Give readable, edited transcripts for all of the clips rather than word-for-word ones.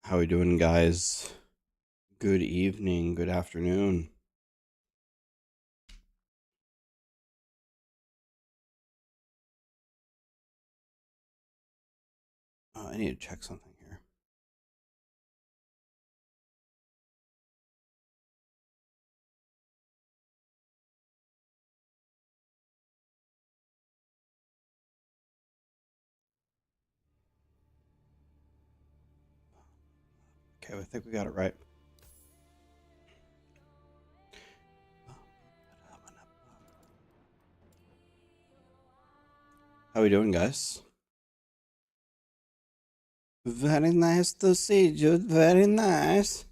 How we doing, guys? Good evening, good afternoon. I need to check something here. Okay, I think we got it right. How we doing, guys? Very nice to see you. Very nice.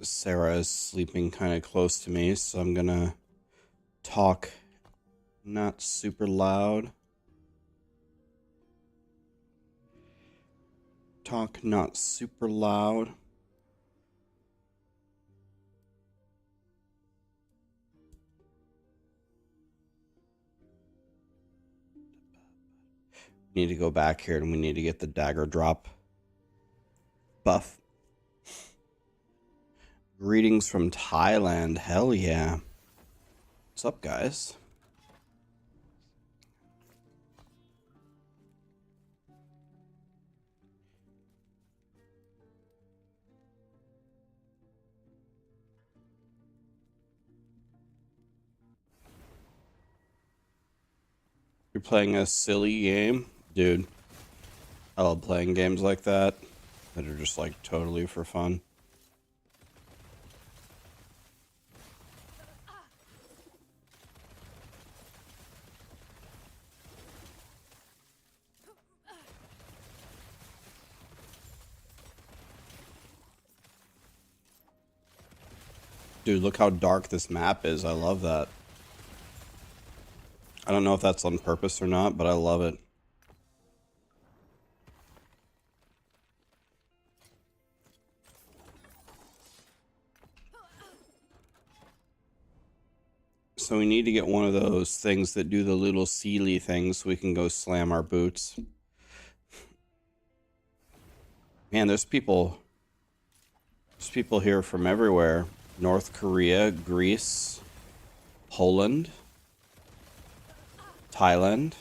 Sarah is sleeping kind of close to me, so I'm gonna talk not super loud. Talk not super loud. We need to go back here and we need to get the dagger drop buff. Greetings from Thailand. Hell yeah. What's up, guys? You're playing a silly game? Dude, I love playing games like that are just like totally for fun. Dude, look how dark this map is. I love that. I don't know if that's on purpose or not, but I love it. So we need to get one of those things that do the little sealy things so we can go slam our boots. Man, there's people here from everywhere. North Korea, Greece, Poland, Thailand.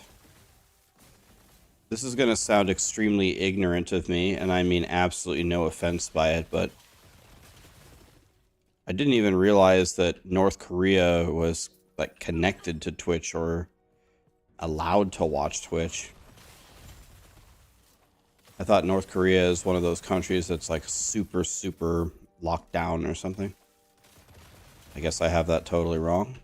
This is going to sound extremely ignorant of me, and I mean absolutely no offense by it, but I didn't even realize that North Korea was like connected to Twitch or allowed to watch Twitch. I thought North Korea is one of those countries that's like super, super locked down or something. I guess I have that totally wrong.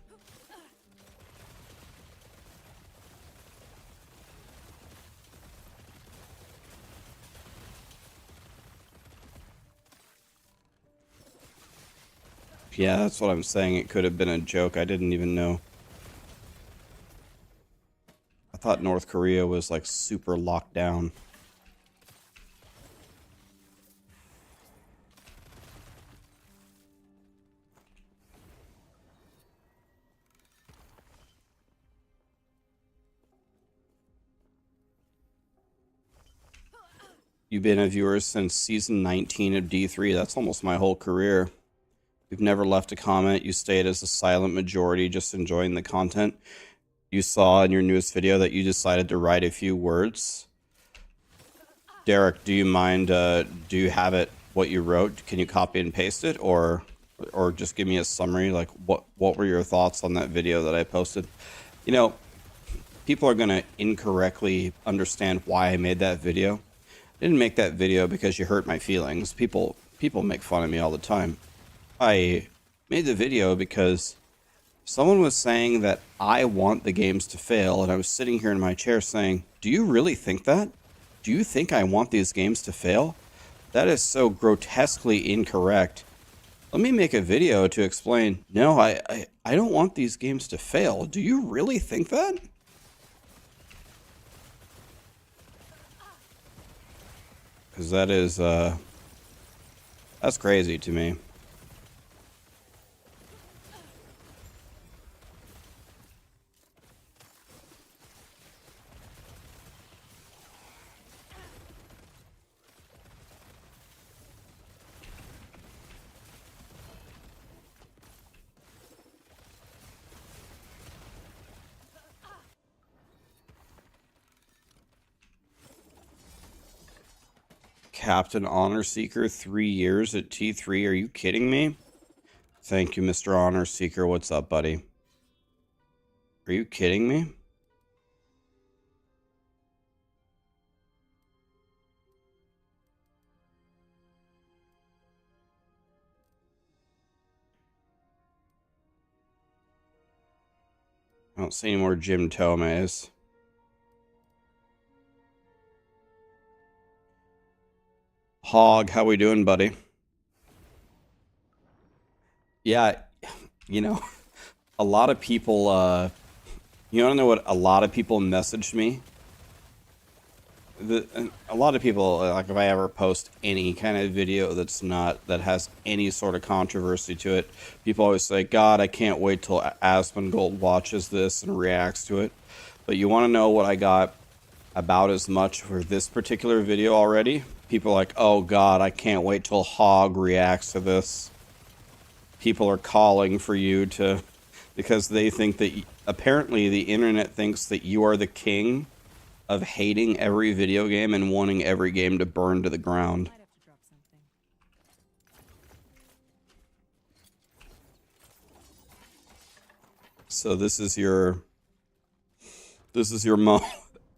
Yeah, that's what I'm saying. It could have been a joke. I didn't even know. I thought North Korea was like super locked down. You've been a viewer since season 19 of D3. That's almost my whole career. You've never left a comment. You stayed as a silent majority, just enjoying the content. You saw in your newest video that you decided to write a few words. Derek, do you mind, do you have it, what you wrote? Can you copy and paste it, or just give me a summary? Like, what were your thoughts on that video that I posted? You know, people are going to incorrectly understand why I made that video. I didn't make that video because you hurt my feelings. People make fun of me all the time. I made the video because someone was saying that I want the games to fail, and I was sitting here in my chair saying, do you really think that? Do you think I want these games to fail? That is so grotesquely incorrect. Let me make a video to explain, no, I don't want these games to fail. Do you really think that? Because that is, that's crazy to me. Captain Honor Seeker, 3 years at T3. Are you kidding me? Thank you, Mr. Honor Seeker. What's up, buddy? Are you kidding me? I don't see any more Jim Tomes. Hog, how we doing, buddy? Yeah, you know, a lot of people, you want to know what a lot of people messaged me? A lot of people, like if I ever post any kind of video that has any sort of controversy to it, people always say, God, I can't wait till Asmongold watches this and reacts to it. But you want to know what I got about as much for this particular video already? People are like, oh God, I can't wait till Hog reacts to this. People are calling for you to, because they think that, apparently the internet thinks that you are the king of hating every video game and wanting every game to burn to the ground. So this is your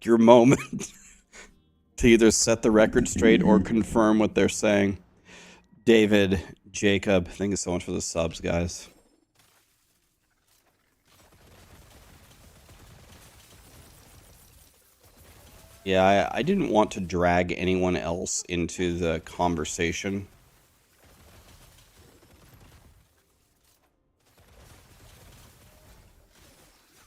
your moment to either set the record straight or confirm what they're saying. David, Jacob, thank you so much for the subs, guys. Yeah, I didn't want to drag anyone else into the conversation.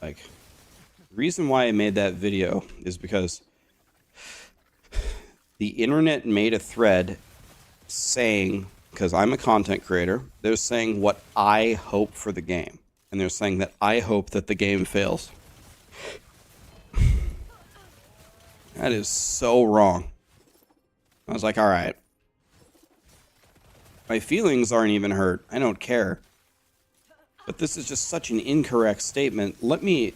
Like, the reason why I made that video is because the internet made a thread saying, because I'm a content creator, they're saying what I hope for the game. And they're saying that I hope that the game fails. That is so wrong. I was like, all right. My feelings aren't even hurt. I don't care. But this is just such an incorrect statement. Let me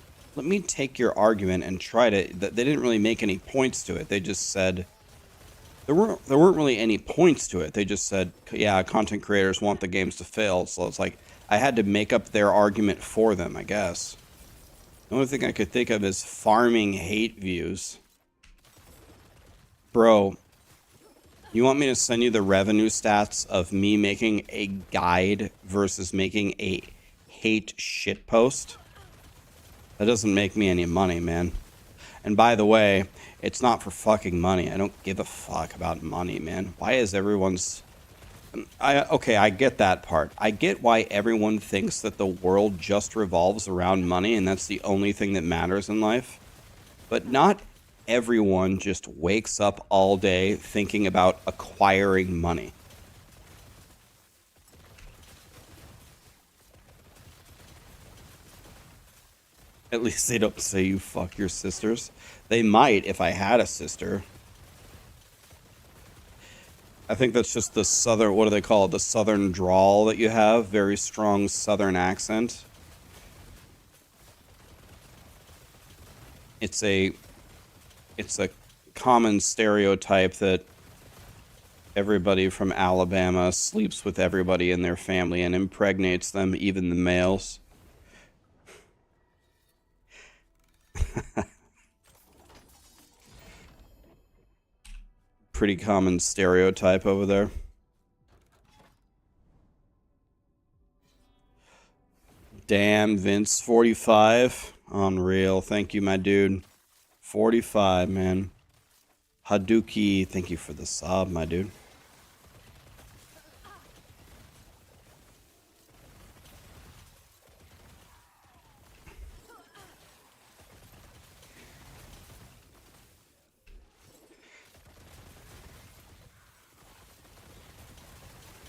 take your argument and try to... They didn't really make any points to it. They just said... There weren't really any points to it. They just said, yeah, content creators want the games to fail. So it's like, I had to make up their argument for them, I guess. The only thing I could think of is farming hate views. Bro, you want me to send you the revenue stats of me making a guide versus making a hate shit post? That doesn't make me any money, man. And by the way, it's not for fucking money. I don't give a fuck about money, man. Why is everyone's... Okay, I get that part. I get why everyone thinks that the world just revolves around money and that's the only thing that matters in life. But not everyone just wakes up all day thinking about acquiring money. At least they don't say you fuck your sisters. They might if I had a sister. I think that's just the southern, what do they call it? The southern drawl that you have. Very strong southern accent. It's a common stereotype that everybody from Alabama sleeps with everybody in their family and impregnates them, even the males. Pretty common stereotype over there. Damn, Vince, 45. Unreal. Thank you, my dude. 45, man. Haduki, thank you for the sub, my dude.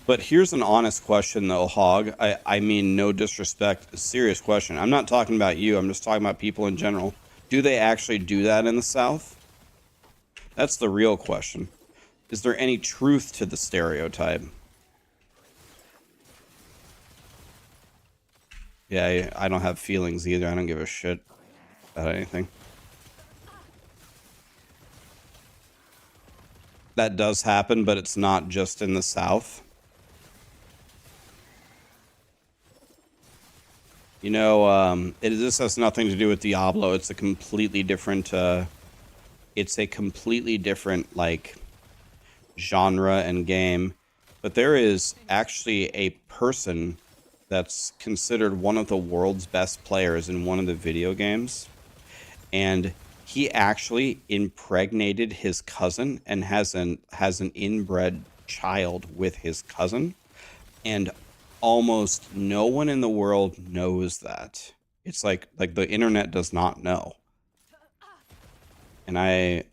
But here's an honest question, though, Hog. I mean, no disrespect, a serious question. I'm not talking about you. I'm just talking about people in general. Do they actually do that in the South? That's the real question. Is there any truth to the stereotype? Yeah, I don't have feelings either. I don't give a shit about anything. That does happen, but it's not just in the South. You know, this has nothing to do with Diablo. It's a completely different, like, genre and game. But there is actually a person that's considered one of the world's best players in one of the video games. And he actually impregnated his cousin and has an inbred child with his cousin. And almost no one in the world knows that. It's like the internet does not know. And I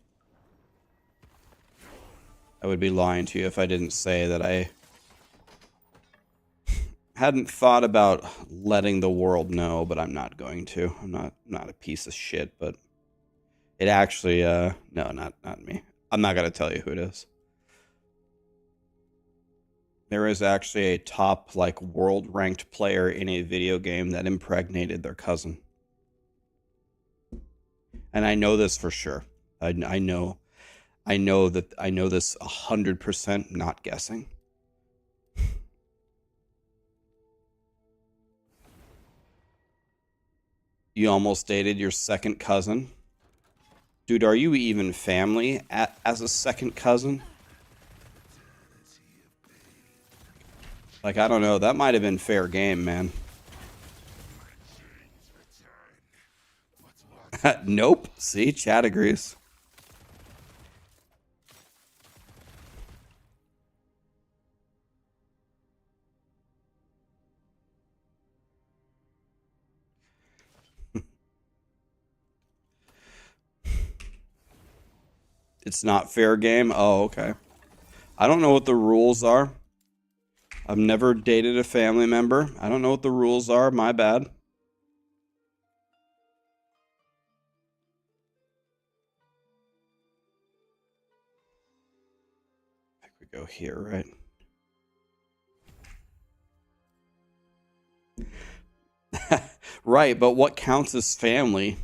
would be lying to you if I didn't say that I hadn't thought about letting the world know, but I'm not going to. I'm not a piece of shit, but it actually no, not me. I'm not gonna tell you who it is. There is actually a top, like, world ranked player in a video game that impregnated their cousin. And I know this for sure. I know this 100%, not guessing. You almost dated your second cousin. Dude, are you even family as a second cousin? Like, I don't know. That might have been fair game, man. Nope. See, chat agrees. It's not fair game? Oh, okay. I don't know what the rules are. I've never dated a family member. I don't know what the rules are. My bad. I think we go here, right? Right, but what counts as family?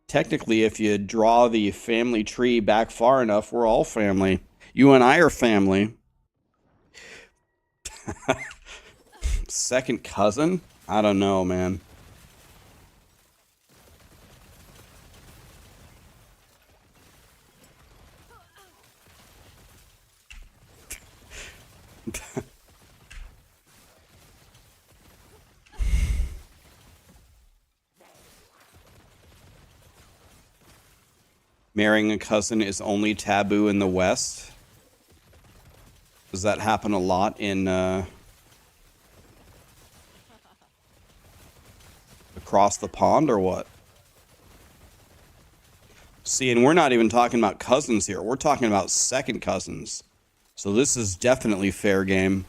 Technically, if you draw the family tree back far enough, we're all family. You and I are family. Second cousin? I don't know, man. Marrying a cousin is only taboo in the West. Does that happen a lot in across the pond or what? See, and we're not even talking about cousins here. We're talking about second cousins. So this is definitely fair game.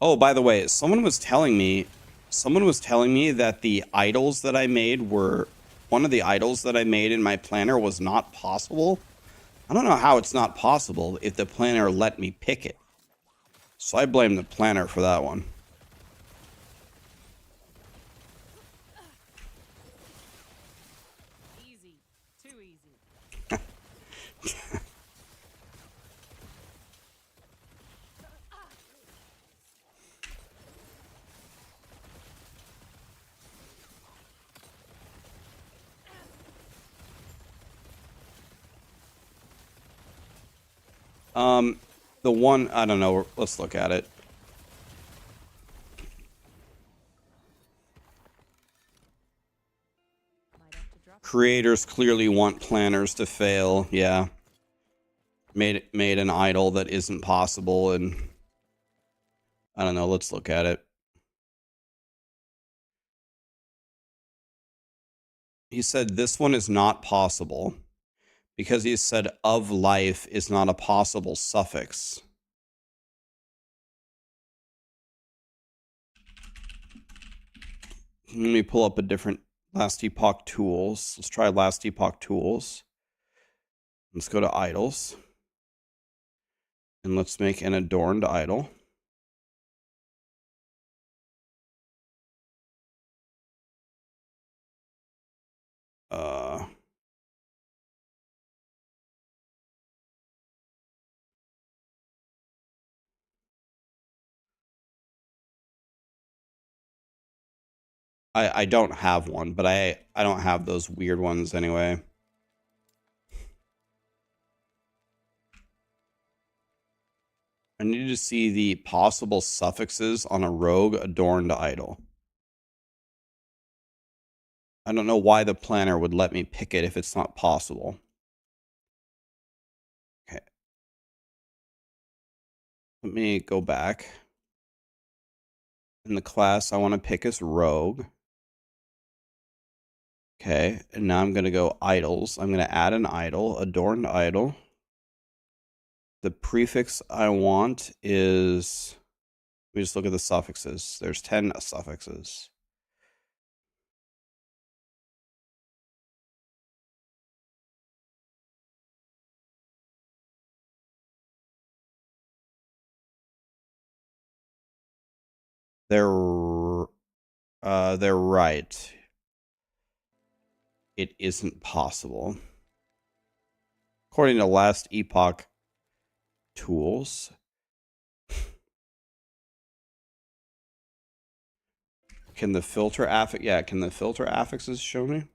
Oh, by the way, someone was telling me that the idols that I made were one of the idols that I made in my planner was not possible. I don't know how it's not possible if the planner let me pick it. So I blame the planner for that one. Easy. Too easy. The one, I don't know, let's look at it. Creators clearly want planners to fail. Yeah. Made an idol that isn't possible, and I don't know, let's look at it. He said this one is not possible because he said of life is not a possible suffix. Let me pull up a different Last Epoch tools. Let's try Last Epoch tools. Let's go to idols. And let's make an adorned idol. Uh, I don't have one, but I don't have those weird ones anyway. I need to see the possible suffixes on a rogue adorned idol. I don't know why the planner would let me pick it if it's not possible. Okay. Let me go back. In the class, I want to pick as rogue. Okay, and now I'm going to go idols. I'm going to add an idol, adorned idol. The prefix I want is, let me just look at the suffixes. There's 10 suffixes. They're right. It isn't possible. According to last Epoch tools. Can the filter affix? Yeah, can the filter affixes show me?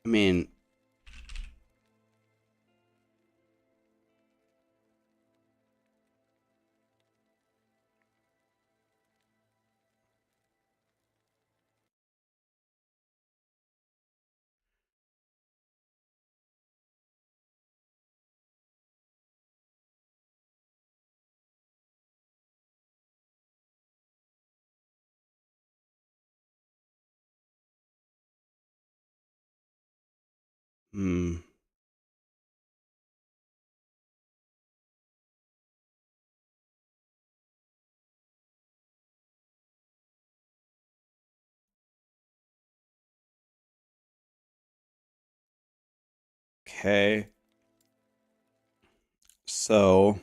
I mean, hmm. Okay. So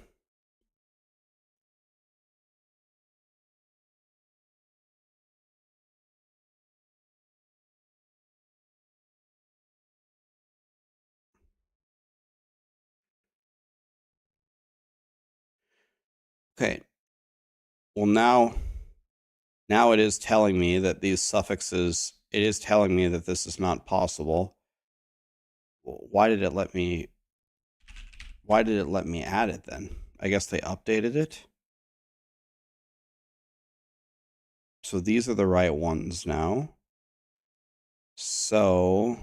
okay. Well, now it is telling me that these suffixes, it is telling me that this is not possible. Well, why did it let me add it then? I guess they updated it. So these are the right ones now. So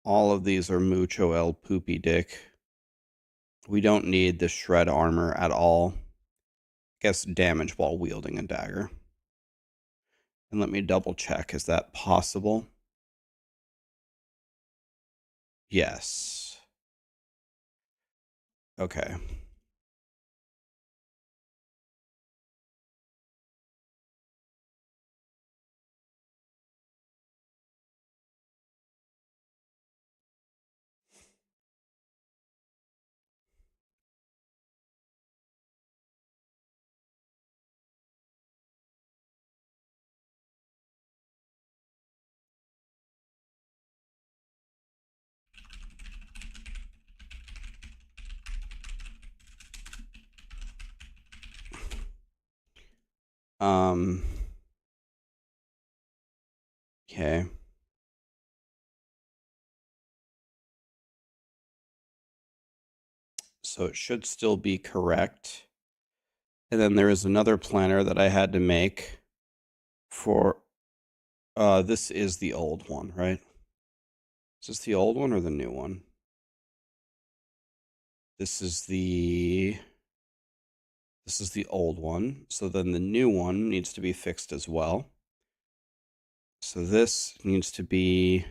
all of these are mucho el poopy dick. We don't need the shred armor at all. Guess damage while wielding a dagger. And let me double check. Is that possible? Yes. Okay. Um. Okay. So it should still be correct. And then there is another planner that I had to make for, this is the old one, right? Is this the old one or the new one? This is the old one. So then the new one needs to be fixed as well. So this needs to be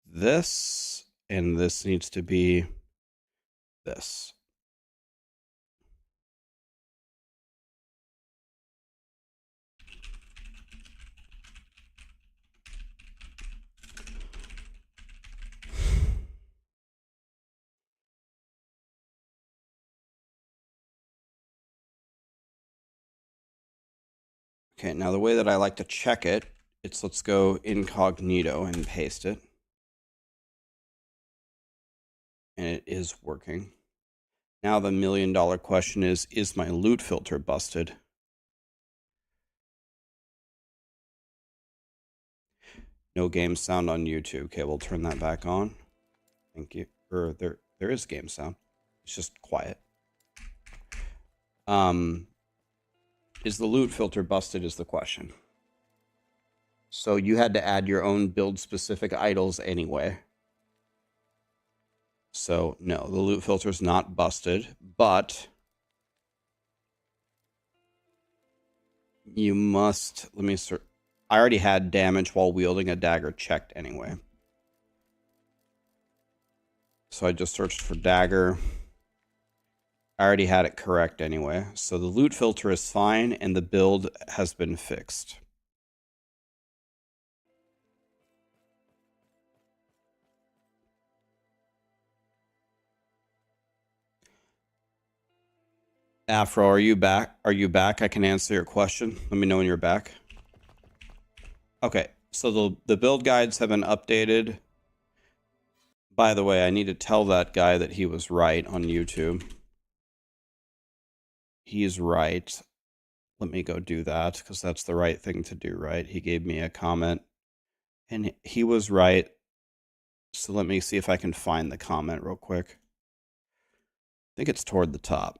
this, and this needs to be this. Okay, now the way that I like to check it, it's let's go incognito and paste it. And it is working. Now the $1 million question is my loot filter busted? No game sound on YouTube. Okay, we'll turn that back on. Thank you. Or there is game sound. It's just quiet. Is the loot filter busted is the question. So you had to add your own build specific idols anyway. So no, the loot filter is not busted, but you must, let me search. I already had damage while wielding a dagger checked anyway. So I just searched for dagger. I already had it correct anyway. So the loot filter is fine and the build has been fixed. Afro, are you back? Are you back? I can answer your question. Let me know when you're back. Okay, so the build guides have been updated. By the way, I need to tell that guy that he was right on YouTube. He's right. Let me go do that because that's the right thing to do, right? He gave me a comment and he was right. So let me see if I can find the comment real quick. I think it's toward the top.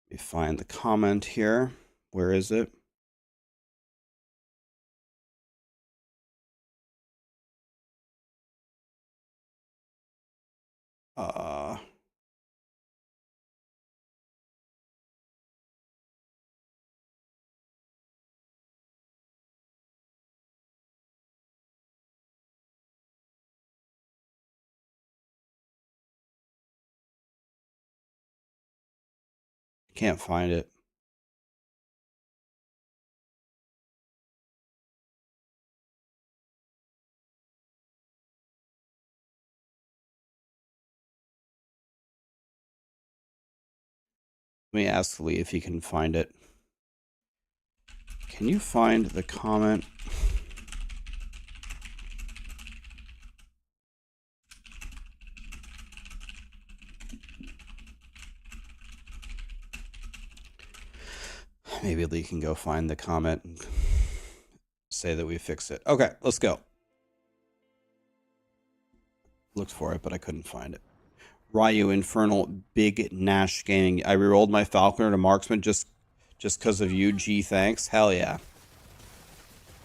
Let me find the comment here. Where is it? Can't find it. Let me ask Lee if he can find it. Can you find the comment? Maybe Lee can go find the comment and say that we fixed it. Okay, let's go. Looked for it, but I couldn't find it. Ryu Infernal Big Nash Gaming. I rerolled my Falconer to Marksman just because of you. G, thanks. Hell yeah.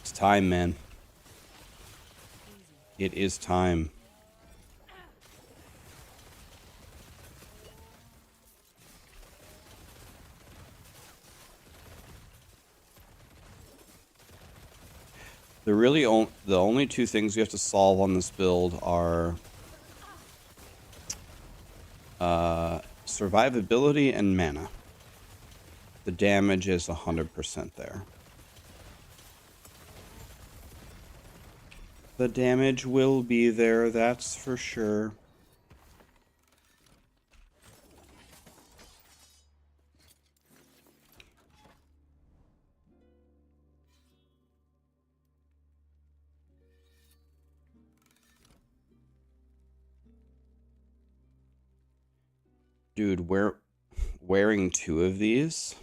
It's time, man. It is time. The only two things you have to solve on this build are survivability and mana. The damage is 100% there. The damage will be there, that's for sure. Dude, wearing two of these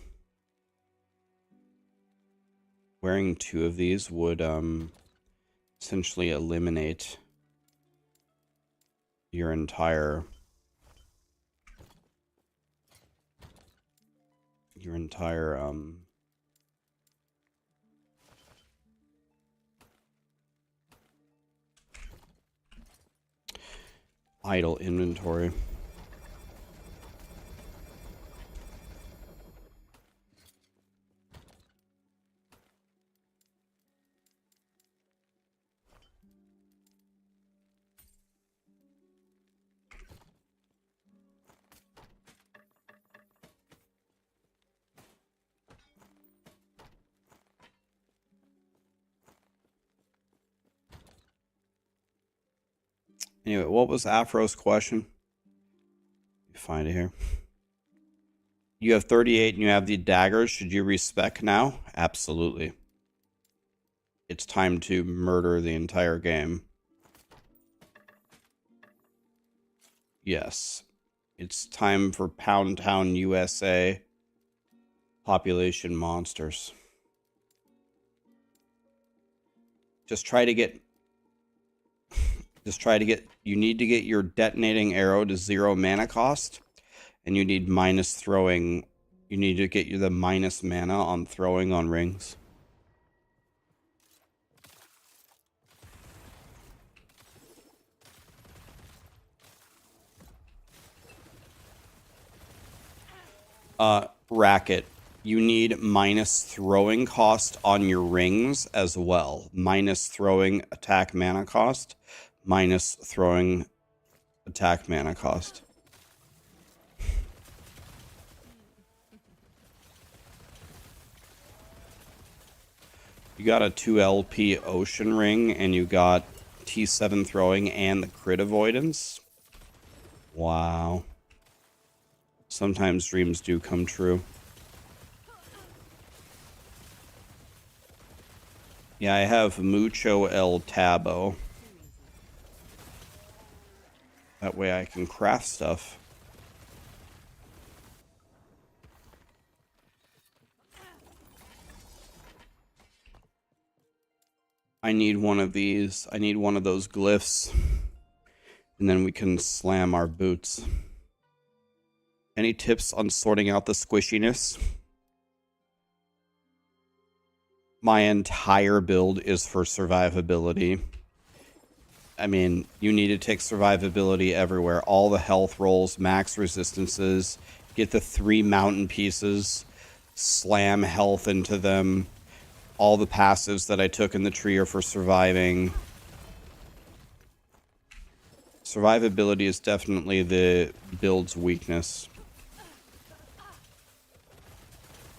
would essentially eliminate your entire idle inventory. Anyway, what was Afro's question? Let me find it here. You have 38 and you have the daggers. Should you respec now? Absolutely. It's time to murder the entire game. Yes. It's time for Pound Town, USA. Population monsters. Just try to get... You need to get your detonating arrow to 0 mana cost. And you need minus throwing. You need to get the minus mana on throwing on rings. Racket. You need minus throwing cost on your rings as well. Minus throwing attack mana cost. Minus throwing attack mana cost. You got a 2 LP ocean ring and you got T7 throwing and the crit avoidance. Wow. Sometimes dreams do come true. Yeah, I have Mucho El Tabo. That way I can craft stuff. I need one of these. I need one of those glyphs. And then we can slam our boots. Any tips on sorting out the squishiness? My entire build is for survivability. I mean, you need to take survivability everywhere. All the health rolls, max resistances, get the 3 mountain pieces, slam health into them. All the passives that I took in the tree are for surviving. Survivability is definitely the build's weakness. You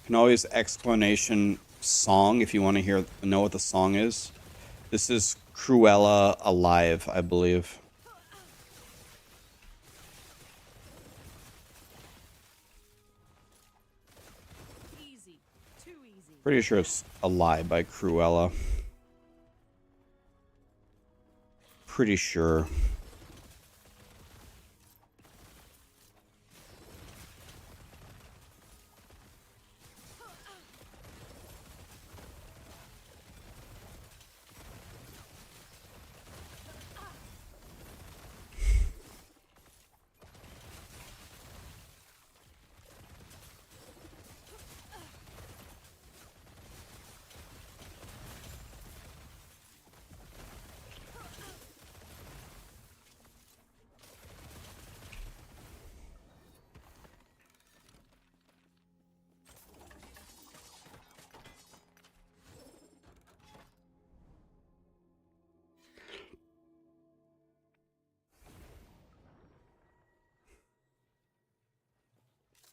can always explanation song if you want to know what the song is. This is Cruella Alive, I believe. Easy. Too easy. Pretty sure it's Alive by Cruella. Pretty sure.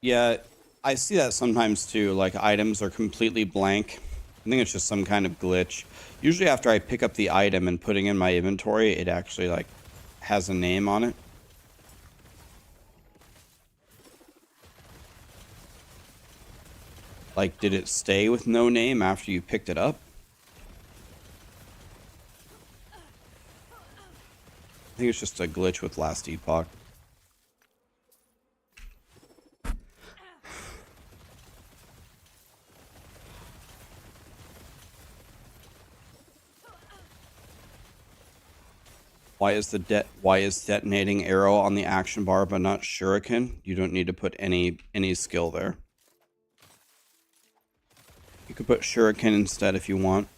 Yeah, I see that sometimes too. Like items are completely blank. I think it's just some kind of glitch. Usually after I pick up the item and putting in my inventory, it actually like has a name on it. Like, did it stay with no name after you picked it up? I think it's just a glitch with Last Epoch. Why is detonating arrow on the action bar but not shuriken? You don't need to put any skill there. You could put shuriken instead if you want.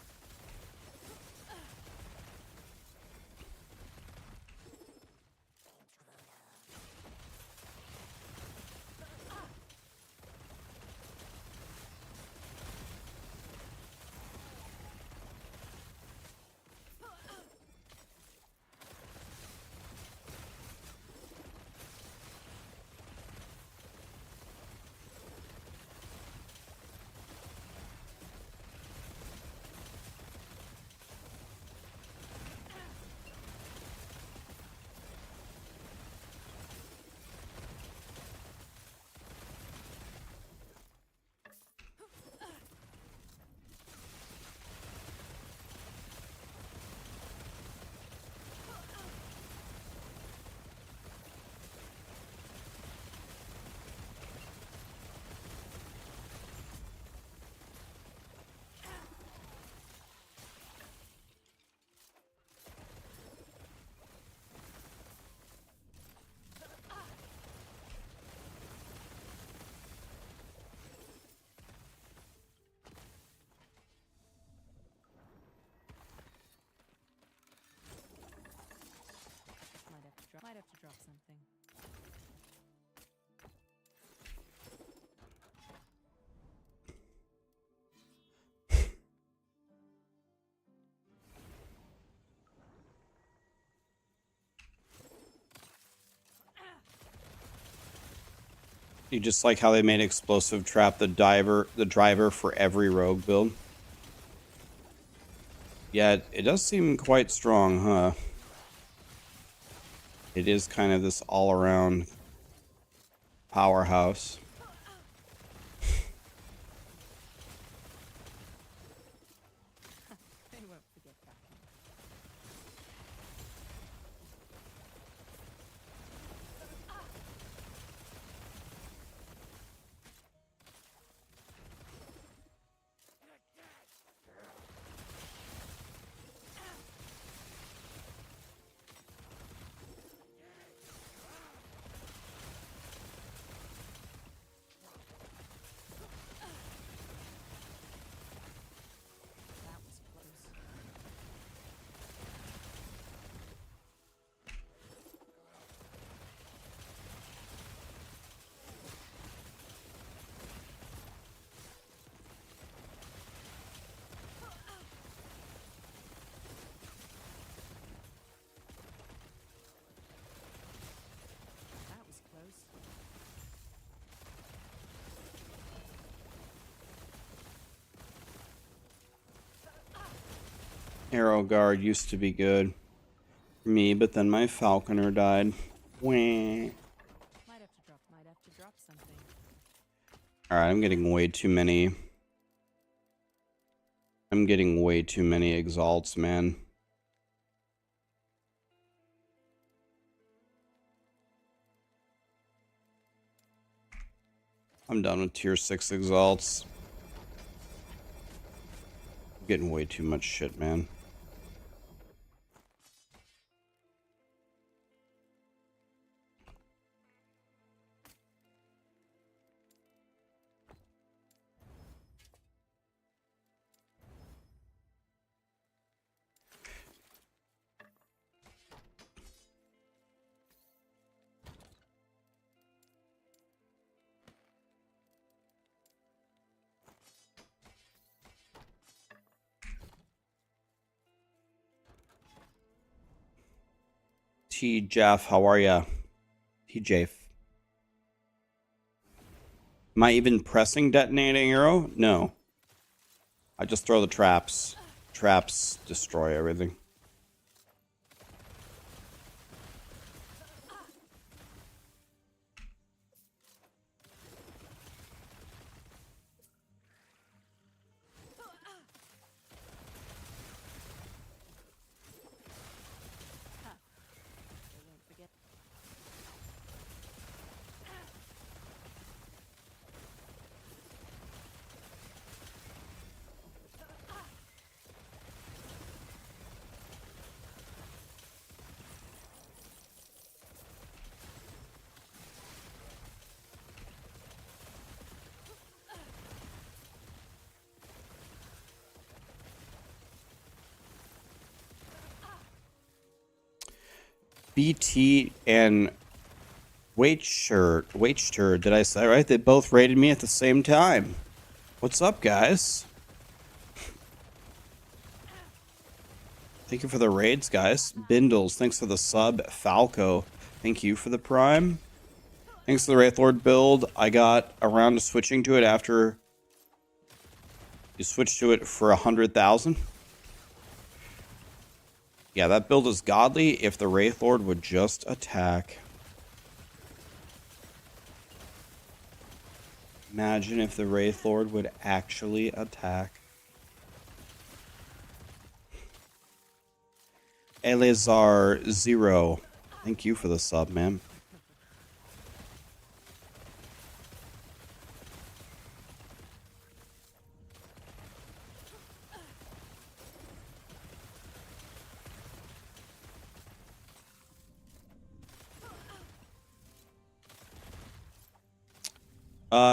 You just like how they made Explosive Trap the driver for every rogue build. Yeah, it does seem quite strong, huh? It is kind of this all-around powerhouse. They won't forget that. That was close. That was close. Arrow Guard used to be good for me, but then my Falconer died. Wah. Might have to drop something. Alright, I'm getting way too many. I'm getting way too many exalts, man. I'm done with tier 6 exalts. I'm getting way too much shit, man. T. Jeff, how are ya? T. Jafe. Am I even pressing detonating arrow? No. I just throw the traps. Traps destroy everything. They won't forget. BT and Waitster, did I say right? They both rated me at the same time. What's up, guys? Thank you for the raids, guys. Bindles, thanks for the sub. Falco, thank you for the prime. Thanks to the Wraithlord build. I got around to switching to it after you switched to it for 100,000. Yeah, that build is godly if the Wraithlord would just attack. Imagine if the Wraithlord would actually attack. Eleazar Zero, thank you for the sub, man.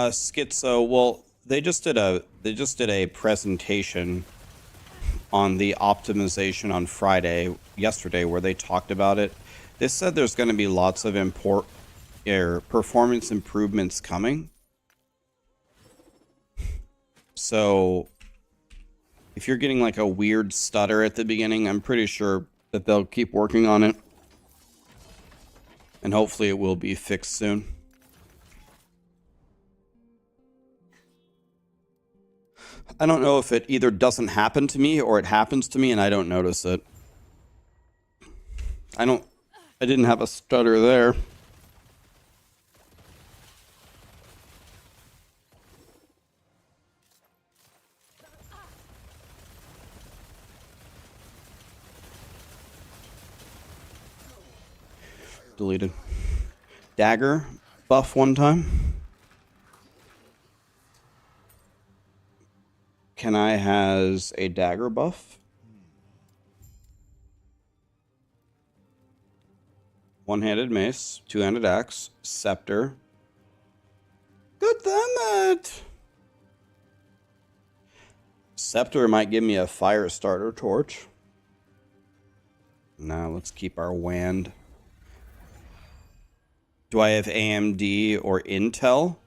Schizo, well, they just did a presentation on the optimization on yesterday, where they talked about it. They said there's going to be lots of performance improvements coming. So if you're getting like a weird stutter at the beginning, I'm pretty sure that they'll keep working on it. And hopefully it will be fixed soon. I don't know if it either doesn't happen to me or it happens to me and I don't notice it. I didn't have a stutter there. Deleted. Dagger buff one time. Can I has a dagger buff? One-handed mace, two-handed axe, scepter. Good damn it! Scepter might give me a fire starter torch. Now let's keep our wand. Do I have AMD or Intel?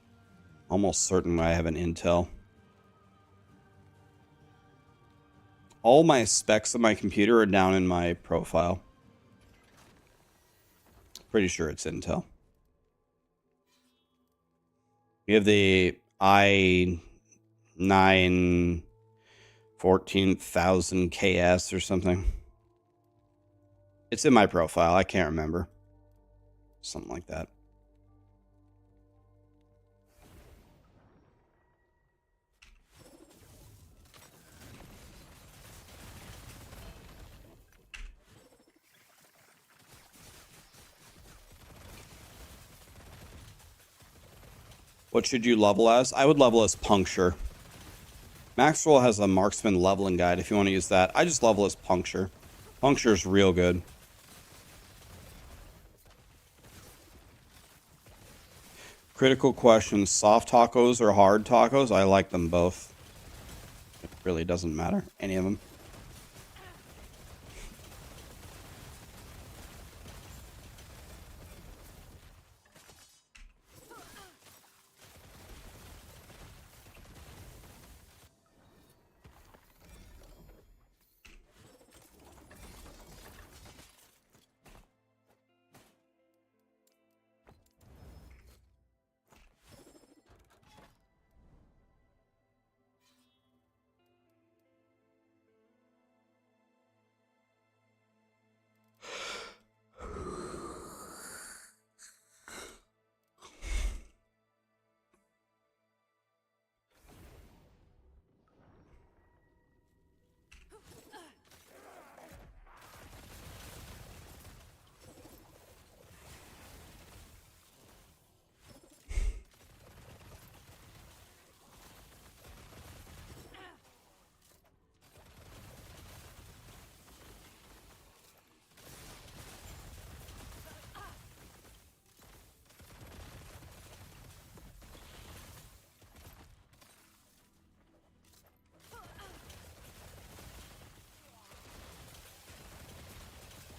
Almost certain I have an Intel. All my specs of my computer are down in my profile. Pretty sure it's Intel. We have the i9 14,000 KS or something. It's in my profile. I can't remember. Something like that. What should you level as? I would level as Puncture. Maxroll has a Marksman leveling guide if you want to use that. I just level as Puncture. Puncture is real good. Critical question, soft tacos or hard tacos? I like them both. It really doesn't matter, any of them.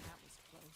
That was close.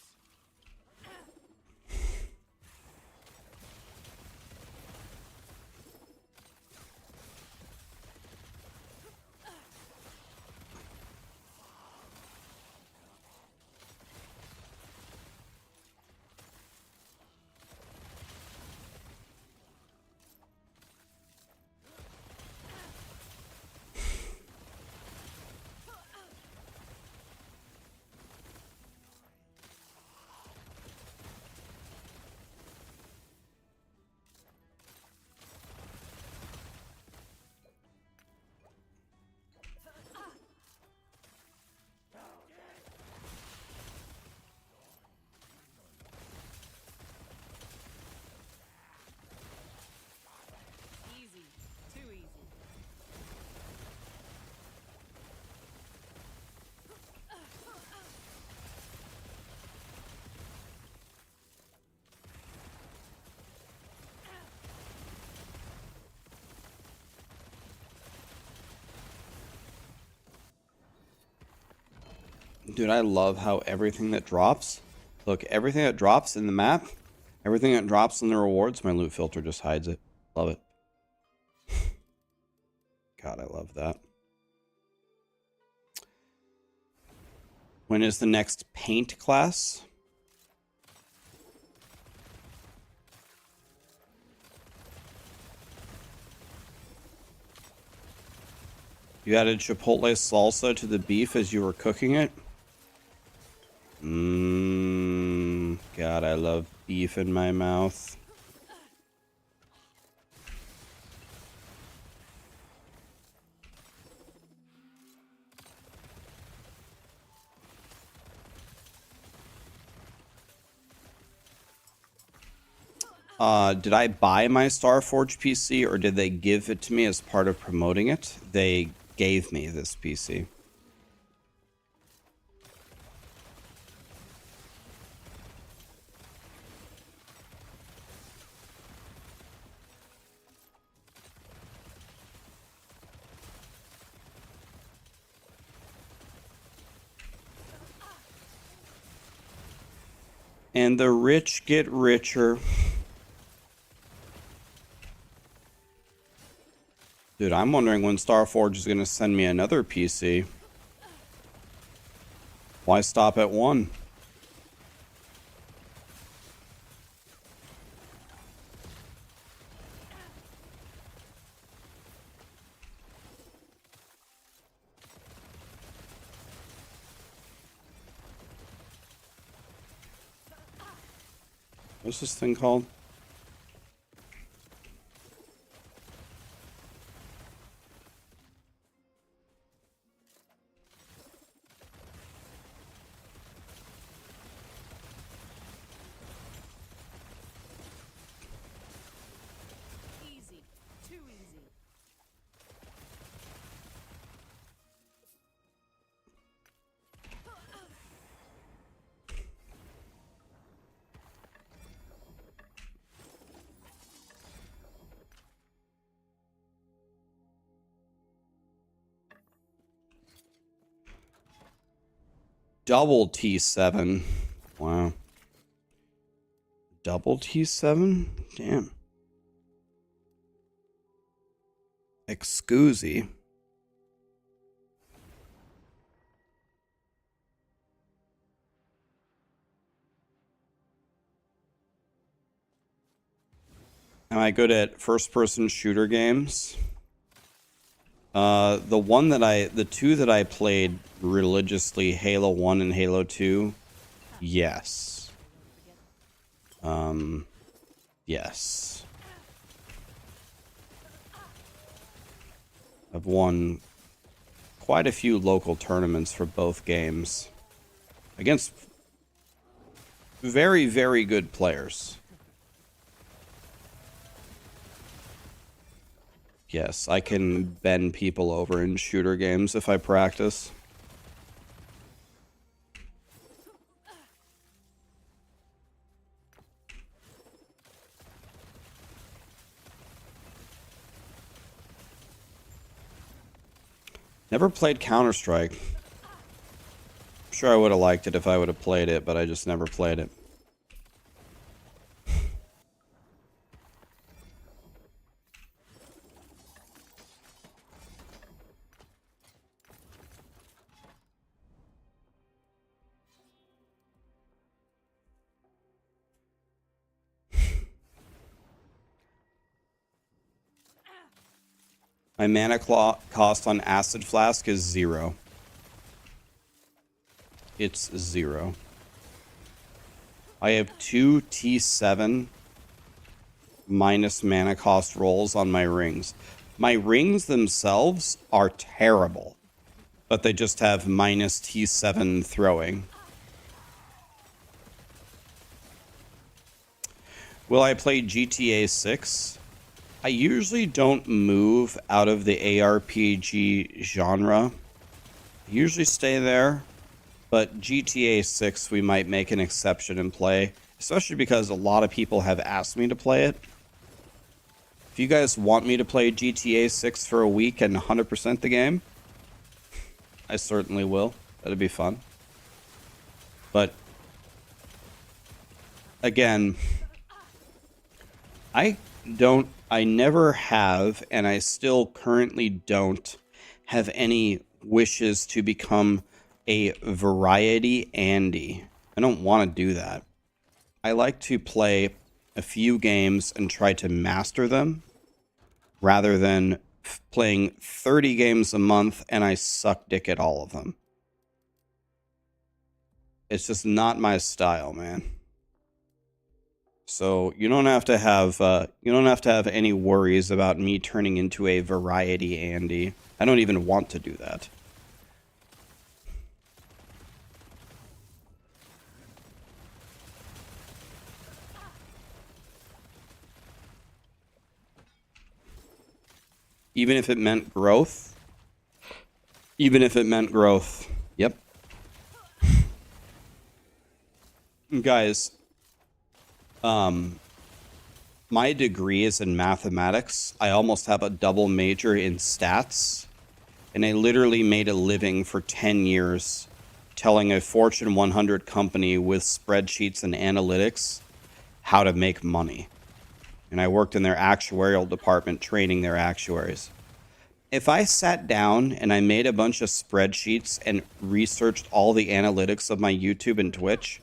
Easy. Too easy. Dude, I love how everything that drops, look, everything that drops in the map, everything that drops in the rewards, my loot filter just hides it. Love it. God, I love that. When is the next paint class? You added chipotle salsa to the beef as you were cooking it? God, I love beef in my mouth. Did I buy my Starforge PC or did they give it to me as part of promoting it? They gave me this PC. And the rich get richer. Dude, I'm wondering when Starforge is going to send me another PC. Why stop at one? What's this thing called? Easy. Too easy. Double T7. Wow. Double T7? Damn. Excuse. Am I good at first-person shooter games? The two that I played religiously, Halo 1 and Halo 2, yes. Yes. I've won quite a few local tournaments for both games against very, very good players. Yes, I can bend people over in shooter games if I practice. Never played Counter-Strike. I'm sure I would have liked it if I would have played it, but I just never played it. My mana cost on Acid Flask is 0. It's 0. I have 2 T7 minus mana cost rolls on my rings. My rings themselves are terrible, but they just have minus T7 throwing. Will I play GTA 6? I usually don't move out of the ARPG genre. I usually stay there, but GTA 6 we might make an exception and play, especially because a lot of people have asked me to play it. If you guys want me to play GTA 6 for a week and 100% the game, I certainly will. That'd be fun. But again, I never have, and I still currently don't have any wishes to become a variety Andy. I don't want to do that. I like to play a few games and try to master them rather than playing 30 games a month, and I suck dick at all of them. It's just not my style, man. So you don't have to have any worries about me turning into a variety Andy. I don't even want to do that. Even if it meant growth. Even if it meant growth. Yep. Guys, my degree is in mathematics. I almost have a double major in stats. And I literally made a living for 10 years telling a Fortune 100 company with spreadsheets and analytics how to make money. And I worked in their actuarial department training their actuaries. If I sat down and I made a bunch of spreadsheets and researched all the analytics of my YouTube and Twitch,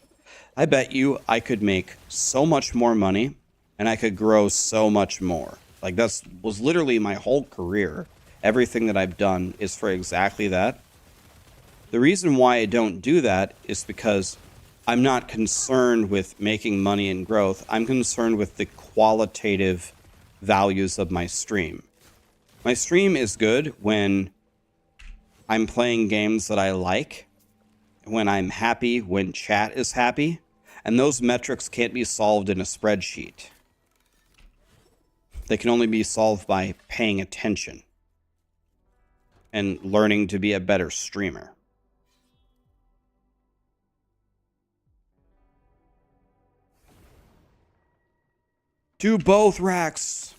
I bet you I could make so much more money and I could grow so much more. Like that was literally my whole career. Everything that I've done is for exactly that. The reason why I don't do that is because I'm not concerned with making money and growth. I'm concerned with the qualitative values of my stream. My stream is good when I'm playing games that I like, when I'm happy, when chat is happy, and those metrics can't be solved in a spreadsheet. They can only be solved by paying attention and learning to be a better streamer. Do both, Rax.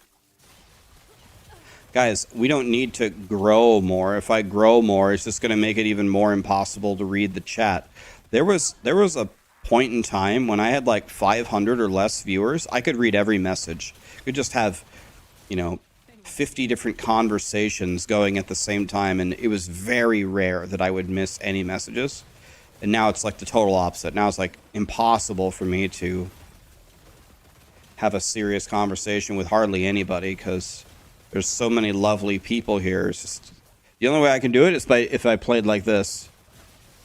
Guys, we don't need to grow more. If I grow more, it's just going to make it even more impossible to read the chat. There was a point in time when I had like 500 or less viewers. I could read every message. I could just have, 50 different conversations going at the same time, and it was very rare that I would miss any messages. And now it's like the total opposite. Now it's like impossible for me to have a serious conversation with hardly anybody because there's so many lovely people here. It's just, the only way I can do it is if I played like this,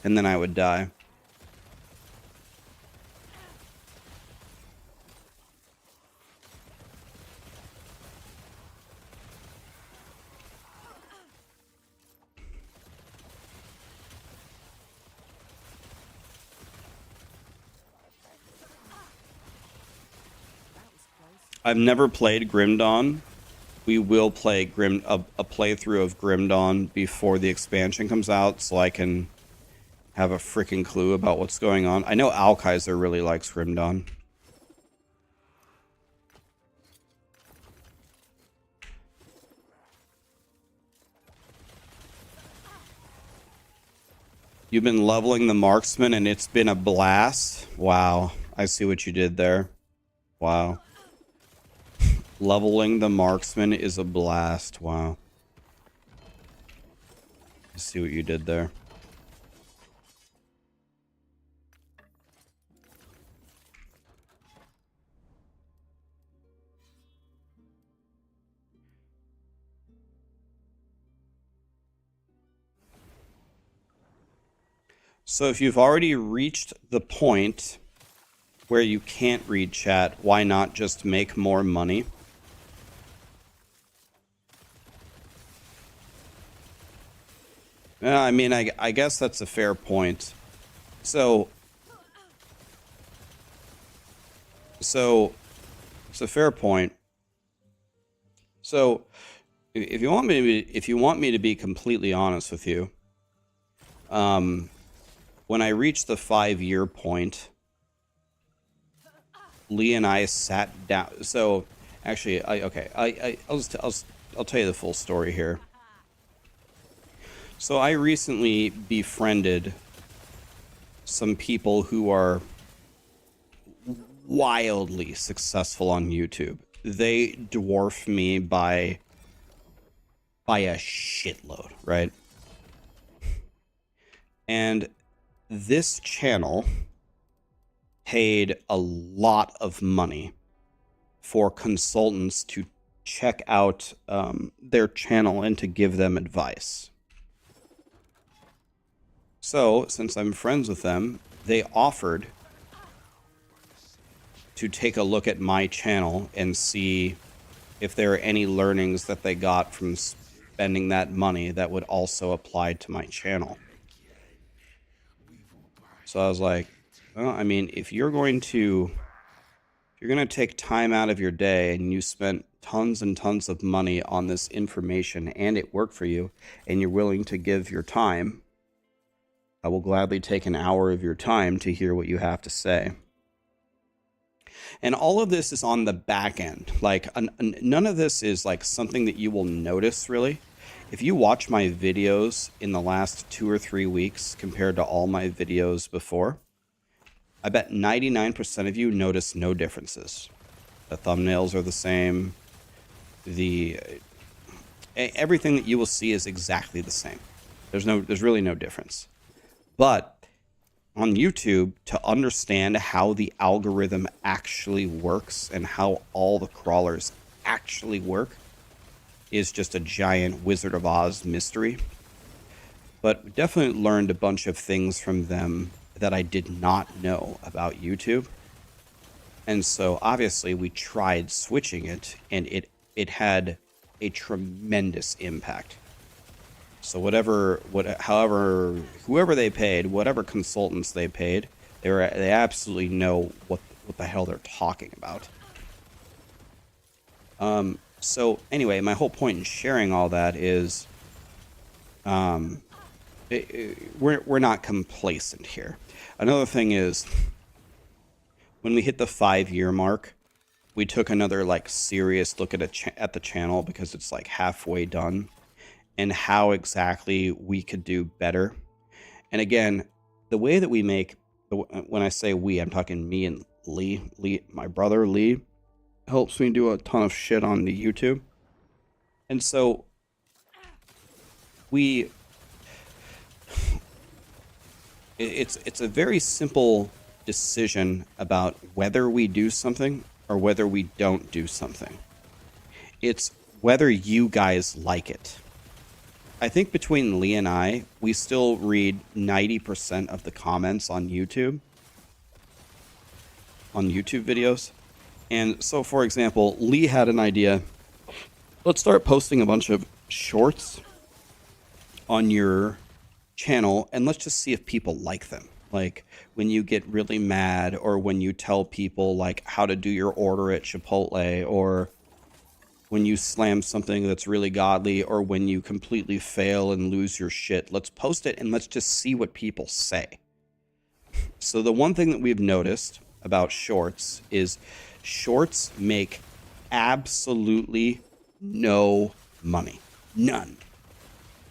and then I would die. I've never played Grim Dawn. We will play a playthrough of Grim Dawn before the expansion comes out, so I can have a freaking clue about what's going on. I know Alkaiser really likes Grim Dawn. You've been leveling the Marksman and it's been a blast. Wow, I see what you did there. Wow. Leveling the Marksman is a blast. Wow. I see what you did there. So if you've already reached the point where you can't read chat, why not just make more money? I mean, I guess that's a fair point. So it's a fair point. So if you want me to be completely honest with you, when I reached the 5-year point, Lee and I sat down. So actually, I'll tell you the full story here. So I recently befriended some people who are wildly successful on YouTube. They dwarf me by a shitload, right? And this channel paid a lot of money for consultants to check out their channel and to give them advice. So, since I'm friends with them, they offered to take a look at my channel and see if there are any learnings that they got from spending that money that would also apply to my channel. So I was like, well, I mean, if you're going to take time out of your day and you spent tons and tons of money on this information and it worked for you and you're willing to give your time, I will gladly take an hour of your time to hear what you have to say. And all of this is on the back end. Like, none of this is like something that you will notice, really. If you watch my videos in the last 2 or 3 weeks compared to all my videos before, I bet 99% of you notice no differences. The thumbnails are the same. Everything that you will see is exactly the same. There's really no difference. But on YouTube, to understand how the algorithm actually works and how all the crawlers actually work is just a giant Wizard of Oz mystery. But we definitely learned a bunch of things from them that I did not know about YouTube. And so obviously we tried switching it, and it had a tremendous impact. So whoever they paid, whatever consultants they paid, they absolutely know what the hell they're talking about. So anyway, my whole point in sharing all that is, we're not complacent here. Another thing is, when we hit the 5-year mark, we took another like serious look at the channel, because it's like halfway done, and how exactly we could do better. And again, the way that we make, when I say we, I'm talking me and Lee. My brother Lee helps me do a ton of shit on the YouTube. And so it's a very simple decision about whether we do something or whether we don't do something. It's whether you guys like it. I think between Lee and I, we still read 90% of the comments on YouTube videos. And so, for example, Lee had an idea. Let's start posting a bunch of shorts on your channel, and let's just see if people like them. Like, when you get really mad, or when you tell people like how to do your order at Chipotle, or when you slam something that's really godly, or when you completely fail and lose your shit. Let's post it and let's just see what people say. So the one thing that we've noticed about shorts is shorts make absolutely no money. None.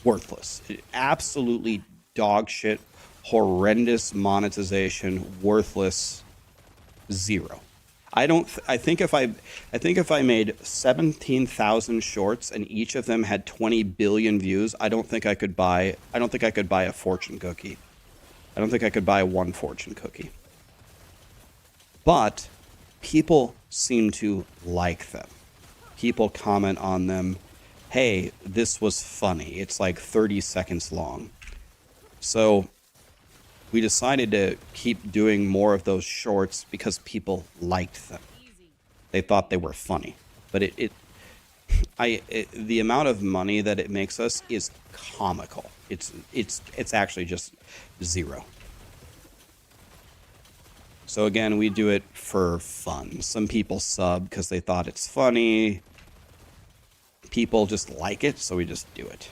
Worthless. Absolutely dog shit. Horrendous monetization. Worthless. Zero. I think if I made 17,000 shorts and each of them had 20 billion views, I don't think I could buy a fortune cookie. I don't think I could buy one fortune cookie. But people seem to like them. People comment on them. Hey, this was funny. It's like 30 seconds long. So we decided to keep doing more of those shorts because people liked them. They thought they were funny. But the amount of money that it makes us is comical. It's actually just zero. So again, we do it for fun. Some people sub because they thought it's funny. People just like it, so we just do it.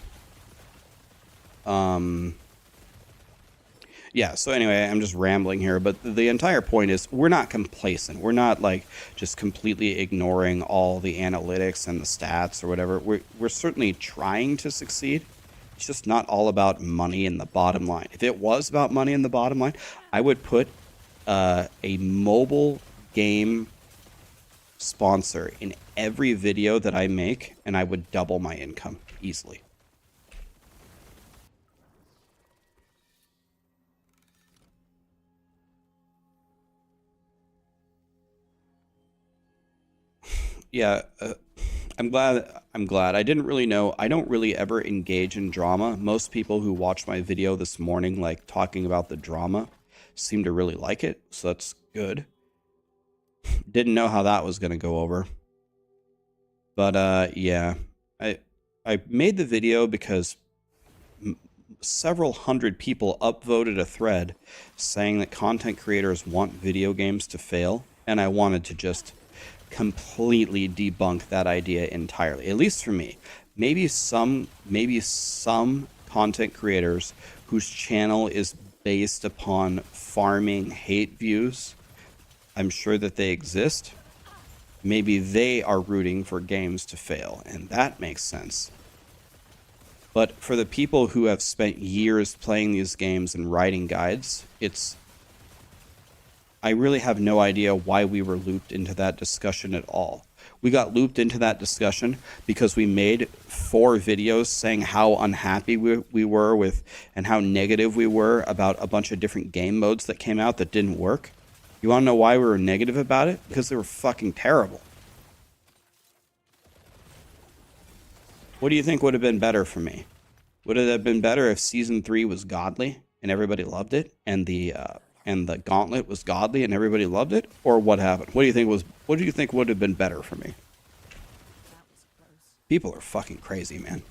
Yeah, so anyway, I'm just rambling here, but the entire point is we're not complacent. We're not like just completely ignoring all the analytics and the stats or whatever. We're certainly trying to succeed. It's just not all about money in the bottom line. If it was about money in the bottom line, I would put a mobile game sponsor in every video that I make, and I would double my income easily. Yeah, I'm glad. I didn't really know. I don't really ever engage in drama. Most people who watched my video this morning, like talking about the drama, seem to really like it. So that's good. Didn't know how that was going to go over. But yeah. I made the video because several hundred people upvoted a thread saying that content creators want video games to fail, and I wanted to just completely debunk that idea entirely, at least for me. Maybe some content creators whose channel is based upon farming hate views, I'm sure that they exist. Maybe they are rooting for games to fail, and that makes sense. But for the people who have spent years playing these games and writing guides, I really have no idea why we were looped into that discussion at all. We got looped into that discussion because we made 4 videos saying how unhappy we were with and how negative we were about a bunch of different game modes that came out that didn't work. You want to know why we were negative about it? Because they were fucking terrible. What do you think would have been better for me? Would it have been better if Season 3 was godly and everybody loved it, and the Gauntlet was godly and everybody loved it, or what happened? What do you think would have been better for me? That was close. People are fucking crazy, man.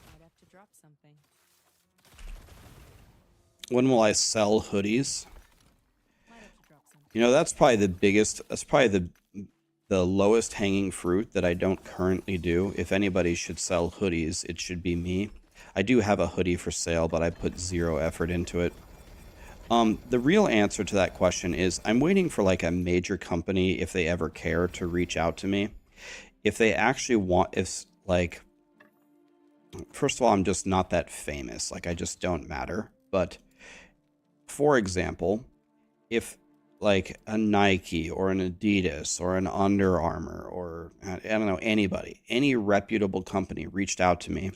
Might have to drop something. When will I sell hoodies? Might have to drop something. You know, that's probably the biggest, that's probably the lowest hanging fruit that I don't currently do. If anybody should sell hoodies, it should be me. I do have a hoodie for sale, but I put 0 effort into it. The real answer to that question is I'm waiting for like a major company, if they ever care, to reach out to me. If they actually want, if like, first of all, I'm just not that famous. Like, I just don't matter. But for example, if like a Nike or an Adidas or an Under Armour or I don't know, anybody, any reputable company reached out to me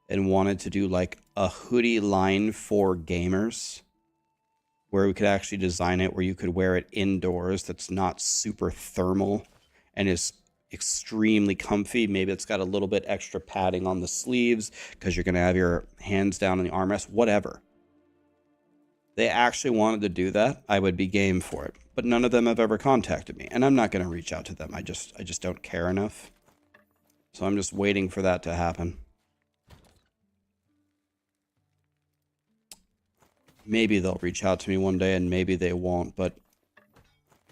and wanted to do like a hoodie line for gamers where we could actually design it where you could wear it indoors, that's not super thermal and is extremely comfy. Maybe it's got a little bit extra padding on the sleeves because you're going to have your hands down on the armrest, whatever. They actually wanted to do that, I would be game for it. But none of them have ever contacted me, and I'm not going to reach out to them. I just don't care enough. So I'm just waiting for that to happen. Maybe they'll reach out to me one day, and maybe they won't, but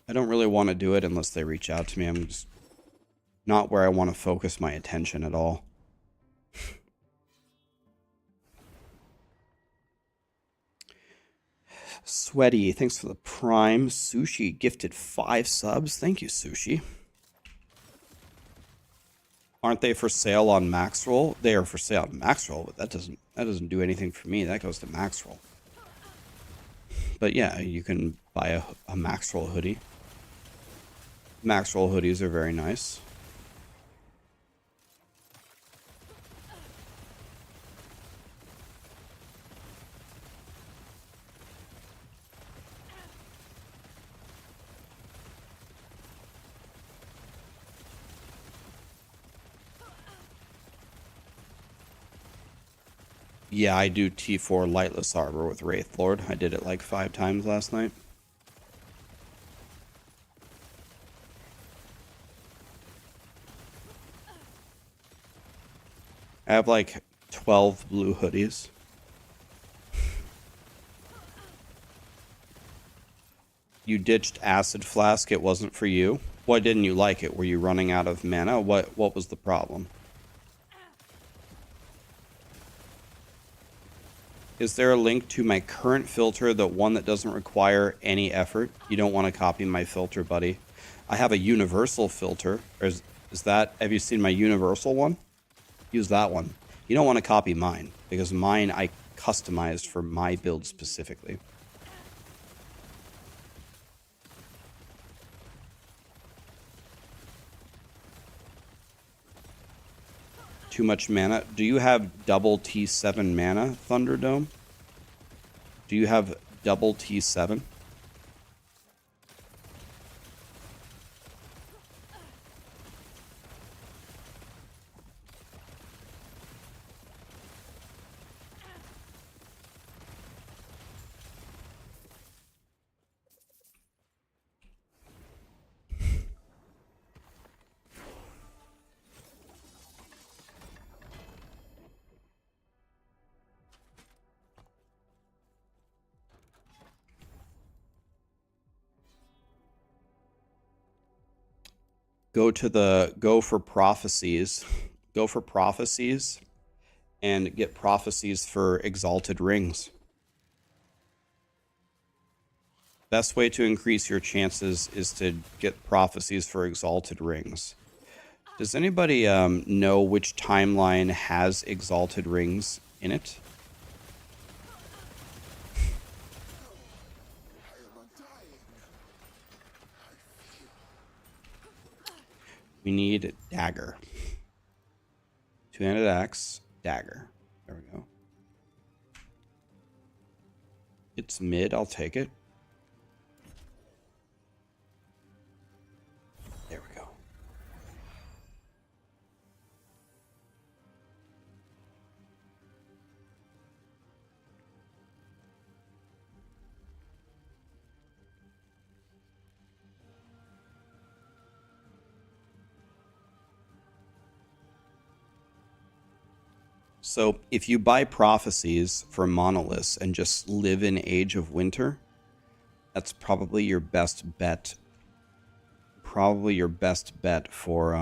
I don't really want to do it unless they reach out to me. I'm just not where I want to focus my attention at all. Sweaty, thanks for the prime. Sushi gifted 5 subs. Thank you, Sushi. Aren't they for sale on Maxroll? They are for sale on Maxroll, but that doesn't do anything for me. That goes to Maxroll. But yeah, you can buy a Maxroll hoodie. Maxroll hoodies are very nice. Yeah, I do T4 Lightless Arbor with Wraithlord. I did it like 5 times last night. I have like 12 blue hoodies. You ditched Acid Flask, it wasn't for you. Why didn't you like it? Were you running out of mana? What was the problem? Is there a link to my current filter, the one that doesn't require any effort? You don't want to copy my filter, buddy. I have a universal filter. Or is that, have you seen my universal one? Use that one. You don't want to copy mine, because mine I customized for my build specifically. too much mana. Do you have double T7 mana, Thunderdome? Do you have double T7? Go for prophecies. Go for prophecies and get prophecies for exalted rings. Best way to increase your chances is to get prophecies for exalted rings. Does anybody know which timeline has exalted rings in it? We need dagger. Two-handed axe, dagger. There we go. It's mid, I'll take it. There we go. So if you buy prophecies for monoliths and just live in Age of Winter, that's probably your best bet. Probably your best bet for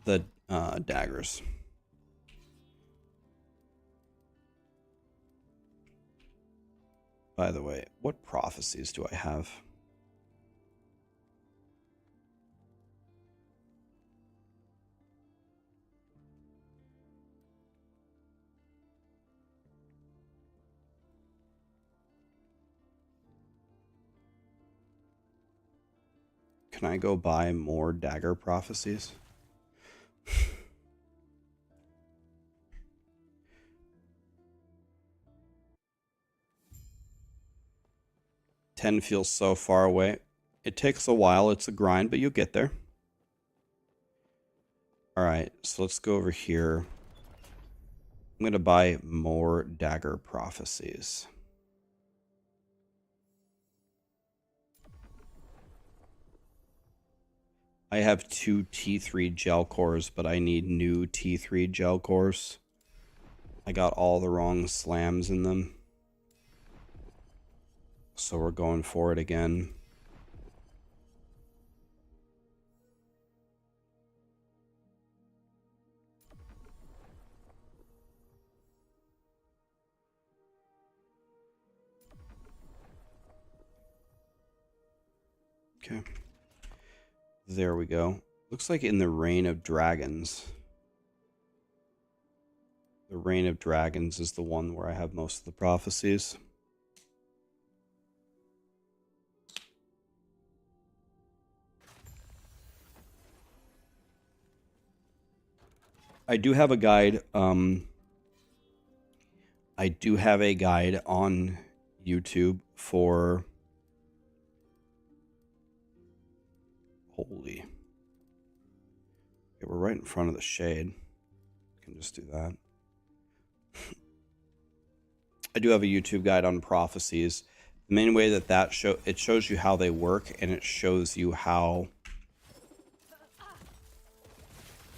the daggers. By the way, what prophecies do I have? Can I go buy more dagger prophecies? Ten feels so far away. It takes a while. It's a grind, but you'll get there. All right, so let's go over here. I'm going to buy more dagger prophecies. I have 2 T3 gel cores, but I need new T3 gel cores. I got all the wrong slams in them. So we're going for it again. Okay. There we go. Looks like in the Reign of Dragons. The Reign of Dragons is the one where I have most of the prophecies. I do have a guide. I do have a guide on YouTube for... Holy. Okay, we're right in front of the shade. Can just do that. I do have a YouTube guide on prophecies. The main way that it shows you how they work, and it shows you how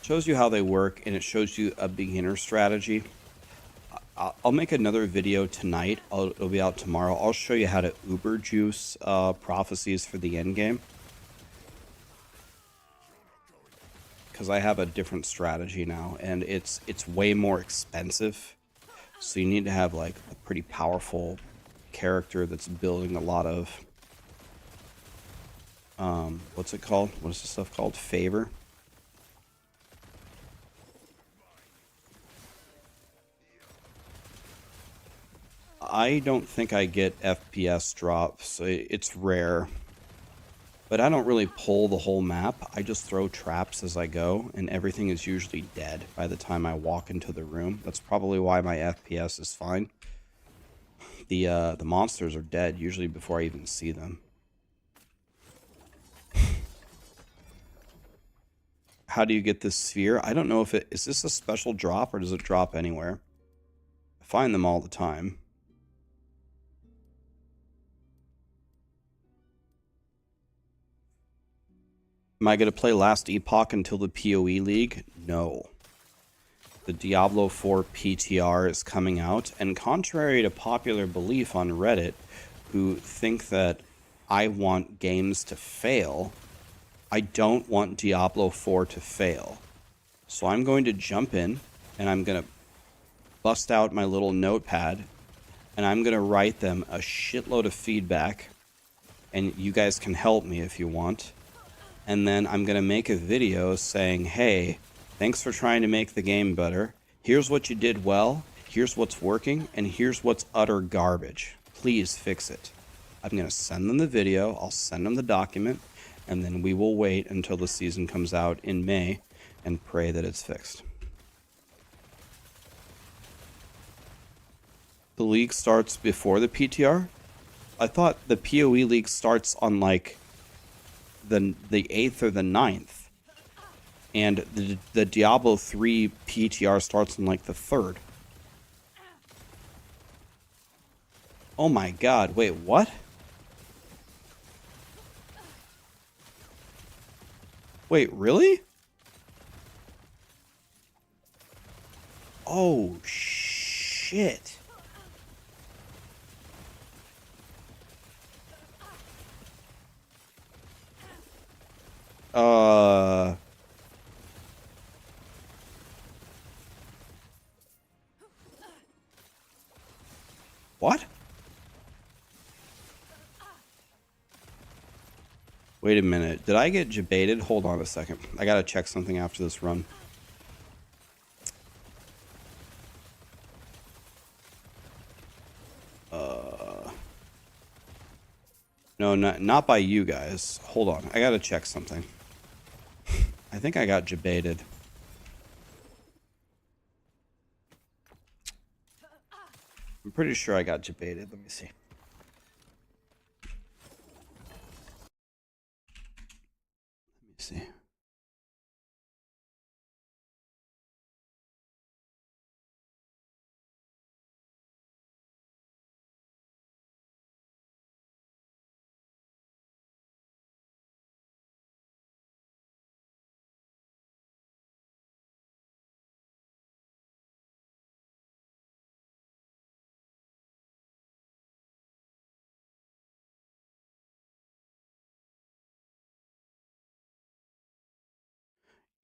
they work, and it shows you a beginner strategy. I'll make another video tonight. It'll be out tomorrow. I'll show you how to uber juice prophecies for the endgame. Because I have a different strategy now, and it's way more expensive. So you need to have like a pretty powerful character that's building a lot of what's it called? What is this stuff called? Favor. I don't think I get FPS drops. It's rare. But I don't really pull the whole map. I just throw traps as I go, and everything is usually dead by the time I walk into the room. That's probably why my FPS is fine. The monsters are dead usually before I even see them. How do you get this sphere? I don't know if it... Is this a special drop or does it drop anywhere? I find them all the time. Am I going to play Last Epoch until the PoE League? No. The Diablo 4 PTR is coming out, and contrary to popular belief on Reddit, who think that I want games to fail, I don't want Diablo 4 to fail. So I'm going to jump in, and I'm going to bust out my little notepad, and I'm going to write them a shitload of feedback, and you guys can help me if you want. And then I'm going to make a video saying, hey, thanks for trying to make the game better. Here's what you did well, here's what's working, and here's what's utter garbage. Please fix it. I'm going to send them the video, I'll send them the document, and then we will wait until the season comes out in May and pray that it's fixed. The league starts before the PTR? I thought the PoE league starts on like the 8th or the 9th. And the Diablo 3 PTR starts on like the 3rd. Oh my god, wait, what? Wait, really? Oh, shit. What? Wait a minute. Did I get jebaited? Hold on a second. I gotta check something after this run. No, not by you guys. Hold on. I gotta check something. I think I got jebaited. I'm pretty sure I got jebaited. Let me see. Let me see.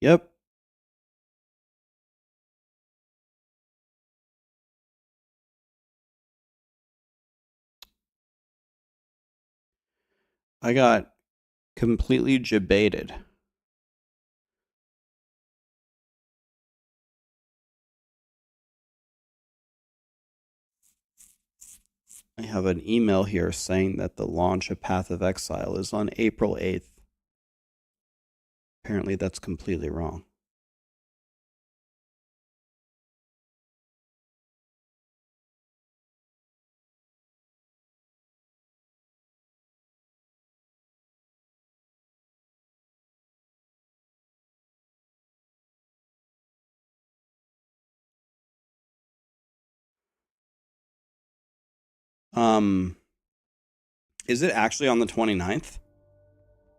Yep. I got completely jebaited. I have an email here saying that the launch of Path of Exile is on April 8th. Apparently that's completely wrong. Is it actually on the 29th?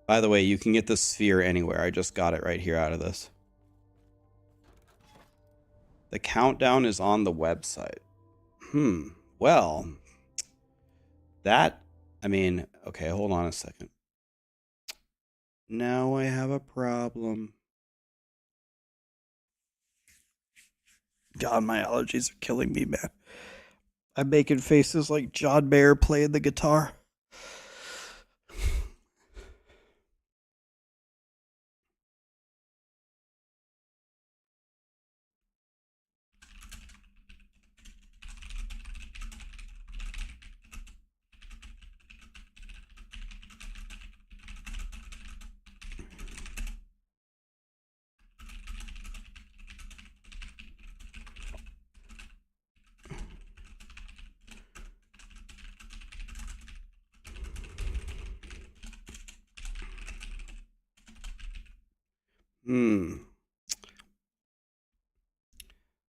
By the way, you can get the sphere anywhere. I just got it right here out of this. The countdown is on the website. Well, that, I mean, okay, hold on a second. Now I have a problem. God, my allergies are killing me, man. I'm making faces like John Mayer playing the guitar.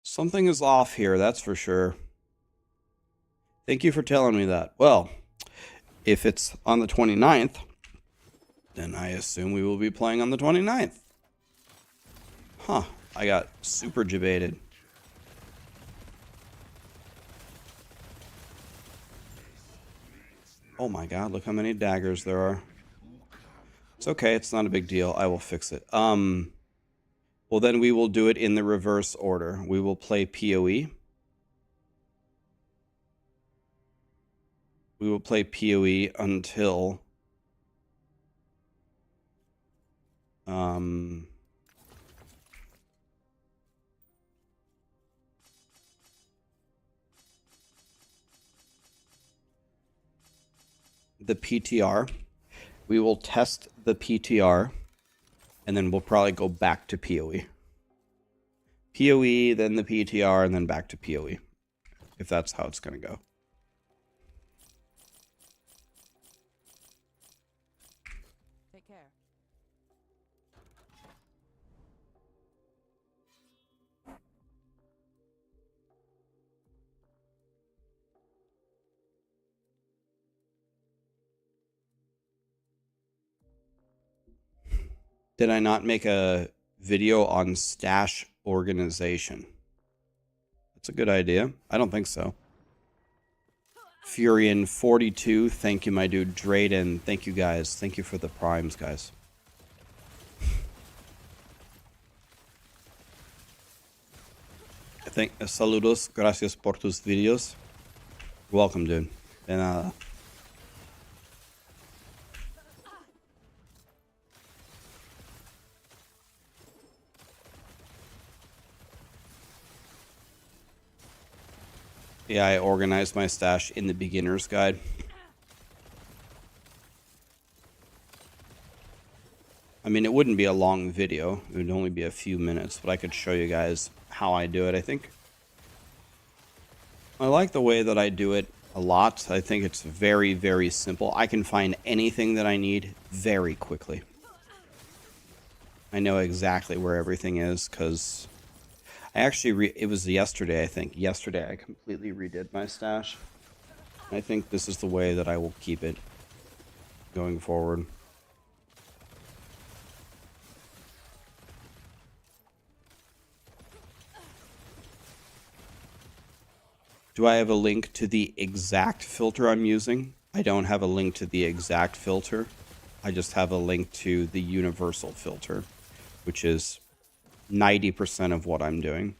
Something is off here, that's for sure. Thank you for telling me that. Well, if it's on the 29th, then I assume we will be playing on the 29th. Huh, I got super debated. Oh my god, look how many daggers there are. It's okay, it's not a big deal. I will fix it. Well, then we will do it in the reverse order. We will play PoE. We will play PoE until... the PTR. We will test the PTR, and then we'll probably go back to PoE. PoE, then the PTR, and then back to PoE, if that's how it's going to go. Take care. Did I not make a video on stash organization? That's a good idea. I don't think so. Furion42, thank you, my dude. Drayden, thank you, guys. Thank you for the primes, guys. Saludos, gracias por tus videos. Welcome, dude. And yeah, I organized my stash in the beginner's guide. I mean, it wouldn't be a long video. It would only be a few minutes, but I could show you guys how I do it, I think. I like the way that I do it a lot. I think it's very, very simple. I can find anything that I need very quickly. I know exactly where everything is, because I actually, it was yesterday, I think. Yesterday, I completely redid my stash. I think this is the way that I will keep it going forward. Do I have a link to the exact filter I'm using? I don't have a link to the exact filter. I just have a link to the universal filter, which is 90% of what I'm doing.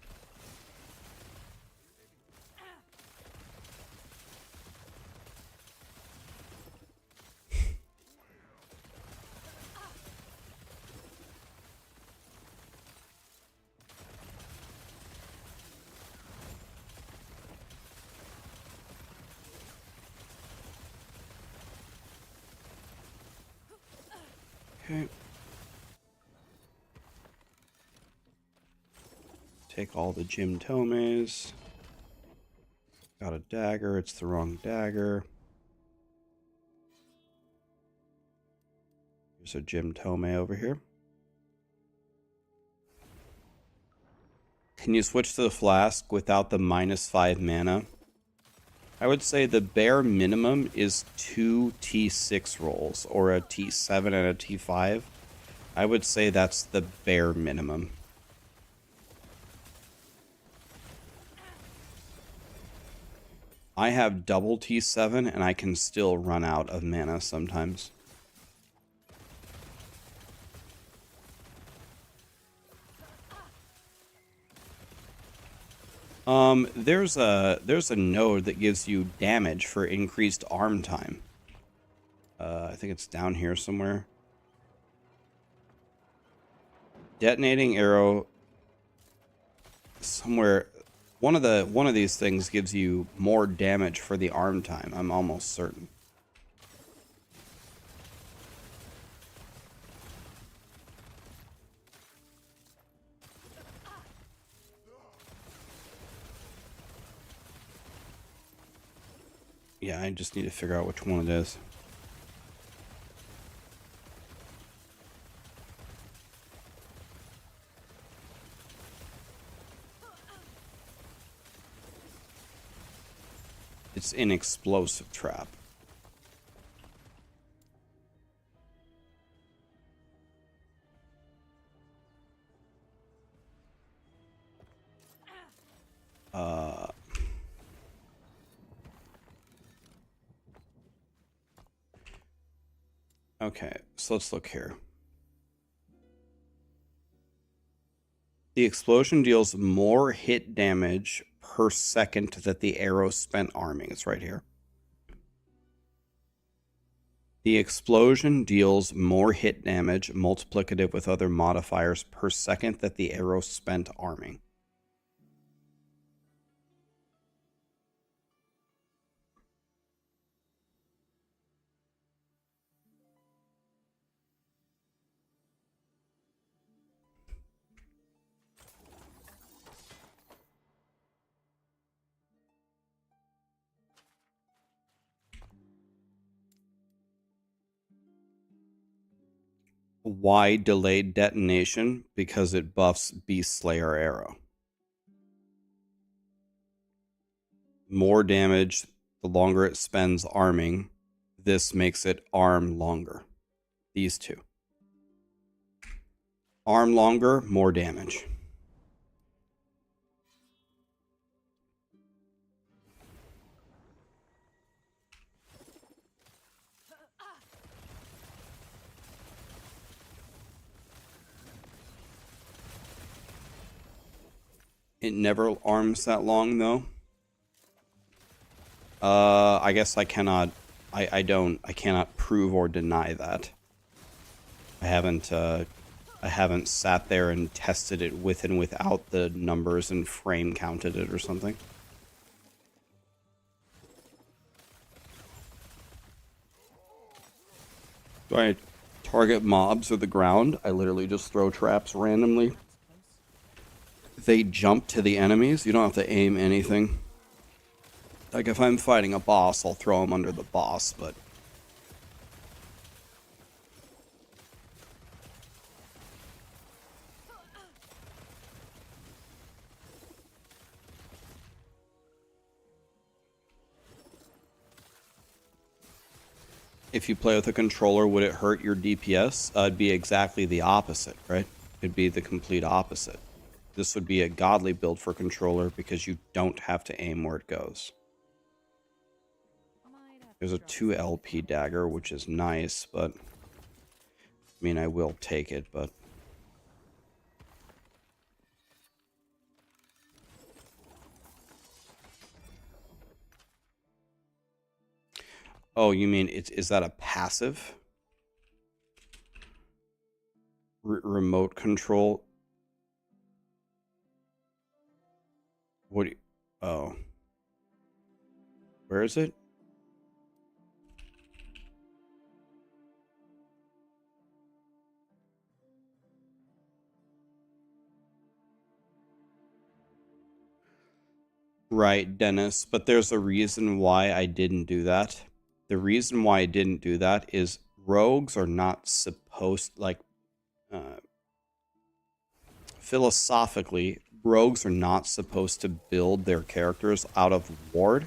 Okay. Take all the Jim Tomes. Got a dagger. It's the wrong dagger. There's a Jim Tome over here. Can you switch to the flask without the -5 mana? I would say the bare minimum is 2 T6 rolls, or a T7 and a T5. I would say that's the bare minimum. I have double T7 and I can still run out of mana sometimes. There's a node that gives you damage for increased arm time. I think it's down here somewhere. Detonating arrow somewhere. One of these things gives you more damage for the arm time. I'm almost certain. Yeah, I just need to figure out which one it is. It's an explosive trap. Okay, so let's look here. The explosion deals more hit damage per second that the arrow spent arming. It's right here. The explosion deals more hit damage multiplicative with other modifiers per second that the arrow spent arming. Why delayed detonation? Because it buffs Beast Slayer arrow. More damage the longer it spends arming. This makes it arm longer. These two. Arm longer, more damage. It never arms that long though. I guess I cannot. I cannot prove or deny that. I haven't sat there and tested it with and without the numbers and frame counted it or something. Do I target mobs or the ground? I literally just throw traps randomly. They jump to the enemies. You don't have to aim anything. Like if I'm fighting a boss, I'll throw them under the boss, but if you play with a controller, would it hurt your DPS? It'd be exactly the opposite, right? It'd be the complete opposite. This would be a godly build for controller because you don't have to aim where it goes. There's a 2 LP dagger, which is nice, but I mean, I will take it, but oh, you mean is that a passive? Remote control? What do you, oh. Where is it? Right, Dennis, but there's a reason why I didn't do that. The reason why I didn't do that is rogues are not supposed, like, philosophically, rogues are not supposed to build their characters out of ward.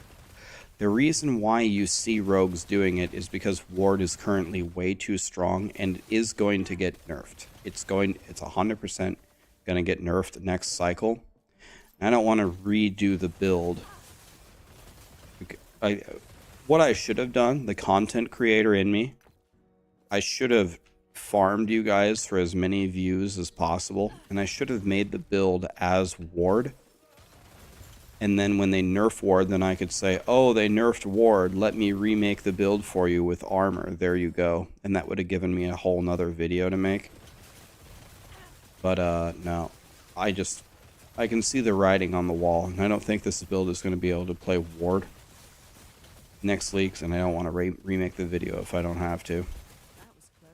The reason why you see rogues doing it is because ward is currently way too strong and is going to get nerfed. It's 100% going to get nerfed next cycle. I don't want to redo the build. What I should have done, the content creator in me, I should have farmed you guys for as many views as possible, and I should have made the build as ward. And then when they nerf ward, then I could say, oh, they nerfed ward, let me remake the build for you with armor. There you go. And that would have given me a whole nother video to make. But no, I can see the writing on the wall, and I don't think this build is going to be able to play ward next leaks, and I don't want to remake the video if I don't have to. That was close.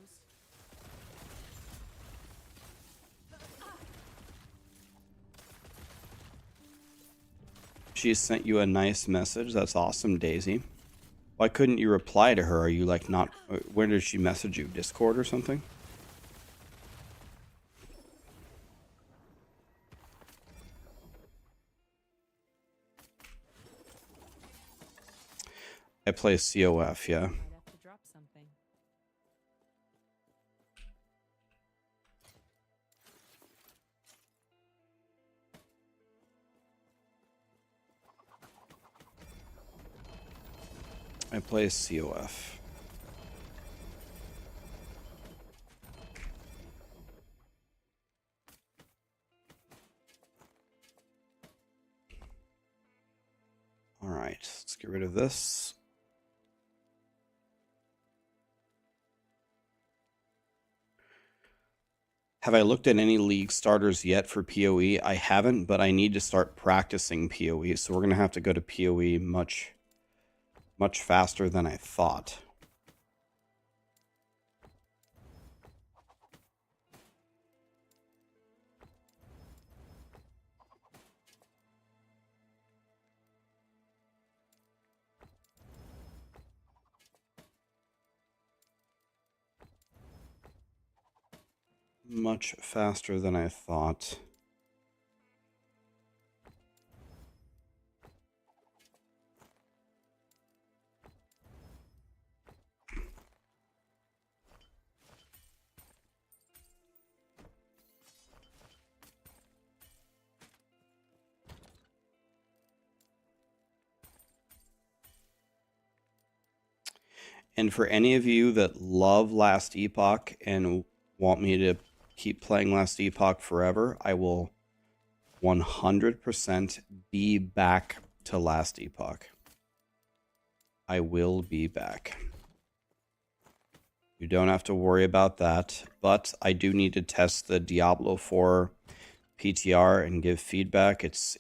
She sent you a nice message. That's awesome, Daisy. Why couldn't you reply to her? Are you like not... Where did she message you? Discord or something? I play COF, yeah. Might have to drop something. I play COF. All right, let's get rid of this. Have I looked at any league starters yet for PoE? I haven't, but I need to start practicing PoE, so we're going to have to go to PoE much faster than I thought. Much faster than I thought. And for any of you that love Last Epoch and want me to keep playing Last Epoch forever, I will 100% be back to Last Epoch. I will be back. You don't have to worry about that, but I do need to test the Diablo 4 PTR and give feedback. It's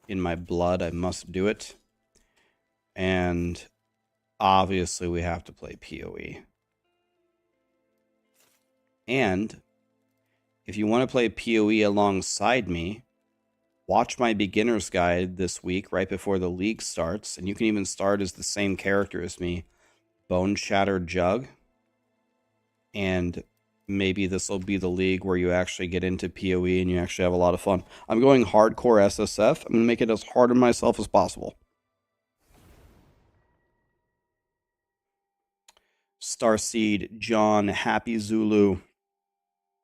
in my blood. I must do it. And obviously we have to play PoE. And if you want to play PoE alongside me, watch my beginner's guide this week right before the league starts. And you can even start as the same character as me, Bone Shattered Jug. And maybe this will be the league where you actually get into PoE and you actually have a lot of fun. I'm going hardcore SSF. I'm going to make it as hard on myself as possible. Starseed, John, Happy Zulu.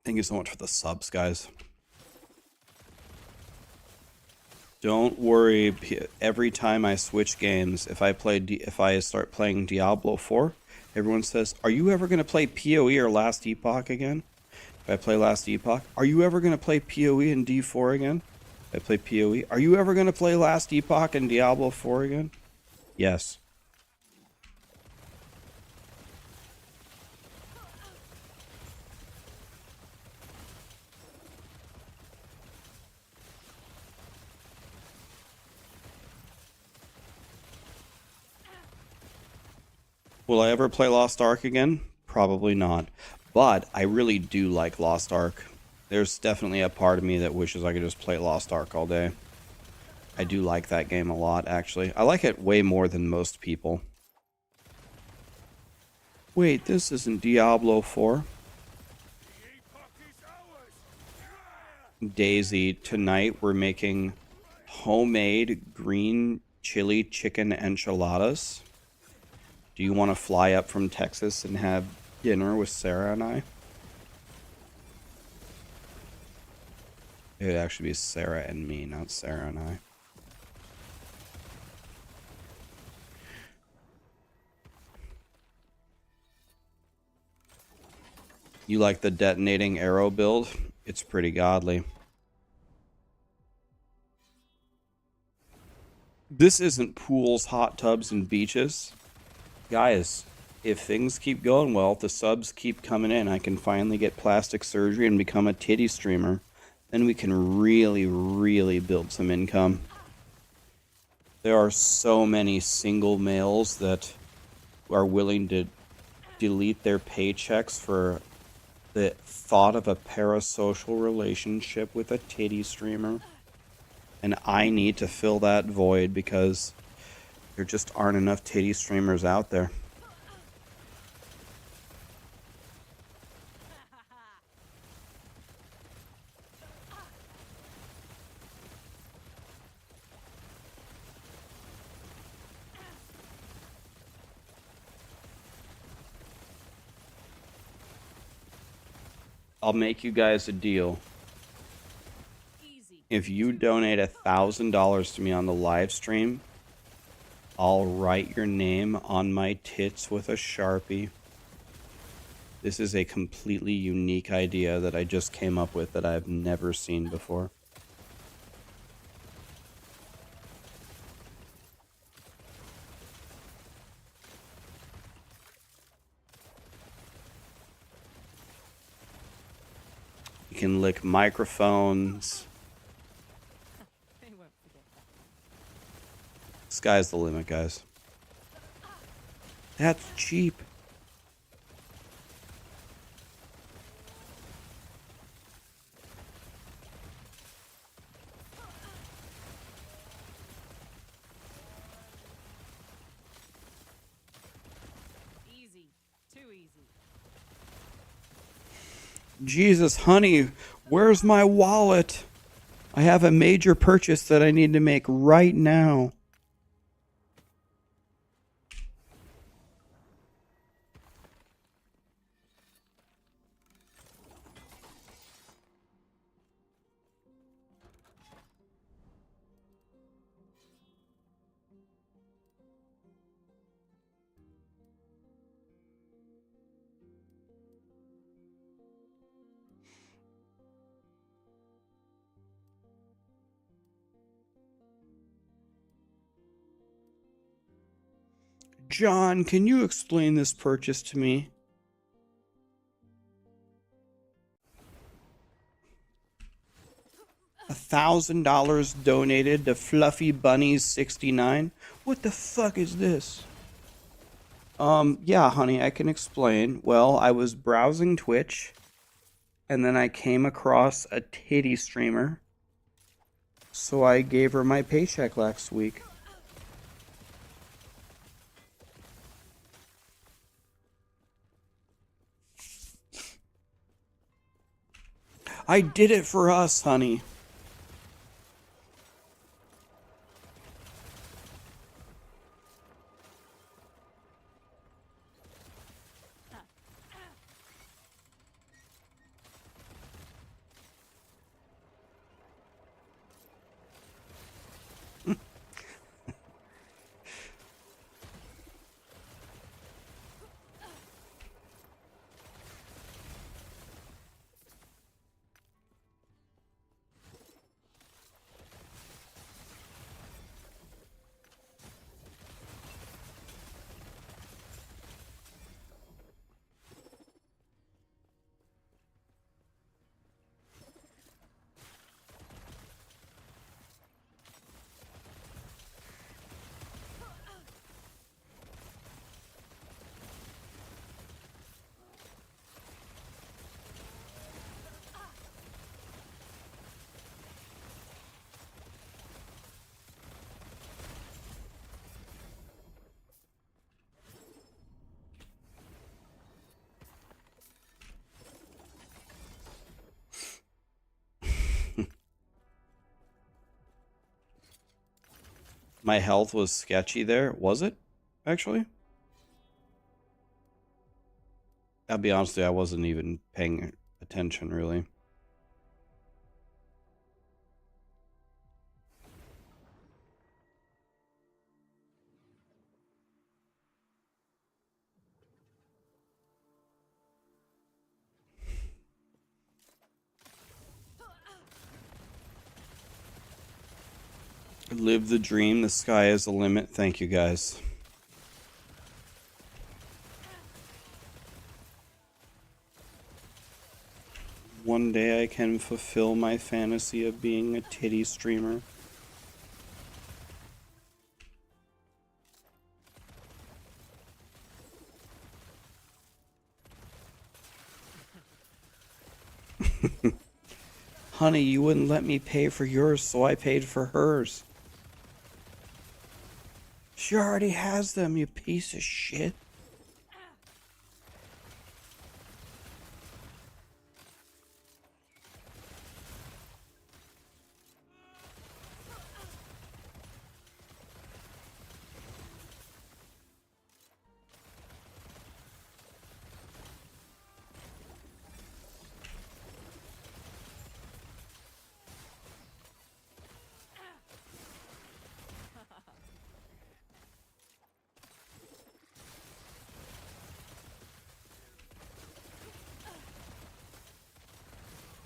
Thank you so much for the subs, guys. Don't worry. Every time I switch games, if I start playing Diablo 4, everyone says, "Are you ever going to play PoE or Last Epoch again?" If I play Last Epoch, "Are you ever going to play PoE and D4 again?" If I play PoE, "Are you ever going to play Last Epoch and Diablo 4 again?" Yes. Will I ever play Lost Ark again? Probably not. But I really do like Lost Ark. There's definitely a part of me that wishes I could just play Lost Ark all day. I do like that game a lot, actually. I like it way more than most people. Wait, this isn't Diablo 4. Daisy, tonight we're making homemade green chili chicken enchiladas. Do you want to fly up from Texas and have dinner with Sarah and I? It would actually be Sarah and me, not Sarah and I. You like the detonating arrow build? It's pretty godly. This isn't pools, hot tubs, and beaches. Guys, if things keep going well, if the subs keep coming in, I can finally get plastic surgery and become a titty streamer. Then we can really, really build some income. There are so many single males that are willing to delete their paychecks for the thought of a parasocial relationship with a titty streamer. And I need to fill that void because there just aren't enough titty streamers out there. I'll make you guys a deal. Easy. If you donate $1,000 to me on the live stream, I'll write your name on my tits with a Sharpie. This is a completely unique idea that I just came up with that I've never seen before. You can lick microphones. They won't forget that. Sky's the limit, guys. That's cheap. Easy. Too easy. Jesus, honey, where's my wallet? I have a major purchase that I need to make right now. John, can you explain this purchase to me? $1,000 donated to Fluffy Bunnies 69. What the fuck is this? Yeah, honey, I can explain. Well, I was browsing Twitch, and then I came across a titty streamer, so I gave her my paycheck last week. I did it for us, honey. My health was sketchy there. Was it? Actually? I'll be honest with you, I wasn't even paying attention, really. Live the dream. The sky is the limit. Thank you, guys. One day I can fulfill my fantasy of being a titty streamer. Honey, you wouldn't let me pay for yours, so I paid for hers. She already has them, you piece of shit.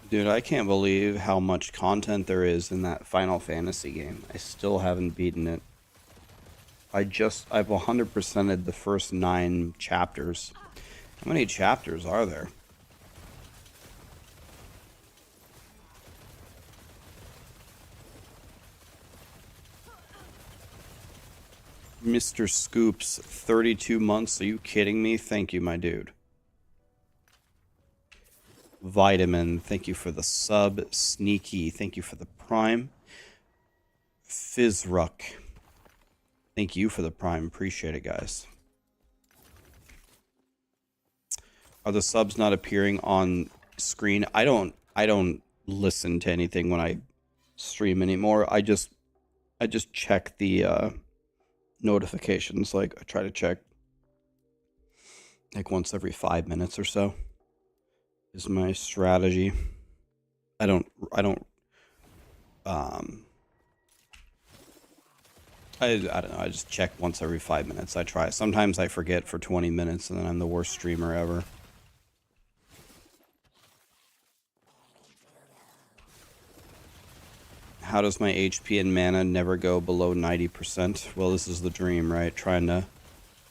Dude, I can't believe how much content there is in that Final Fantasy game. I still haven't beaten it. I've 100%ed the first 9 chapters. How many chapters are there? Mr. Scoops, 32 months. Are you kidding me? Thank you, my dude. Vitamin, thank you for the sub. Sneaky, thank you for the prime. Fizzruck, thank you for the prime. Appreciate it, guys. Are the subs not appearing on screen? I don't listen to anything when I stream anymore. I just check the notifications. Like I try to check like once every 5 minutes or so is my strategy. I don't don't know, I just check once every 5 minutes. I try. Sometimes I forget for 20 minutes and then I'm the worst streamer ever. How does my HP and mana never go below 90%? Well, this is the dream, right? Trying to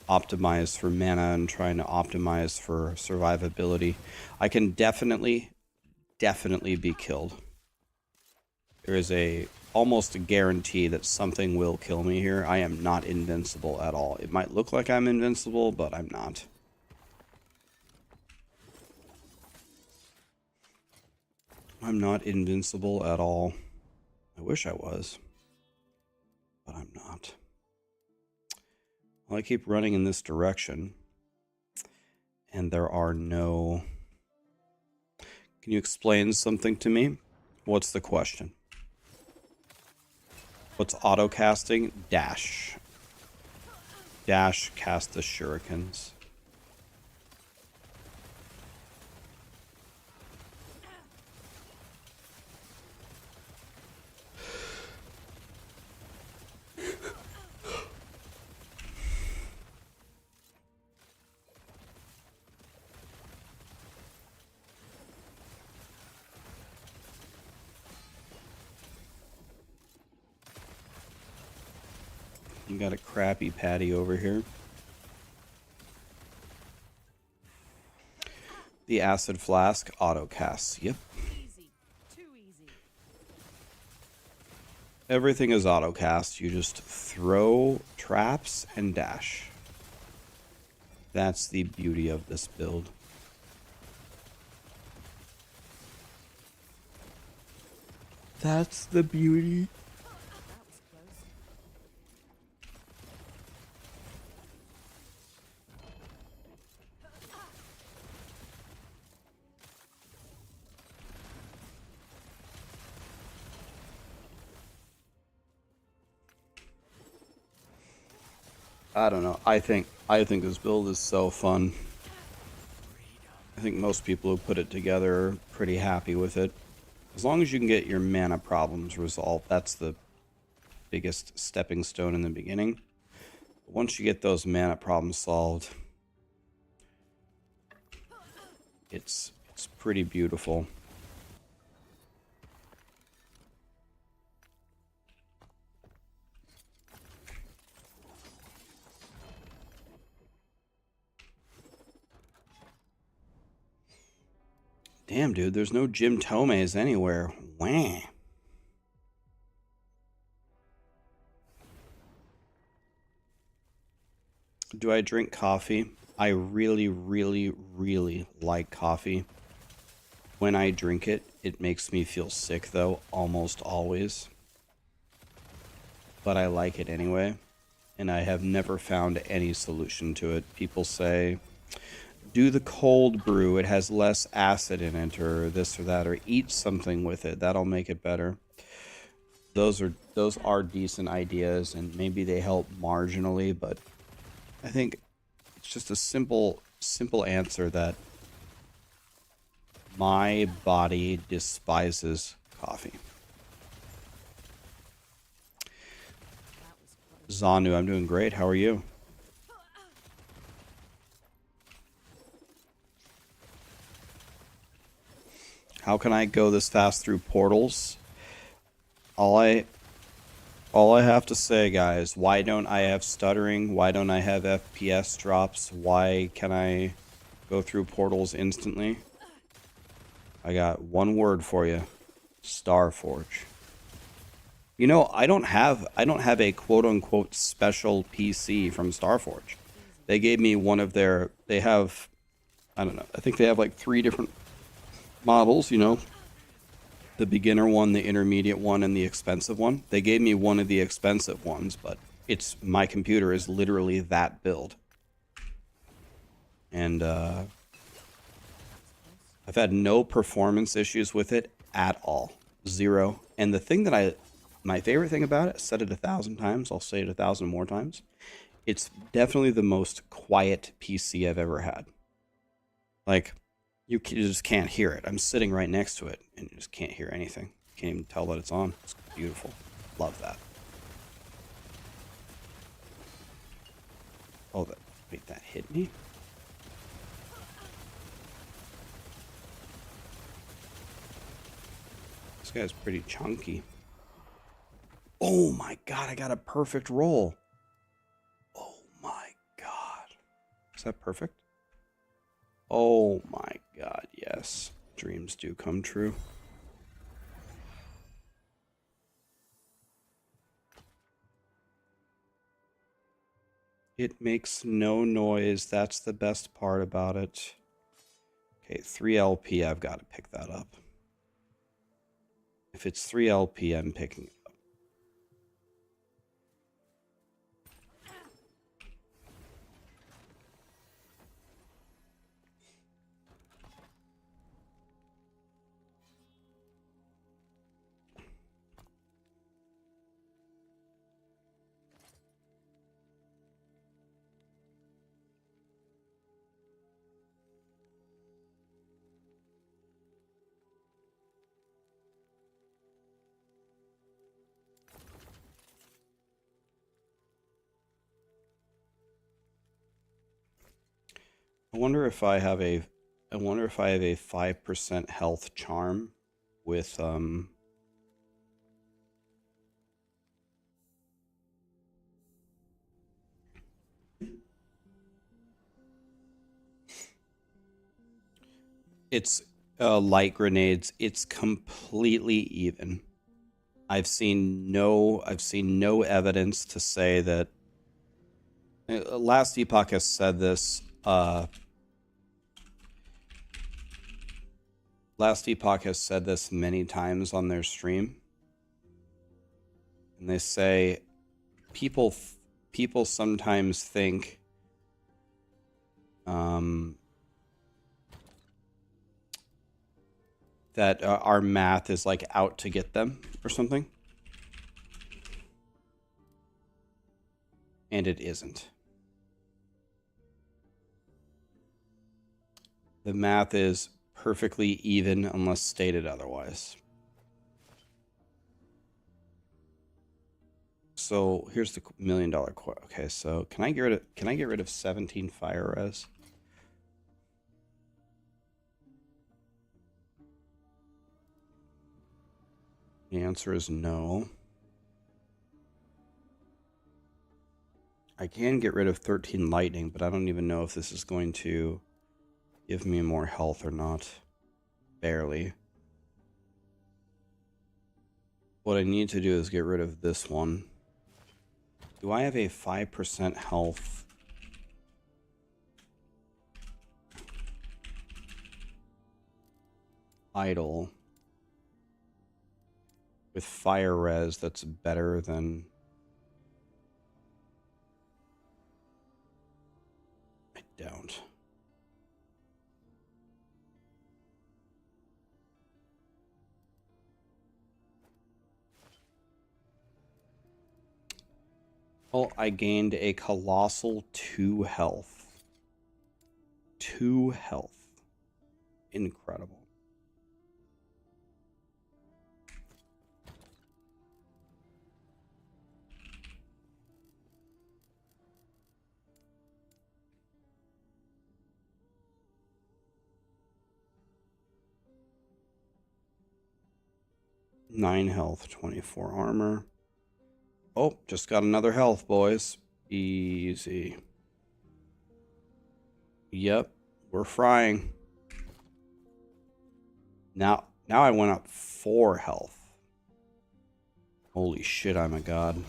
optimize for mana and trying to optimize for survivability. I can definitely be killed. There is almost a guarantee that something will kill me here. I am not invincible at all. It might look like I'm invincible, but I'm not. I'm not invincible at all. I wish I was, but I'm not. Well, I keep running in this direction, and there are no... Can you explain something to me? What's the question? What's auto-casting? Dash. Dash, cast the shurikens. You got a crappy patty over here. The acid flask auto-casts. Yep. Easy. Too easy. Everything is auto-cast. You just throw traps and dash. That's the beauty of this build. That's the beauty. That was close. I don't know. I think this build is so fun. I think most people who put it together are pretty happy with it. As long as you can get your mana problems resolved, that's the biggest stepping stone in the beginning. But once you get those mana problems solved, it's pretty beautiful. Damn, dude, there's no Jim Tomes anywhere. Wah. Do I drink coffee? I really, really, really like coffee. When I drink it, it makes me feel sick, though, almost always. But I like it anyway, and I have never found any solution to it. People say, do the cold brew, it has less acid in it, or this or that, or eat something with it, that'll make it better. Those are decent ideas, and maybe they help marginally, but I think it's just a simple answer that my body despises coffee. Zanu, I'm doing great. How are you? How can I go this fast through portals? All I have to say, guys, why don't I have stuttering? Why don't I have FPS drops? Why can I go through portals instantly? I got one word for you. Starforge. You know, I don't have a quote-unquote special PC from Starforge. They gave me one of their, they have, I don't know, I think they have like 3 different models, you know. The beginner one, the intermediate one, and the expensive one. They gave me one of the expensive ones, but it's, my computer is literally that build. And I've had no performance issues with it at all. 0. And the thing that my favorite thing about it, I said it 1,000 times, I'll say it 1,000 more times. It's definitely the most quiet PC I've ever had. Like, you just can't hear it. I'm sitting right next to it, and you just can't hear anything. Can't even tell that it's on. It's beautiful. Love that. Oh, wait, that hit me? This guy's pretty chunky. Oh my god, I got a perfect roll. Oh my god. Is that perfect? Oh my god, yes. Dreams do come true. It makes no noise. That's the best part about it. Okay, 3 LP, I've got to pick that up. If it's 3 LP, I'm picking it up. I wonder if I have a 5% health charm with it's light grenades. It's completely even. I've seen no evidence to say that. Last Epoch has said this. Last Epoch has said this many times on their stream, and they say people sometimes think that our math is like out to get them or something, and it isn't. The math is perfectly even unless stated otherwise. So here's the $1 million quote. Okay, so can I get rid of 17 fire res? The answer is no. I can get rid of 13 lightning, but I don't even know if this is going to give me more health or not. Barely. What I need to do is get rid of this one. Do I have a 5% health? Idle. With fire res that's better than... I don't. Well, I gained a colossal 2 health. 2 health. Incredible. 9 health, 24 armor. Oh, just got another health, boys. Easy. Yep, we're frying. Now I went up 4 health. Holy shit, I'm a god.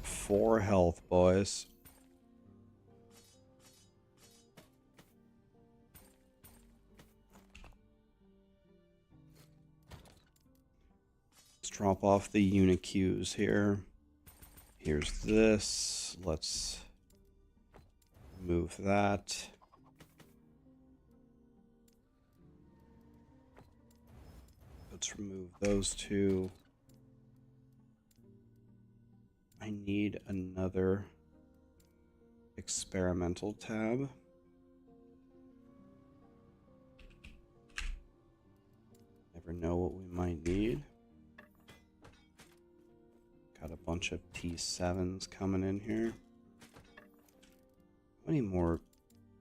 4 health, boys. Let's drop off the unicues here. Here's this. Let's move that. Let's remove those 2. I need another experimental tab. Never know what we might need. Got a bunch of T7s coming in here. How many more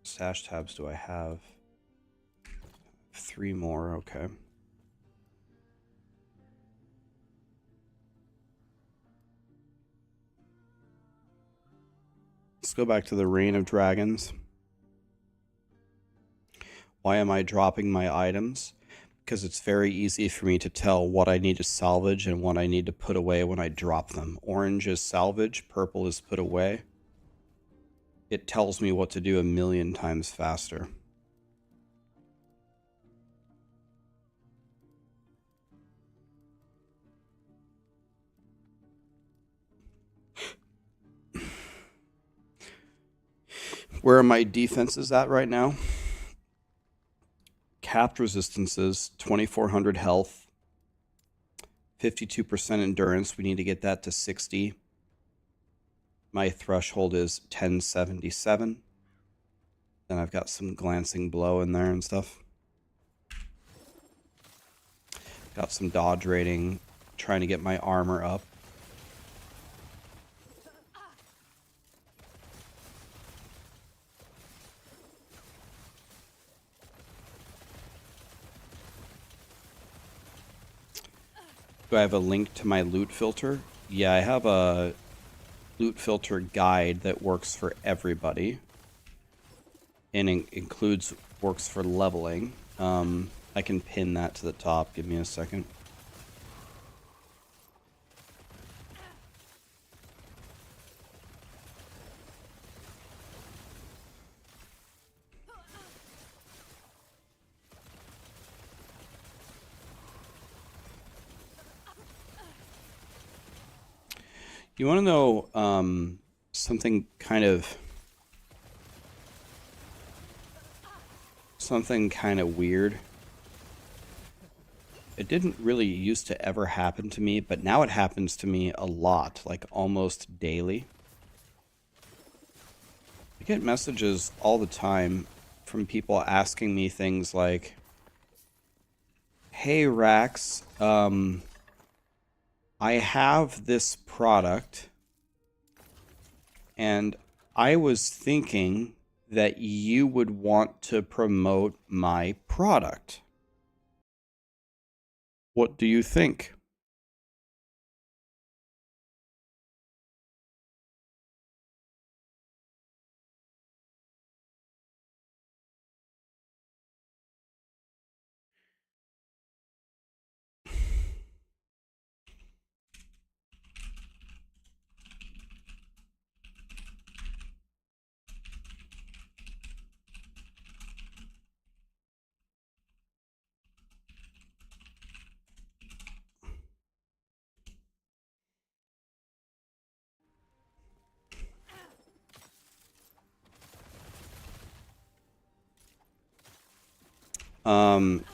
stash tabs do I have? 3 more, okay. Let's go back to the Reign of Dragons. Why am I dropping my items? Because it's very easy for me to tell what I need to salvage and what I need to put away when I drop them. Orange is salvage, purple is put away. It tells me what to do a million times faster. Where are my defenses at right now? Capped resistances, 2400 health, 52% endurance. We need to get that to 60. My threshold is 1077. Then I've got some glancing blow in there and stuff. Got some dodge rating, trying to get my armor up. Do I have a link to my loot filter? Yeah, I have a loot filter guide that works for everybody. And includes works for leveling. I can pin that to the top. Give me a second. You want to know something kind of weird? It didn't really used to ever happen to me, but now it happens to me a lot, like almost daily. I get messages all the time from people asking me things like, "Hey Rax, I have this product, and I was thinking that you would want to promote my product. What do you think?" And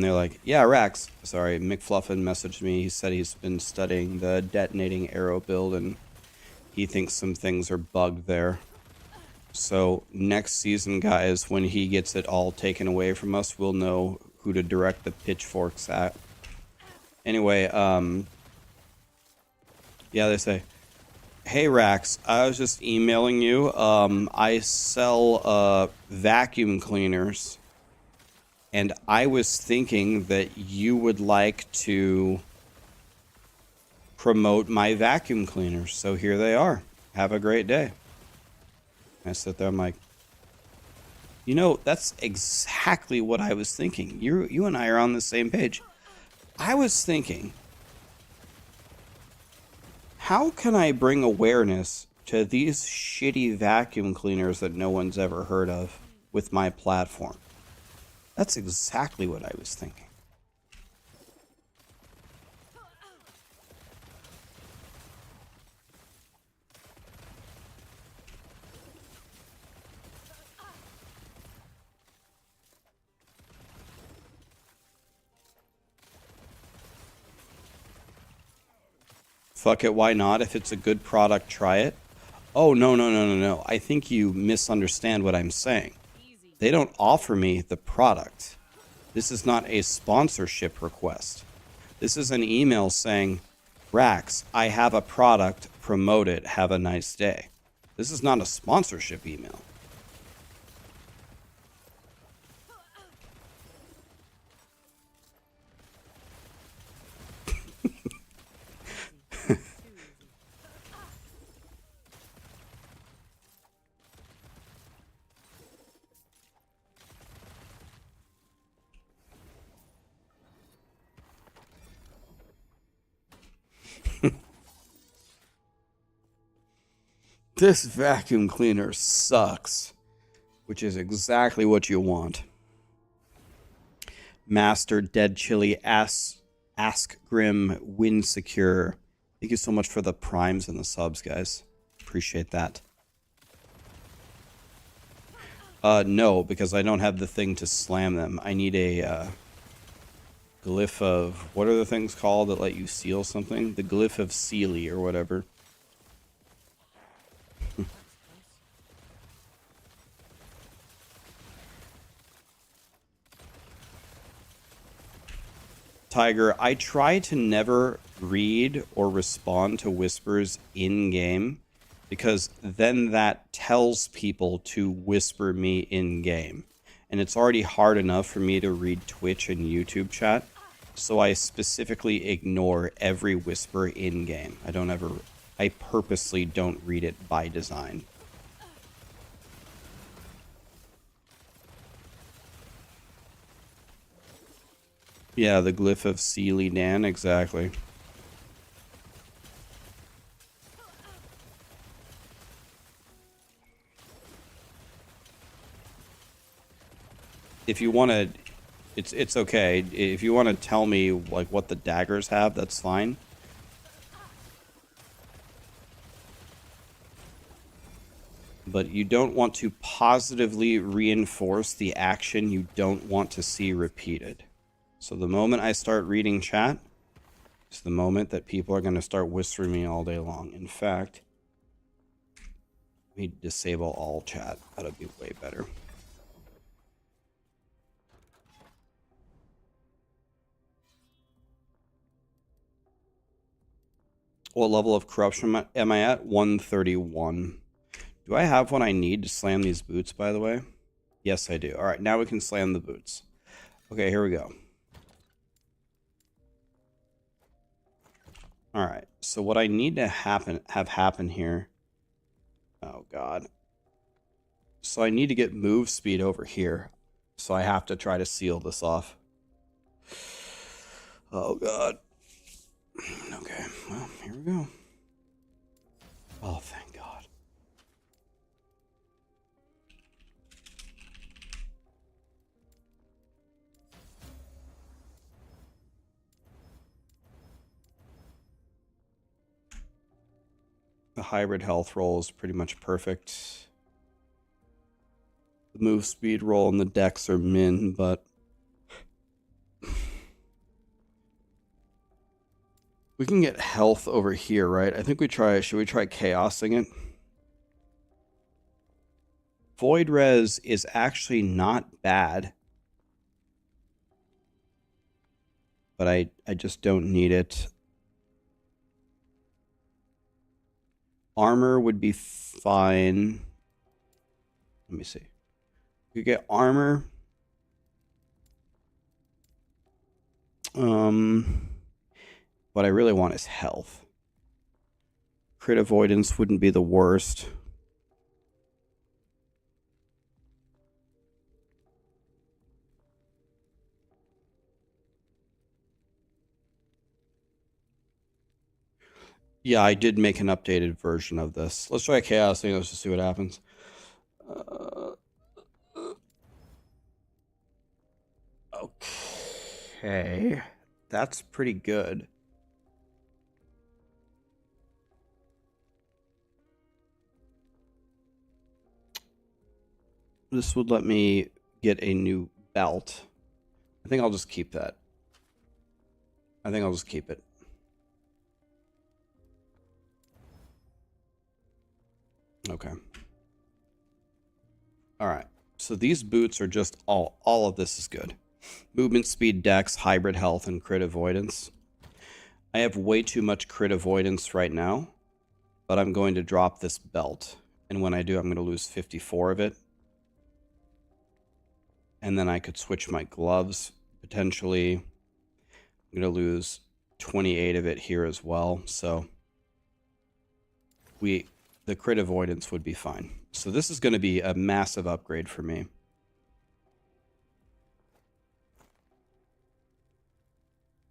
they're like, "Yeah, Rax, sorry, McFluffin messaged me. He said he's been studying the detonating arrow build, and he thinks some things are bugged there. So next season, guys, when he gets it all taken away from us, we'll know who to direct the pitchforks at." Anyway, yeah, they say, "Hey Rax, I was just emailing you. I sell vacuum cleaners, And I was thinking that you would like to promote my vacuum cleaners. So here they are. Have a great day. I sit there, I'm like, you know, that's exactly what I was thinking. You and I are on the same page. I was thinking, how can I bring awareness to these shitty vacuum cleaners that no one's ever heard of with my platform? That's exactly what I was thinking. Fuck it, why not? If it's a good product, try it. Oh, no. I think you misunderstand what I'm saying. They don't offer me the product. This is not a sponsorship request. This is an email saying, Rax, I have a product, promote it, have a nice day. This is not a sponsorship email. This vacuum cleaner sucks, which is exactly what you want. Master, Dead Chili, Ask Grim, Wind Secure. Thank you so much for the primes and the subs, guys. Appreciate that. No, because I don't have the thing to slam them. I need a glyph of... What are the things called that let you seal something? The glyph of Sealy or whatever. Tiger, I try to never read or respond to whispers in-game, because then that tells people to whisper me in-game. And it's already hard enough for me to read Twitch and YouTube chat, so I specifically ignore every whisper in-game. I purposely don't read it by design. Yeah, the glyph of Sealy, Dan, exactly. If you want to, it's okay. If you want to tell me like what the daggers have, that's fine. But you don't want to positively reinforce the action you don't want to see repeated. So the moment I start reading chat, it's the moment that people are going to start whispering me all day long. In fact, let me disable all chat. That'll be way better. What level of corruption am I at? 131. Do I have what I need to slam these boots, by the way? Yes, I do. All right, now we can slam the boots. Okay, here we go. All right, so what I need to have happen here... Oh, God. So I need to get move speed over here. So I have to try to seal this off. Oh, God. Okay, well, here we go. Oh, thank God. The hybrid health roll is pretty much perfect. The move speed roll and the dex are min, but... We can get health over here, right? I think should we try chaosing it? Void res is actually not bad. But I just don't need it. Armor would be fine. Let me see. We could get armor. What I really want is health. Crit avoidance wouldn't be the worst. Yeah, I did make an updated version of this. Let's try Chaos thing. Let's just see what happens. Okay. That's pretty good. This would let me get a new belt. I think I'll just keep that. I think I'll just keep it. Okay. All right. So these boots are just all of this is good. Movement speed, dex, hybrid health, and crit avoidance. I have way too much crit avoidance right now, but I'm going to drop this belt. And when I do, I'm going to lose 54 of it. And then I could switch my gloves, potentially. I'm going to lose 28 of it here as well. So the crit avoidance would be fine. So this is going to be a massive upgrade for me.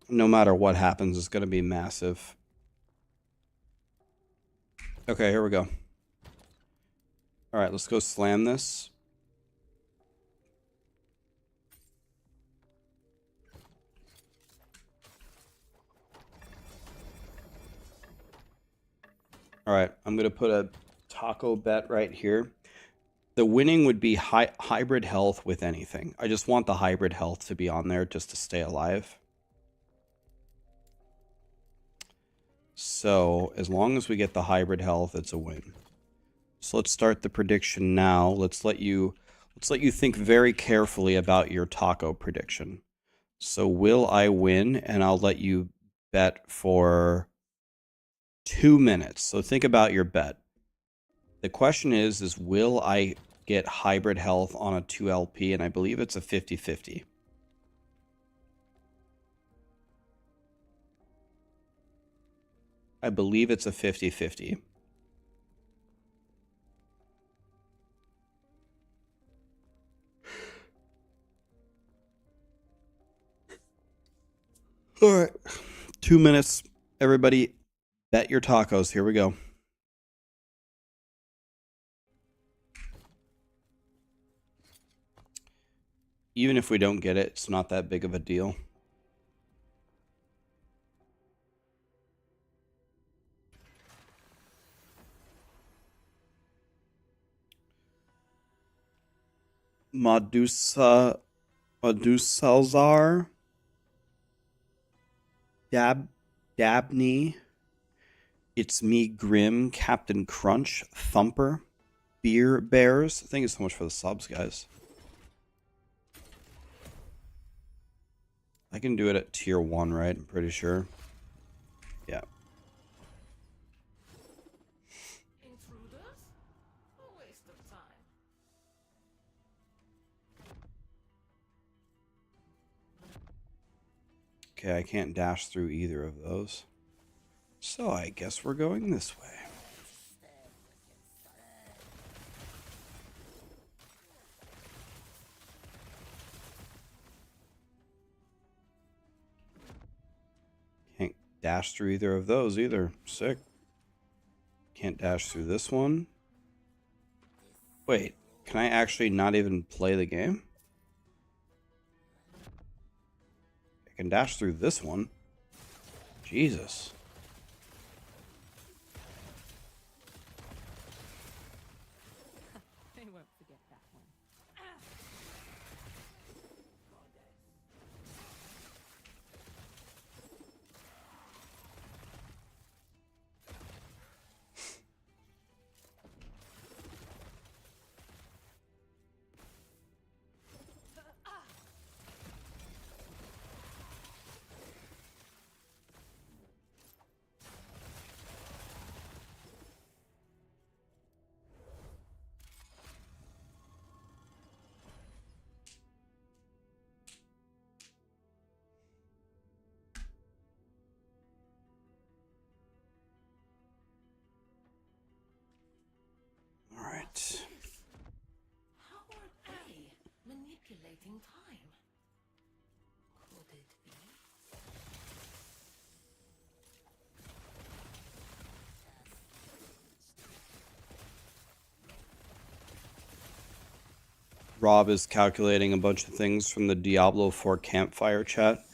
No matter what happens, it's going to be massive. Okay, here we go. All right, let's go slam this. All right, I'm going to put a taco bet right here. The winning would be hybrid health with anything. I just want the hybrid health to be on there just to stay alive. So as long as we get the hybrid health, it's a win. So let's start the prediction now. Let's let you think very carefully about your taco prediction. So will I win? And I'll let you bet for 2 minutes. So think about your bet. The question is will I get hybrid health on a 2LP? And I believe it's a 50-50. I believe it's a 50-50. All right. 2 minutes. Everybody bet your tacos. Here we go. Even if we don't get it, it's not that big of a deal. Medusalzar. Dabney. It's me, Grim, Captain Crunch, Thumper, Beer Bears. Thank you so much for the subs, guys. I can do it at tier 1, right? I'm pretty sure. Yeah. Intruders? A waste of time. Okay, I can't dash through either of those. So I guess we're going this way. Can't dash through either of those either. Sick. Can't dash through this one. Wait, can I actually not even play the game? I can dash through this one. Jesus. They won't forget that one. Rob is calculating a bunch of things from the Diablo 4 campfire chat.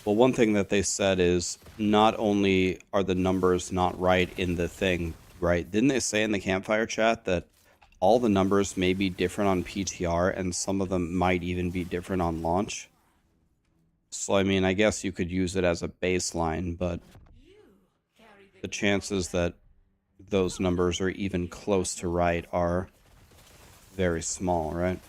Well, one thing that they said is not only are the numbers not right in the thing, right? Didn't they say in the campfire chat that all the numbers may be different on PTR and some of them might even be different on launch? So, I mean, I guess you could use it as a baseline, but the chances that those numbers are even close to right are very small, right?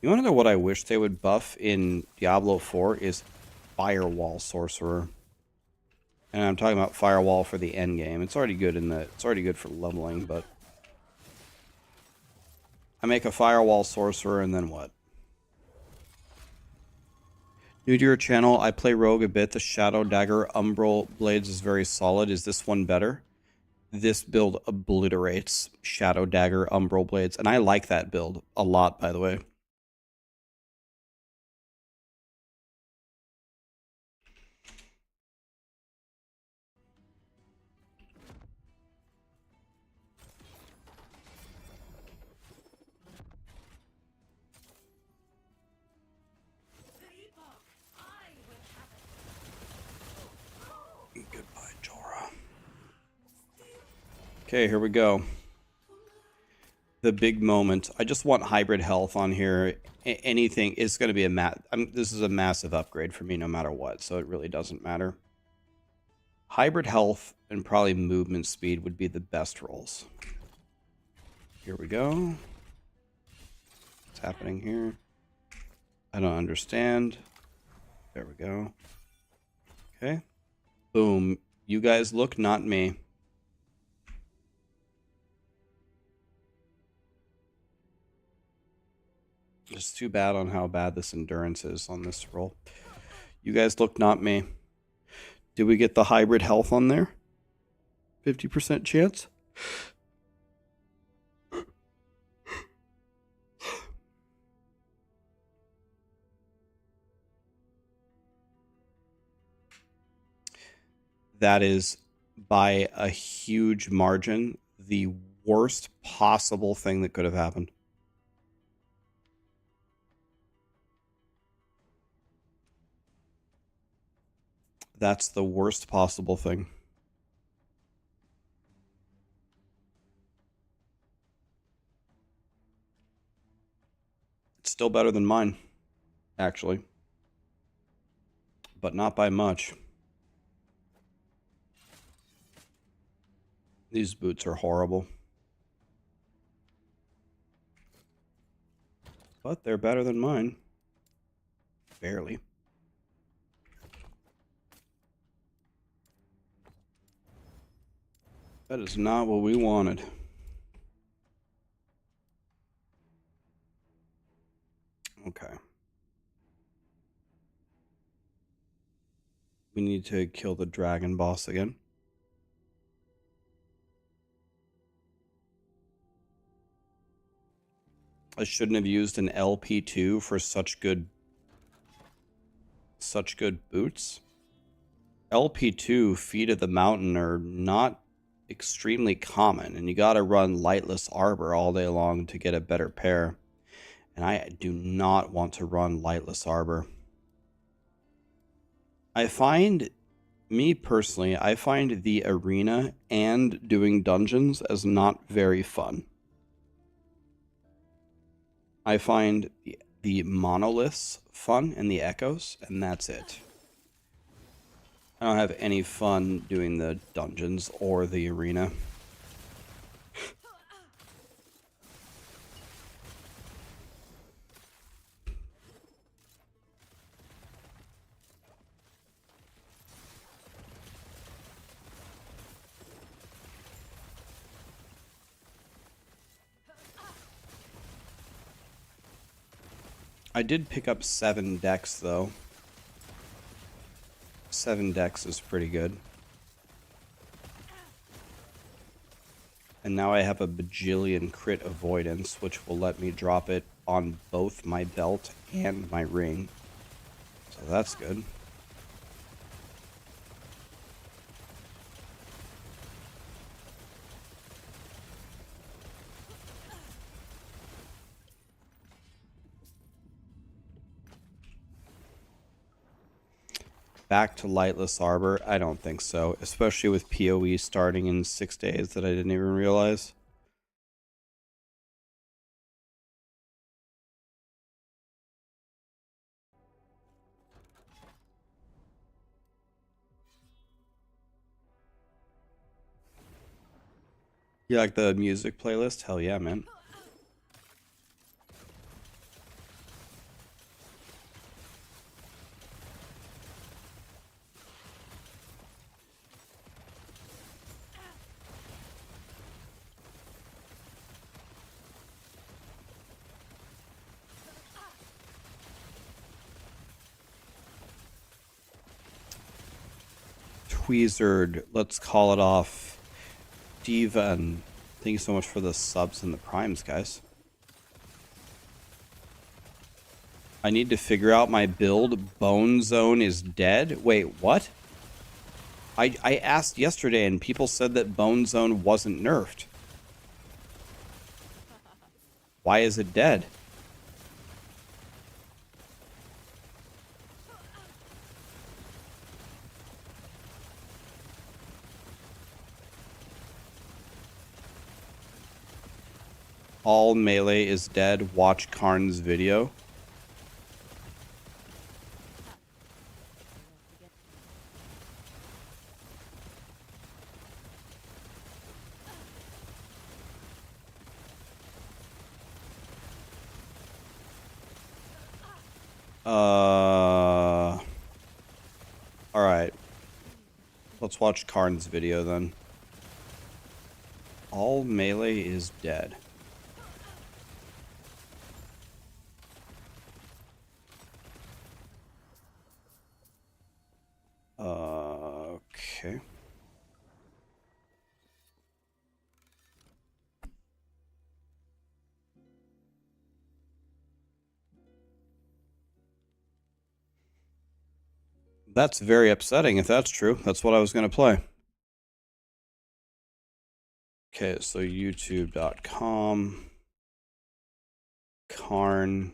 You want to know what I wish they would buff in Diablo 4 is Firewall Sorcerer. And I'm talking about Firewall for the end game. It's already good it's already good for leveling, but I make a Firewall Sorcerer and then what? New to your channel, I play Rogue a bit. The Shadow Dagger Umbral Blades is very solid. Is this one better? This build obliterates Shadow Dagger Umbral Blades, and I like that build a lot, by the way. Goodbye, Jorah. Okay, here we go. The big moment. I just want hybrid health on here. Anything is going to be this is a massive upgrade for me no matter what, so it really doesn't matter. Hybrid health and probably movement speed would be the best rolls. Here we go. What's happening here? I don't understand. There we go. Okay. Boom. You guys look, not me. Just too bad on how bad this endurance is on this roll. You guys look, not me. Did we get the hybrid health on there? 50% chance? That is, by a huge margin, the worst possible thing that could have happened. That's the worst possible thing. It's still better than mine, actually. But not by much. These boots are horrible. But they're better than mine. Barely. That is not what we wanted. Okay. We need to kill the dragon boss again. I shouldn't have used an LP2 for such good boots. LP2 Feet of the Mountain are not extremely common, and you gotta run Lightless Arbor all day long to get a better pair. And I do not want to run Lightless Arbor. I find, me personally, I find the arena and doing dungeons as not very fun. I find the monoliths fun and the echoes, and that's it. I don't have any fun doing the dungeons or the arena. I did pick up 7 decks, though. 7 decks is pretty good. And now I have a bajillion crit avoidance, which will let me drop it on both my belt and my ring. So that's good. Back to lightless arbor? I don't think so, especially with PoE starting in 6 days that I didn't even realize. You like the music playlist? Hell yeah, man. Tweezered, let's call it off. Diva, and thank you so much for the subs and the primes, guys. I need to figure out my build. Bone Zone is dead? Wait, what? I asked yesterday and people said that Bone Zone wasn't nerfed. Why is it dead? All melee is dead. Watch Karn's video. Alright. Let's watch Karn's video then. All melee is dead. Okay. That's very upsetting if that's true. That's what I was going to play. Okay, so youtube.com. Karn.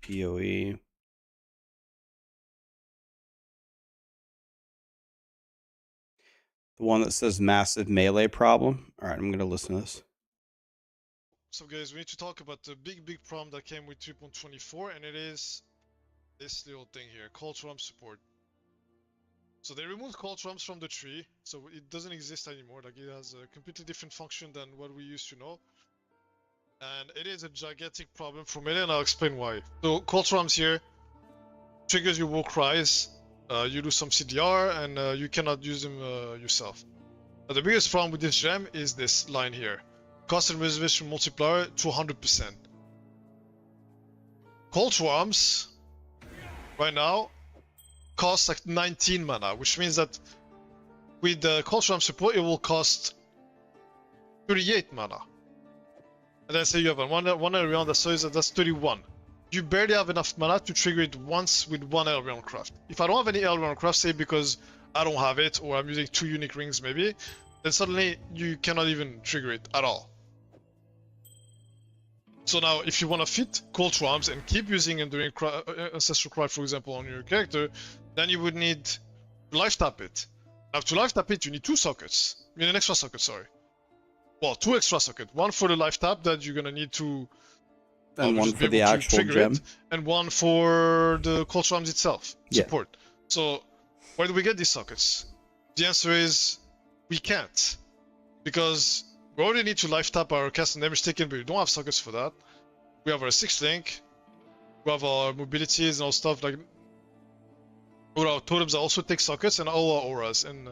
PoE. The one that says massive melee problem. All right, I'm going to listen to this. So guys, we need to talk about the big problem that came with 3.24, and it is this little thing here, cult rump support. So they removed cult rumps from the tree, so it doesn't exist anymore. Like, it has a completely different function than what we used to know. And it is a gigantic problem for melee, and I'll explain why. So cult rumps here triggers your war cries, you lose some CDR, and you cannot use them yourself. Now, the biggest problem with this gem is this line here. Cost and reservation multiplier to 100%. Cult Worms, right now, cost like 19 mana, which means that with the Cult Worm support, it will cost 38 mana. And let's say you have one area that says that's 31. You barely have enough mana to trigger it once with one Elrion craft. If I don't have any Elrion craft, say because I don't have it, or I'm using 2 unique rings maybe, then suddenly you cannot even trigger it at all. So now, if you want to fit Cult Worms and keep using Enduring Ancestral Cry, for example, on your character, then you would need to life tap it. Now, to life tap it, you need 2 sockets. I mean, an extra socket, sorry. Well, 2 extra sockets. One for the life tap that you're gonna need to... And one for the actual gem. It, and one for the Cult Worms itself, support. So, where do we get these sockets? The answer is, we can't. Because we already need to life tap our cast and damage taken, but we don't have sockets for that. We have our 6th link. We have our mobilities and all stuff like. All our totems also take sockets, and all our auras and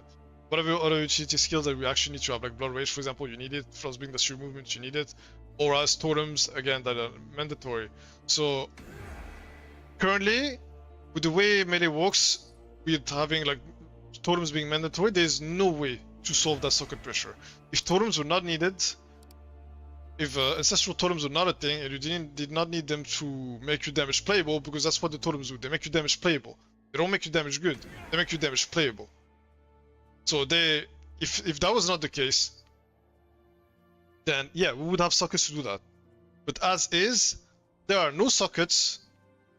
whatever other utility skills that we actually need to have, like Blood Rage, for example, you need it. Frostbeam, that's your movement, you need it. Auras, totems, again, that are mandatory. So currently, with the way melee works, with having like totems being mandatory, there's no way to solve that socket pressure. If totems were not needed, if ancestral totems were not a thing, and you did not need them to make your damage playable, because that's what the totems do. They make your damage playable. They don't make your damage good. They make your damage playable. So if that was not the case, then yeah, we would have sockets to do that. But as is, there are no sockets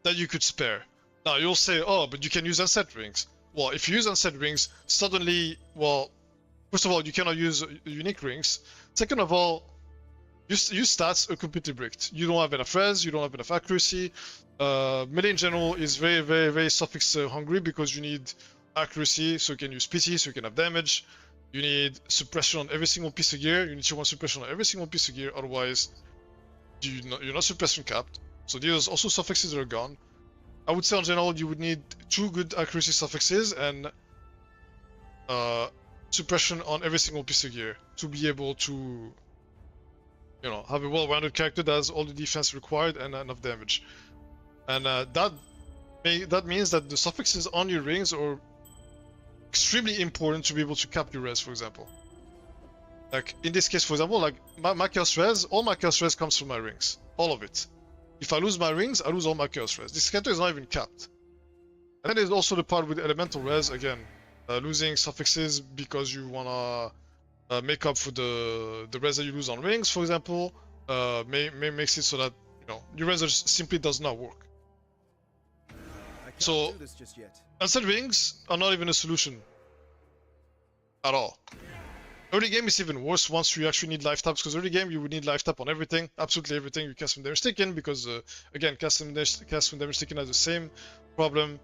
that you could spare. Now you'll say, oh, but you can use unset rings. Well, if you use unset rings, suddenly, well, first of all, you cannot use unique rings. Second of all, your stats are completely bricked. You don't have enough res, you don't have enough accuracy. Melee in general is very, very, very suffix hungry because you need accuracy, so you can use PT, so you can have damage. You need suppression on every single piece of gear. You need tier 1 suppression on every single piece of gear, otherwise you're not suppression capped. So these are also suffixes that are gone. I would say in general you would need 2 good accuracy suffixes and suppression on every single piece of gear to be able to, you know, have a well-rounded character that has all the defense required and enough damage. And that means that the suffixes on your rings are extremely important to be able to cap your res, for example. Like in this case, for example, like my chaos res, all my chaos res comes from my rings, all of it. If I lose my rings, I lose all my chaos res. This character is not even capped. And then there's also the part with elemental res, again, losing suffixes because you wanna make up for the res that you lose on rings, for example, makes it so that, you know, your res simply does not work. So unset rings are not even a solution at all. Early game is even worse once you actually need life taps, because early game you would need life tap on everything, absolutely everything you cast from damage taken, because again, cast from damage taken has the same problem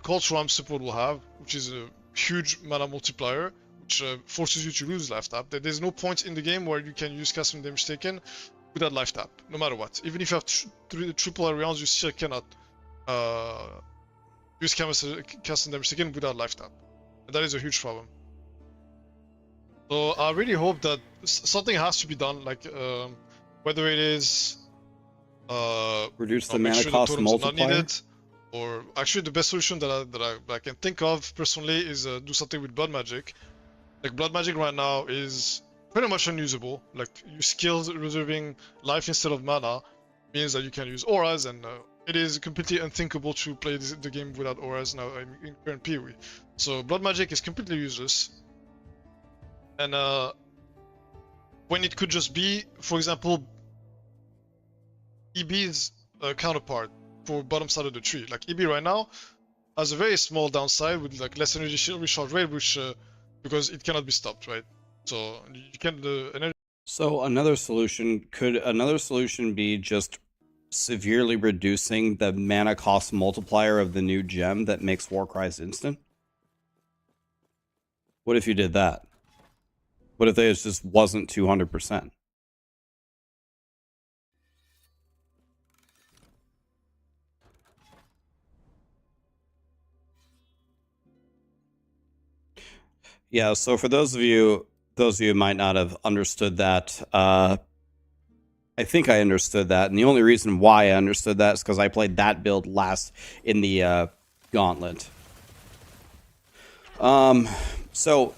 Cultural Arm support will have, which is a huge mana multiplier, which forces you to lose life tap. There's no point in the game where you can use cast from damage taken without life tap, no matter what. Even if you have triple rounds, you still cannot use cast from damage taken without life tap, and that is a huge problem. So I really hope that something has to be done, like whether it is reduce the make mana sure cost the totems are not multiplier. needed, or actually the best solution that I can think of personally is do something with blood magic. Like blood magic right now is pretty much unusable. Like your skills reserving life instead of mana means that you can use auras, and it is completely unthinkable to play the game without auras now in current PoE. So blood magic is completely useless. And when it could just be, for example, EB's counterpart for bottom side of the tree. Like EB right now has a very small downside with like less energy recharge rate, which because it cannot be stopped, right? So you can the energy. So another solution be just severely reducing the mana cost multiplier of the new gem that makes Warcries instant? What if you did that? What if it just wasn't 200%? Yeah, so for those of you who might not have understood that, I think I understood that, and the only reason why I understood that is because I played that build last in the gauntlet. So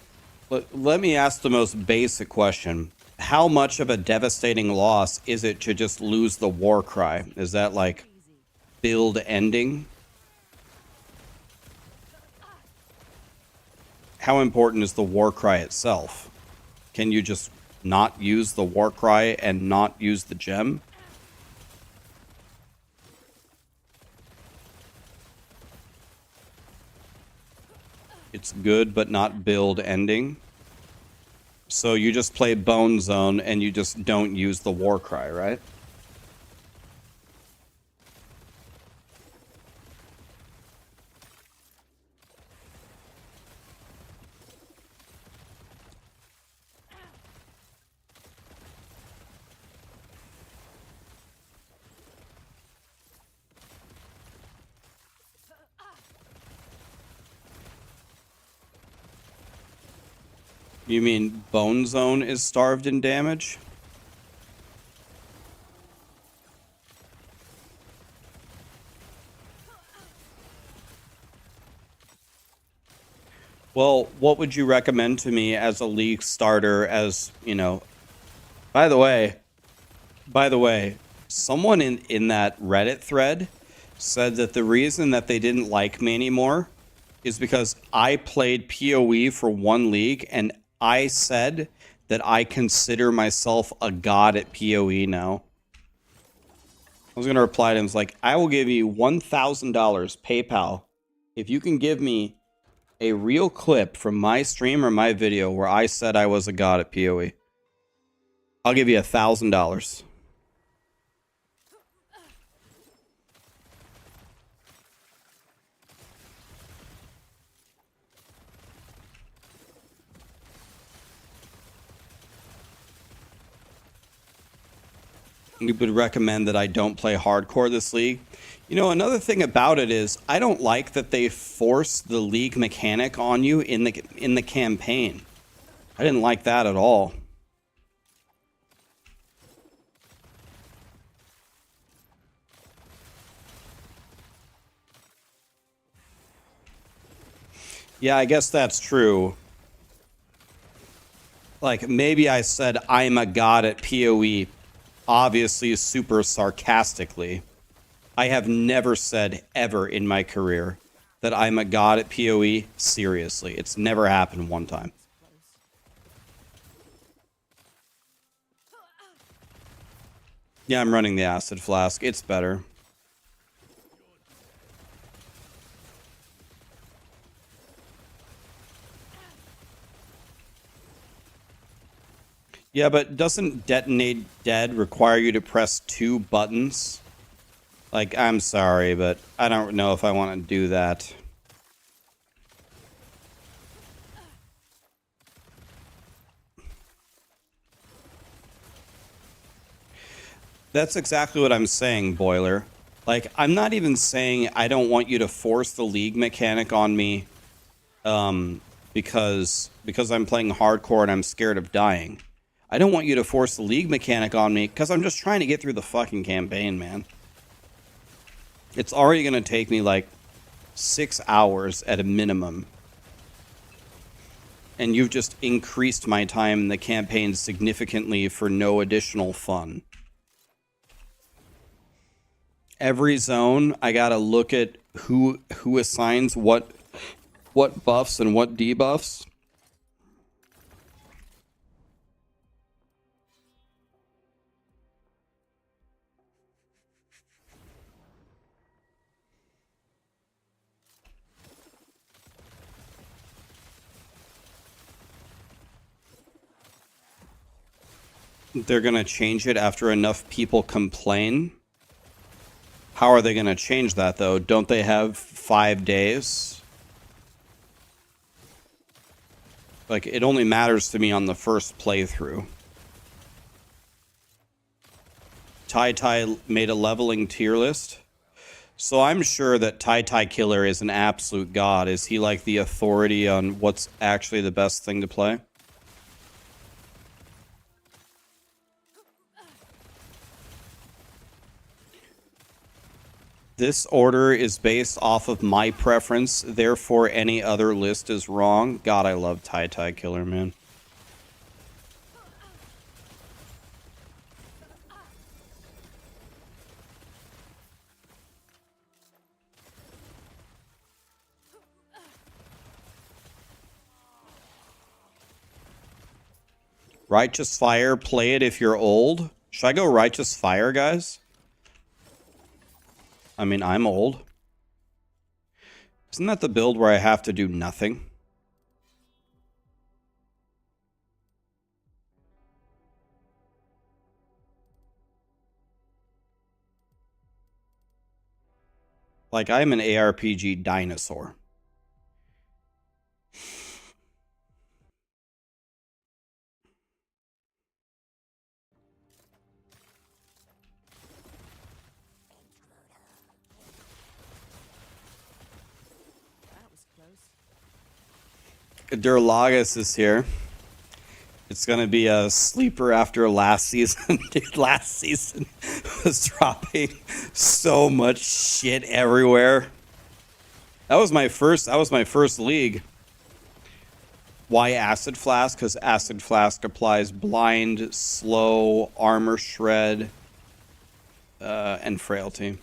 let me ask the most basic question. How much of a devastating loss is it to just lose the war cry? Is that like build ending? How important is the war cry itself? Can you just not use the war cry and not use the gem? It's good, but not build ending. So you just play Bone Zone and you just don't use the war cry, right? You mean Bone Zone is starved in damage? Well, what would you recommend to me as a league starter? As you know, by the way, someone in that Reddit thread said that the reason that they didn't like me anymore is because I played PoE for one league and I said that I consider myself a god at PoE now. I was going to reply to him, like, I will give you $1,000 PayPal if you can give me a real clip from my stream or my video where I said I was a god at PoE. I'll give you $1,000. You would recommend that I don't play hardcore this league. You know, another thing about it is I don't like that they force the league mechanic on you in the campaign. I didn't like that at all. Yeah, I guess that's true. Like, maybe I said I'm a god at PoE, obviously super sarcastically. I have never said ever in my career that I'm a god at PoE seriously. It's never happened one time. Yeah, I'm running the acid flask. It's better. Yeah, but doesn't Detonate Dead require you to press 2 buttons? Like, I'm sorry, but I don't know if I want to do that. That's exactly what I'm saying, Boiler. Like, I'm not even saying I don't want you to force the league mechanic on me because I'm playing hardcore and I'm scared of dying. I don't want you to force the league mechanic on me because I'm just trying to get through the fucking campaign, man. It's already going to take me like 6 hours at a minimum. And you've just increased my time in the campaign significantly for no additional fun. Every zone, I gotta look at who assigns what buffs and what debuffs. They're gonna change it after enough people complain. How are they gonna change that though? Don't they have 5 days? Like, it only matters to me on the first playthrough. Tai made a leveling tier list. So I'm sure that Tai Killer is an absolute god. Is he like the authority on what's actually the best thing to play? This order is based off of my preference, therefore any other list is wrong. God, I love Tai Killer, man. Righteous Fire, play it if you're old. Should I go Righteous Fire, guys? I mean, I'm old. Isn't that the build where I have to do nothing? Like, I'm an ARPG dinosaur. That was close. Durlagus is here. It's gonna be a sleeper after last season. Dude, last season was dropping so much shit everywhere. That was my first league. Why Acid Flask? Because Acid Flask applies blind, slow, armor shred, and frailty.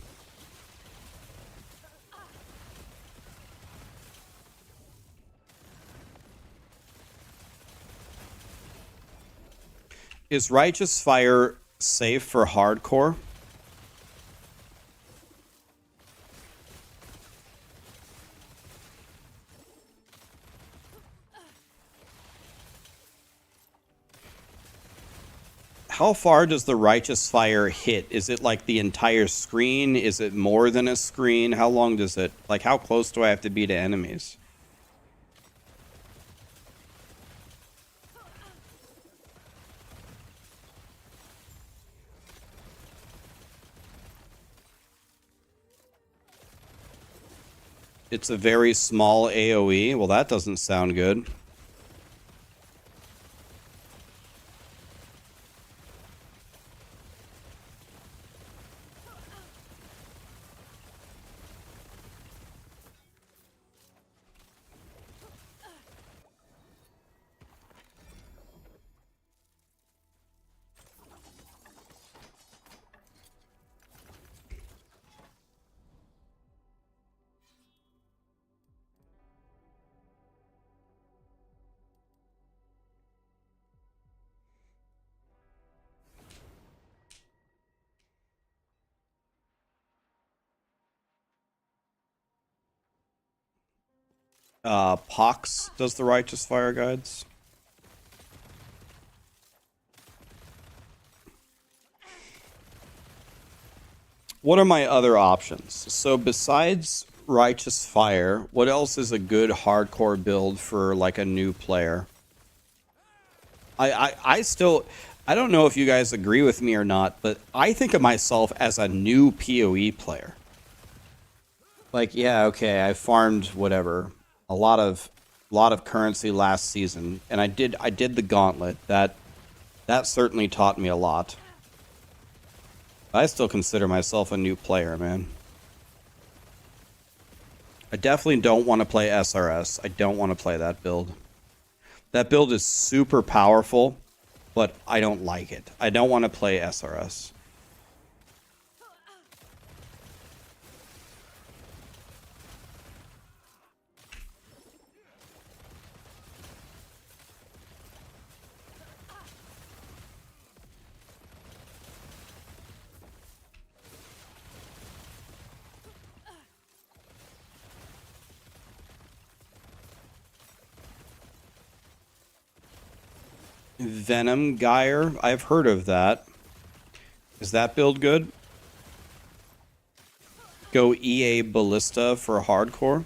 Is Righteous Fire safe for hardcore? How far does the Righteous Fire hit? Is it like the entire screen? Is it more than a screen? How long does it... Like, how close do I have to be to enemies? It's a very small AoE. Well, that doesn't sound good. Pox does the Righteous Fire guides. What are my other options? So besides Righteous Fire, what else is a good hardcore build for like a new player? I still, I don't know if you guys agree with me or not, but I think of myself as a new PoE player. Like, yeah, okay, I farmed whatever, a lot of currency last season, and I did the gauntlet. That certainly taught me a lot. I still consider myself a new player, man. I definitely don't want to play SRS. I don't want to play that build. That build is super powerful, but I don't like it. I don't want to play SRS. Venom Gyre, I've heard of that. Is that build good? Go EA Ballista for hardcore.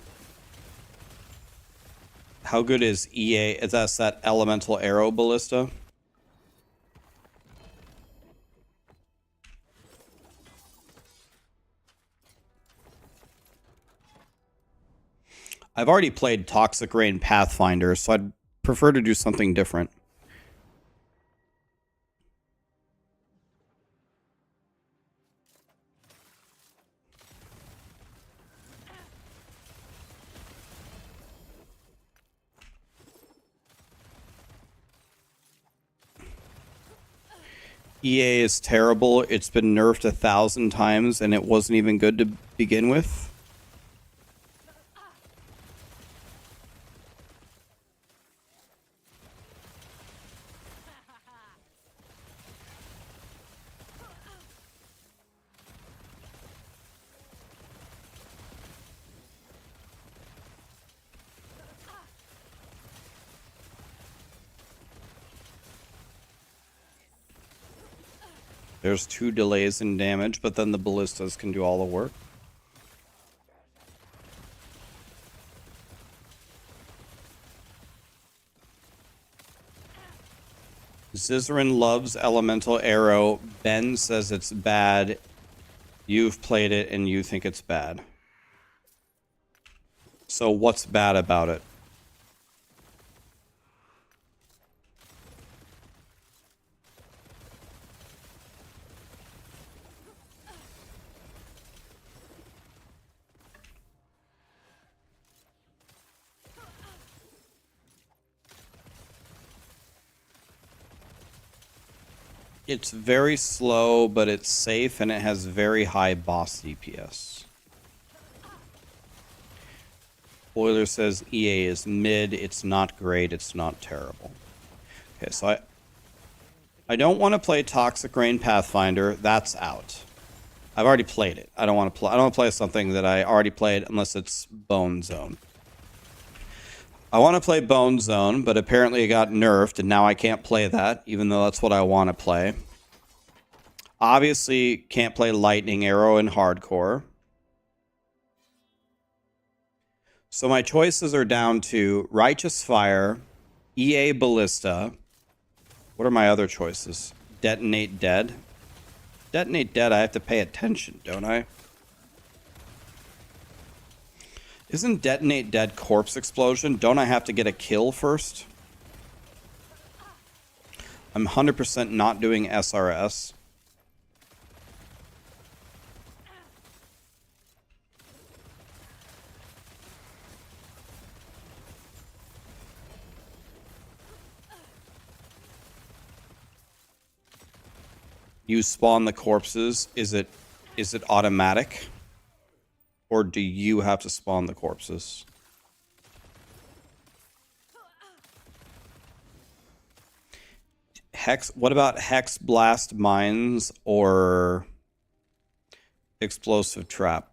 How good is EA? Is that Elemental Arrow Ballista? I've already played Toxic Rain Pathfinder, so I'd prefer to do something different. EA is terrible. It's been nerfed 1,000 times, and it wasn't even good to begin with. There's 2 delays in damage, but then the ballistas can do all the work. Zizarin loves Elemental Arrow. Ben says it's bad. You've played it and you think it's bad. So what's bad about it? It's very slow, but it's safe, and it has very high boss DPS. Boiler says EA is mid. It's not great. It's not terrible. Okay, so I don't want to play Toxic Rain Pathfinder. That's out. I've already played it. I don't want to play something that I already played unless it's Bone Zone. I want to play Bone Zone, but apparently it got nerfed, and now I can't play that, even though that's what I want to play. Obviously, can't play Lightning Arrow in Hardcore. So my choices are down to Righteous Fire, EA Ballista. What are my other choices? Detonate Dead. Detonate Dead, I have to pay attention, don't I? Isn't Detonate Dead Corpse Explosion? Don't I have to get a kill first? I'm 100% not doing SRS. You spawn the corpses. Is it automatic? Or do you have to spawn the corpses? Hex. What about Hex Blast Mines or Explosive Trap?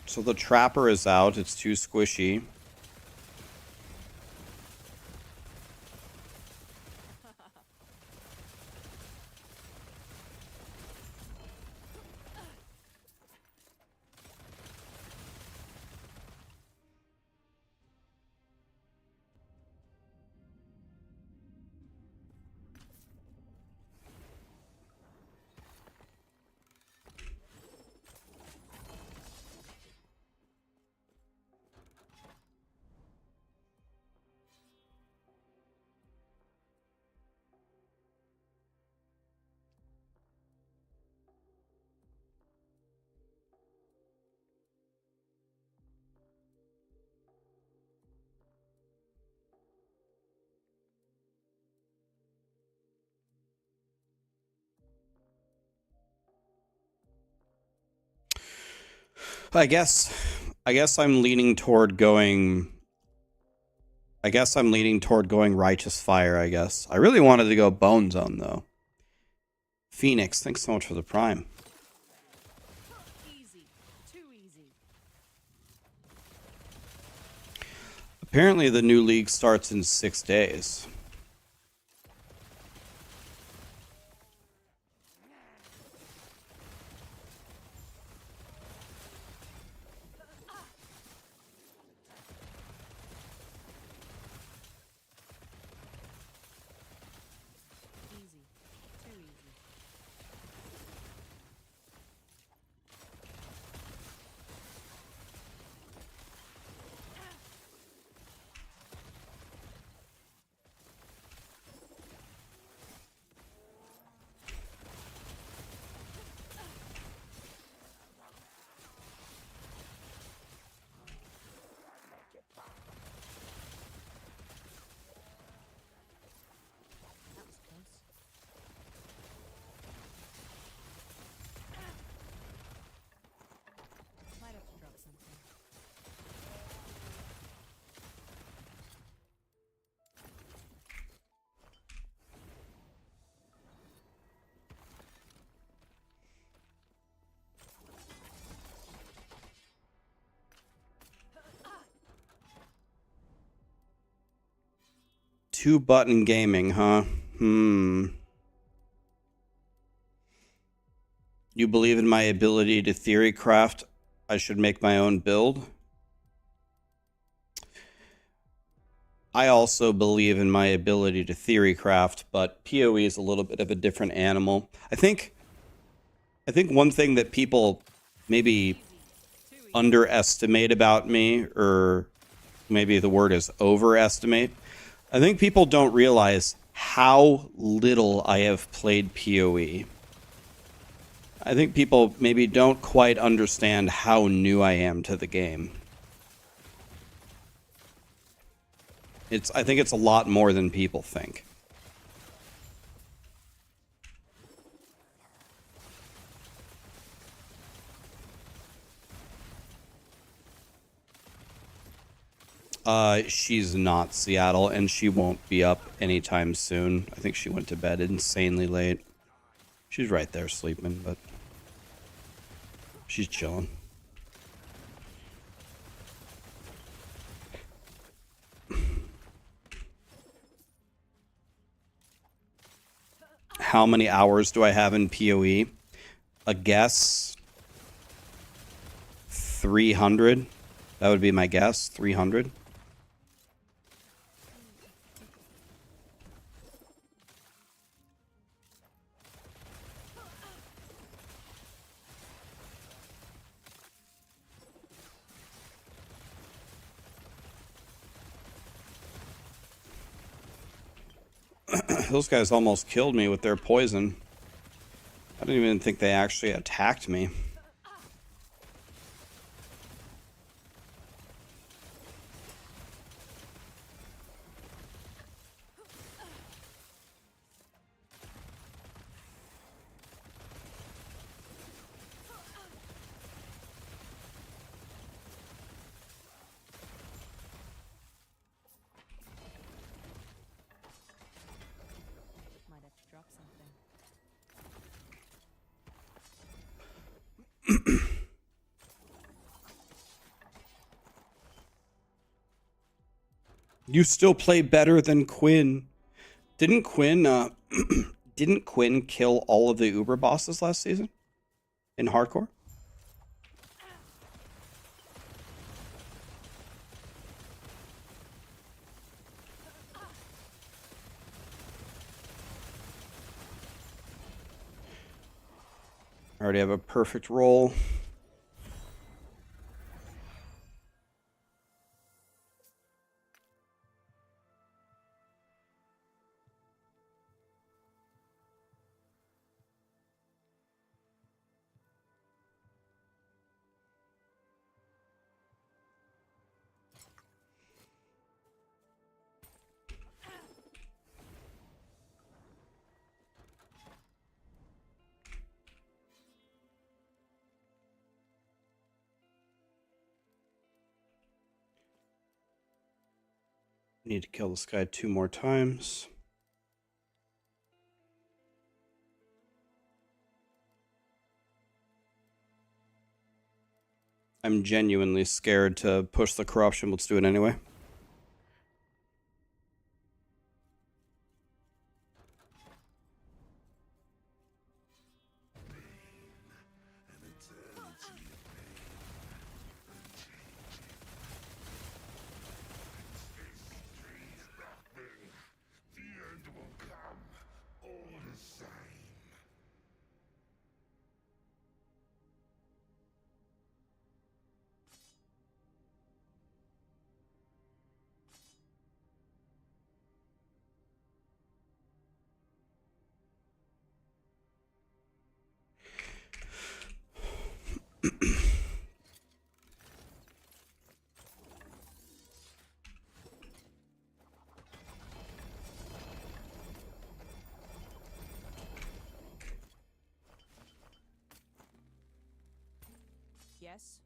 So the Trapper is out. It's too squishy. I guess I'm leaning toward going. I guess I'm leaning toward going Righteous Fire. I guess I really wanted to go Bone Zone though. Phoenix, thanks so much for the Prime. Easy. Too easy. Apparently, the new league starts in 6 days. Easy. Too easy. That was close. Might have to drop something. Two-button gaming, huh? You believe in my ability to theory craft? I should make my own build. I also believe in my ability to theory craft, but PoE is a little bit of a different animal. I think one thing that people maybe Too underestimate about me, or maybe the word is overestimate. I think people don't realize how little I have played PoE. I think people maybe don't quite understand how new I am to the game. I think it's a lot more than people think. She's not Seattle, and she won't be up anytime soon. I think she went to bed insanely late. She's right there sleeping, but she's chilling. How many hours do I have in PoE? A guess. 300. That would be my guess. 300. Those guys almost killed me with their poison. I don't even think they actually attacked me. Might have to drop something. You still play better than Quinn. Didn't Quinn didn't Quinn kill all of the Uber bosses last season in hardcore? I already have a perfect roll. Need to kill this guy 2 more times. I'm genuinely scared to push the corruption. Let's do it anyway. Yes.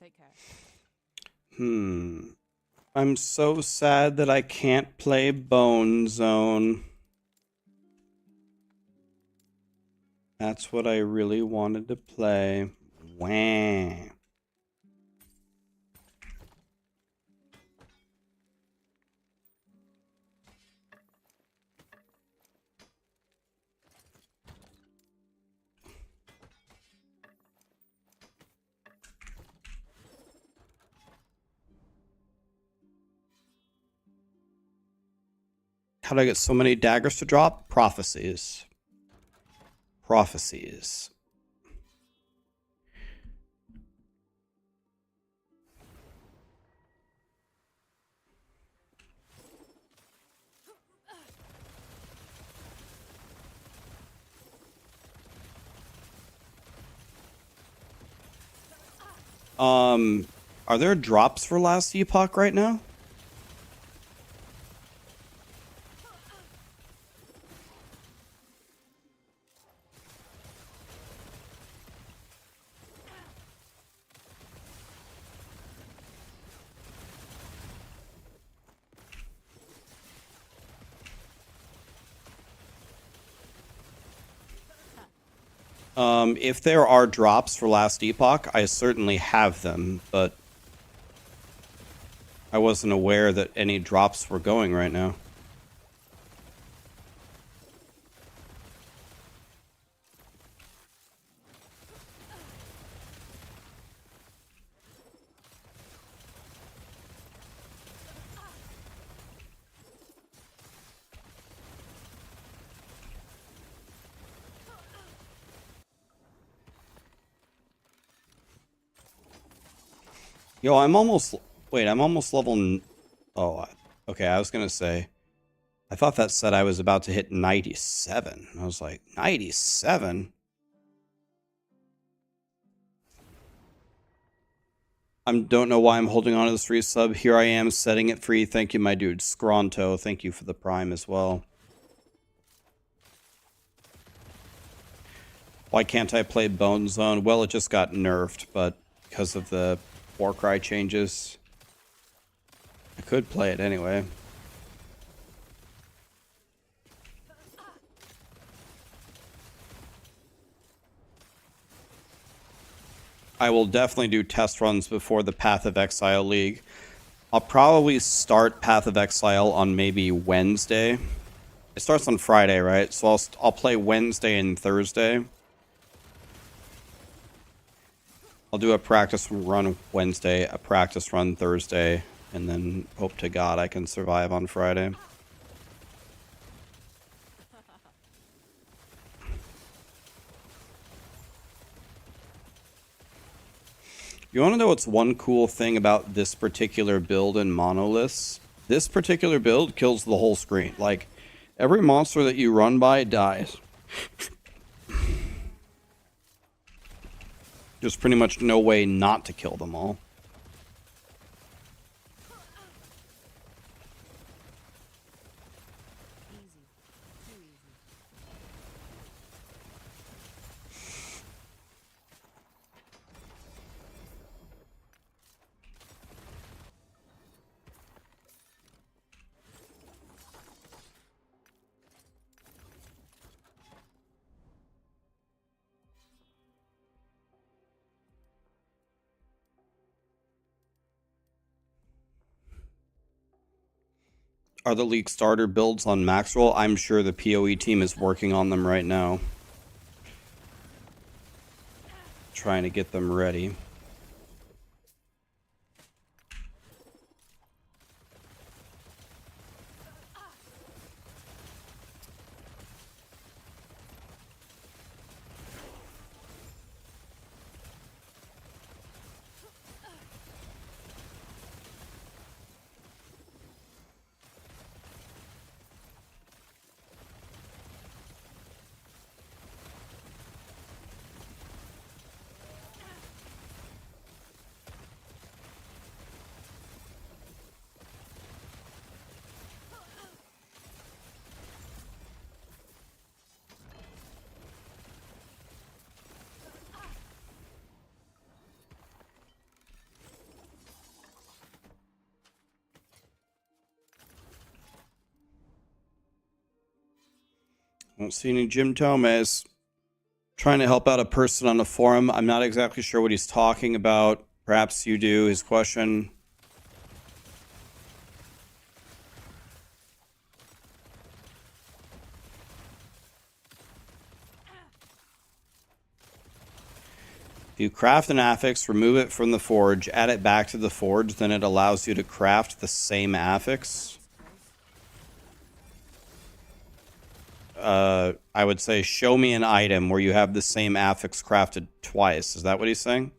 Take care. I'm so sad that I can't play Bone Zone. That's what I really wanted to play. Wah. How do I get so many daggers to drop? Prophecies. Prophecies. Are there drops for last Epoch right now? If there are drops for last Epoch, I certainly have them, but I wasn't aware that any drops were going right now. Yo, I'm almost... Wait, I'm almost level... Oh, okay, I was gonna say... I thought that said I was about to hit 97. I was like, 97? I don't know why I'm holding on to this free sub. Here I am setting it free. Thank you, my dude. Scronto, thank you for the prime as well. Why can't I play Bone Zone? Well, it just got nerfed, but because of the Warcry changes, I could play it anyway. I will definitely do test runs before the Path of Exile League. I'll probably start Path of Exile on maybe Wednesday. It starts on Friday, right? So I'll play Wednesday and Thursday. I'll do a practice run Wednesday, a practice run Thursday, and then hope to God I can survive on Friday. You want to know what's one cool thing about this particular build in Monoliths? This particular build kills the whole screen. Like, every monster that you run by dies. There's pretty much no way not to kill them all. Are the league starter builds on Maxroll? I'm sure the PoE team is working on them right now. Trying to get them ready. Don't see any Jim Tomes. Trying to help out a person on the forum. I'm not exactly sure what he's talking about. Perhaps you do. His question. If you craft an affix, remove it from the forge, add it back to the forge, then it allows you to craft the same affix. I would say, show me an item where you have the same affix crafted twice. Is that what he's saying?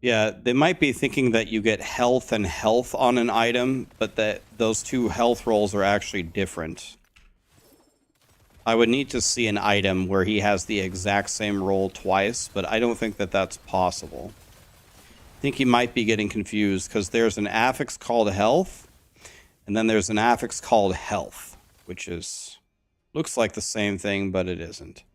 Yeah, they might be thinking that you get health and health on an item, but that those two health rolls are actually different. I would need to see an item where he has the exact same roll twice, but I don't think that that's possible. I think he might be getting confused because there's an affix called health, and then there's an affix called health, which is looks like the same thing, but it isn't.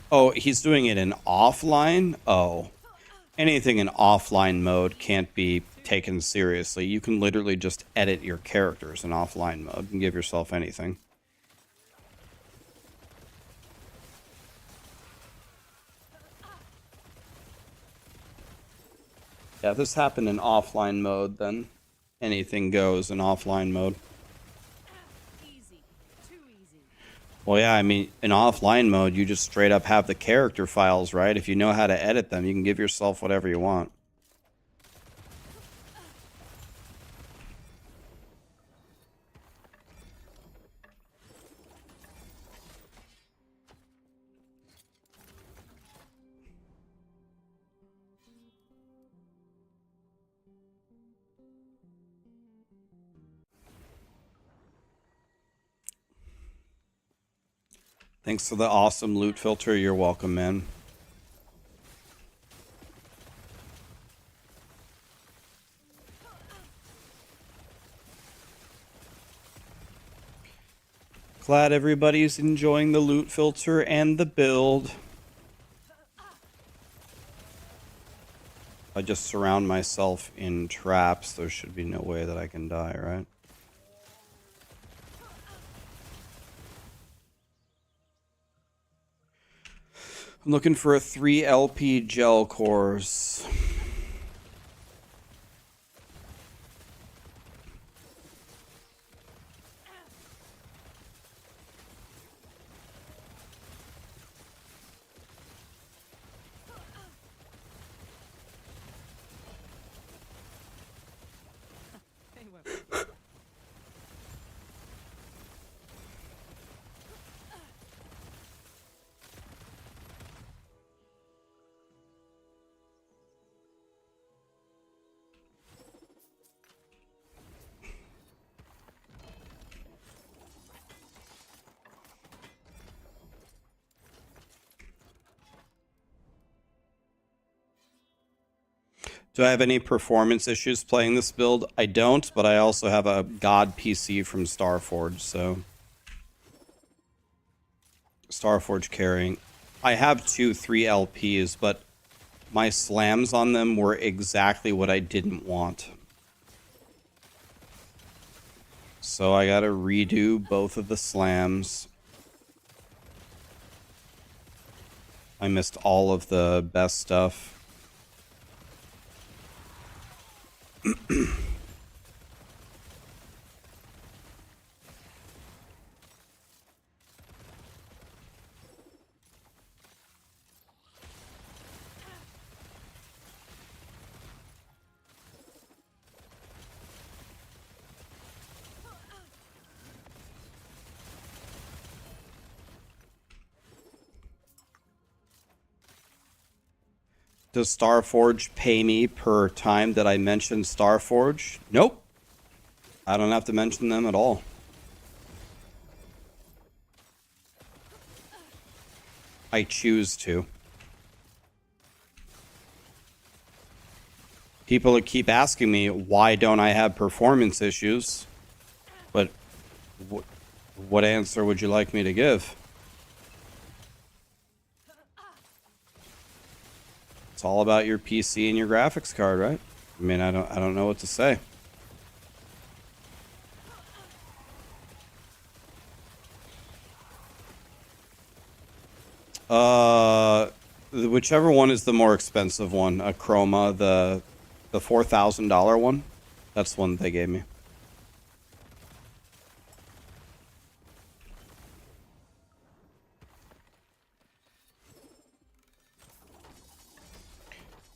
Oh, he's doing it in offline? Oh. Anything in offline mode can't be taken seriously. You can literally just edit your characters in offline mode and give yourself anything. Yeah, if this happened in offline mode, then anything goes in offline mode. Easy. Too easy. Well, yeah, I mean, in offline mode, you just straight up have the character files, right? If you know how to edit them, you can give yourself whatever you want. Thanks for the awesome loot filter. You're welcome, man. Glad everybody's enjoying the loot filter and the build. I just surround myself in traps. There should be no way that I can die, right? I'm looking for a 3 LP gel cores. They were. Do I have any performance issues playing this build? I don't, but I also have a God PC from Starforge, so... Starforge carrying. I have 2 3 LPs, but my slams on them were exactly what I didn't want. So I gotta redo both of the slams. I missed all of the best stuff. Does Starforge pay me per time that I mention Starforge? Nope. I don't have to mention them at all. I choose to. People keep asking me, why don't I have performance issues? But what answer would you like me to give? It's all about your PC and your graphics card, right? I mean, I don't know what to say. Whichever one is the more expensive one, a Chroma, the $4,000 one. That's the one they gave me.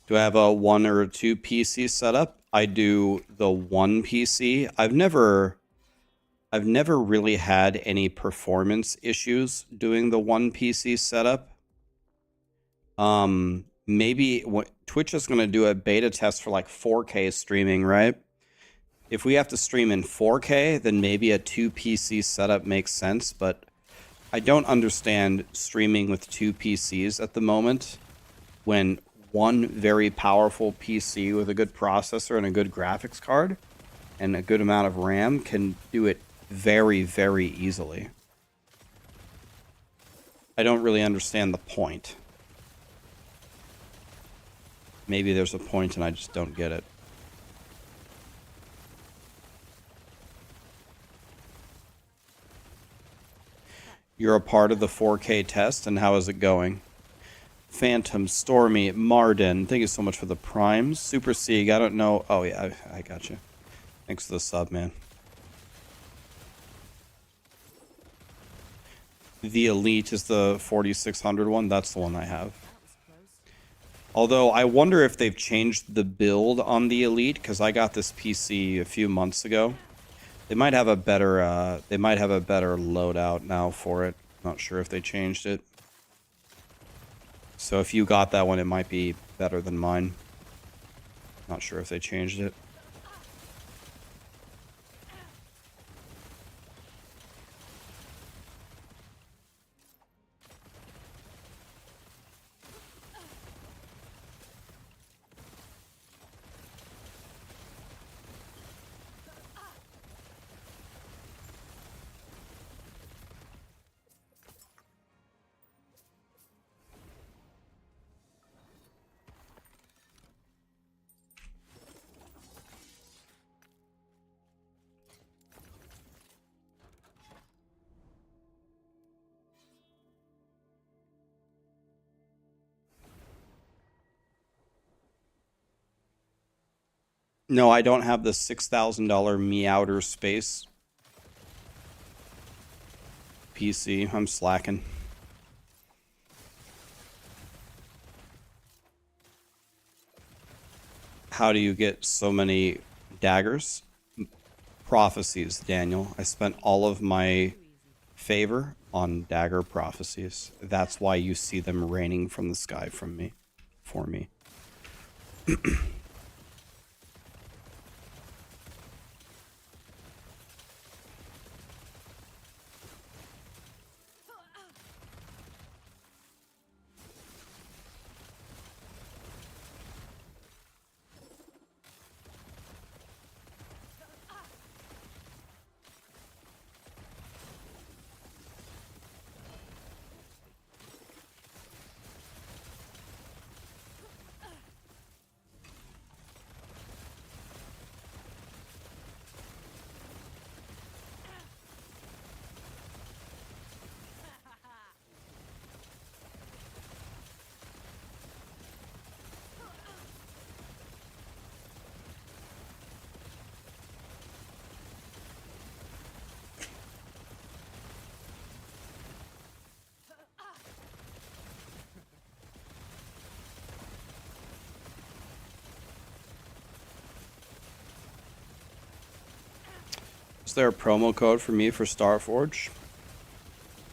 Do I have a 1 or a 2 PC setup? I do the 1 PC. I've never really had any performance issues doing the 1 PC setup. Maybe Twitch is going to do a beta test for like 4K streaming, right? If we have to stream in 4K, then maybe a 2 PC setup makes sense, but I don't understand streaming with 2 PCs at the moment when one very powerful PC with a good processor and a good graphics card and a good amount of RAM can do it very, very easily. I don't really understand the point. Maybe there's a point and I just don't get it. You're a part of the 4K test, and how is it going? Phantom, Stormy, Marden, thank you so much for the primes. Super Sieg, I don't know. Oh, yeah, I got you. Thanks for the sub, man. The Elite is the 4600 one. That's the one I have. Although, I wonder if they've changed the build on the Elite, because I got this PC a few months ago. They might have a better loadout now for it. Not sure if they changed it. So if you got that one, it might be better than mine. Not sure if they changed it. No, I don't have the $6,000 Meowder Space PC. I'm slacking. How do you get so many daggers? Prophecies, Daniel. I spent all of my favor on dagger prophecies. That's why you see them raining from the sky from me. For me. Is there a promo code for me for Starforge?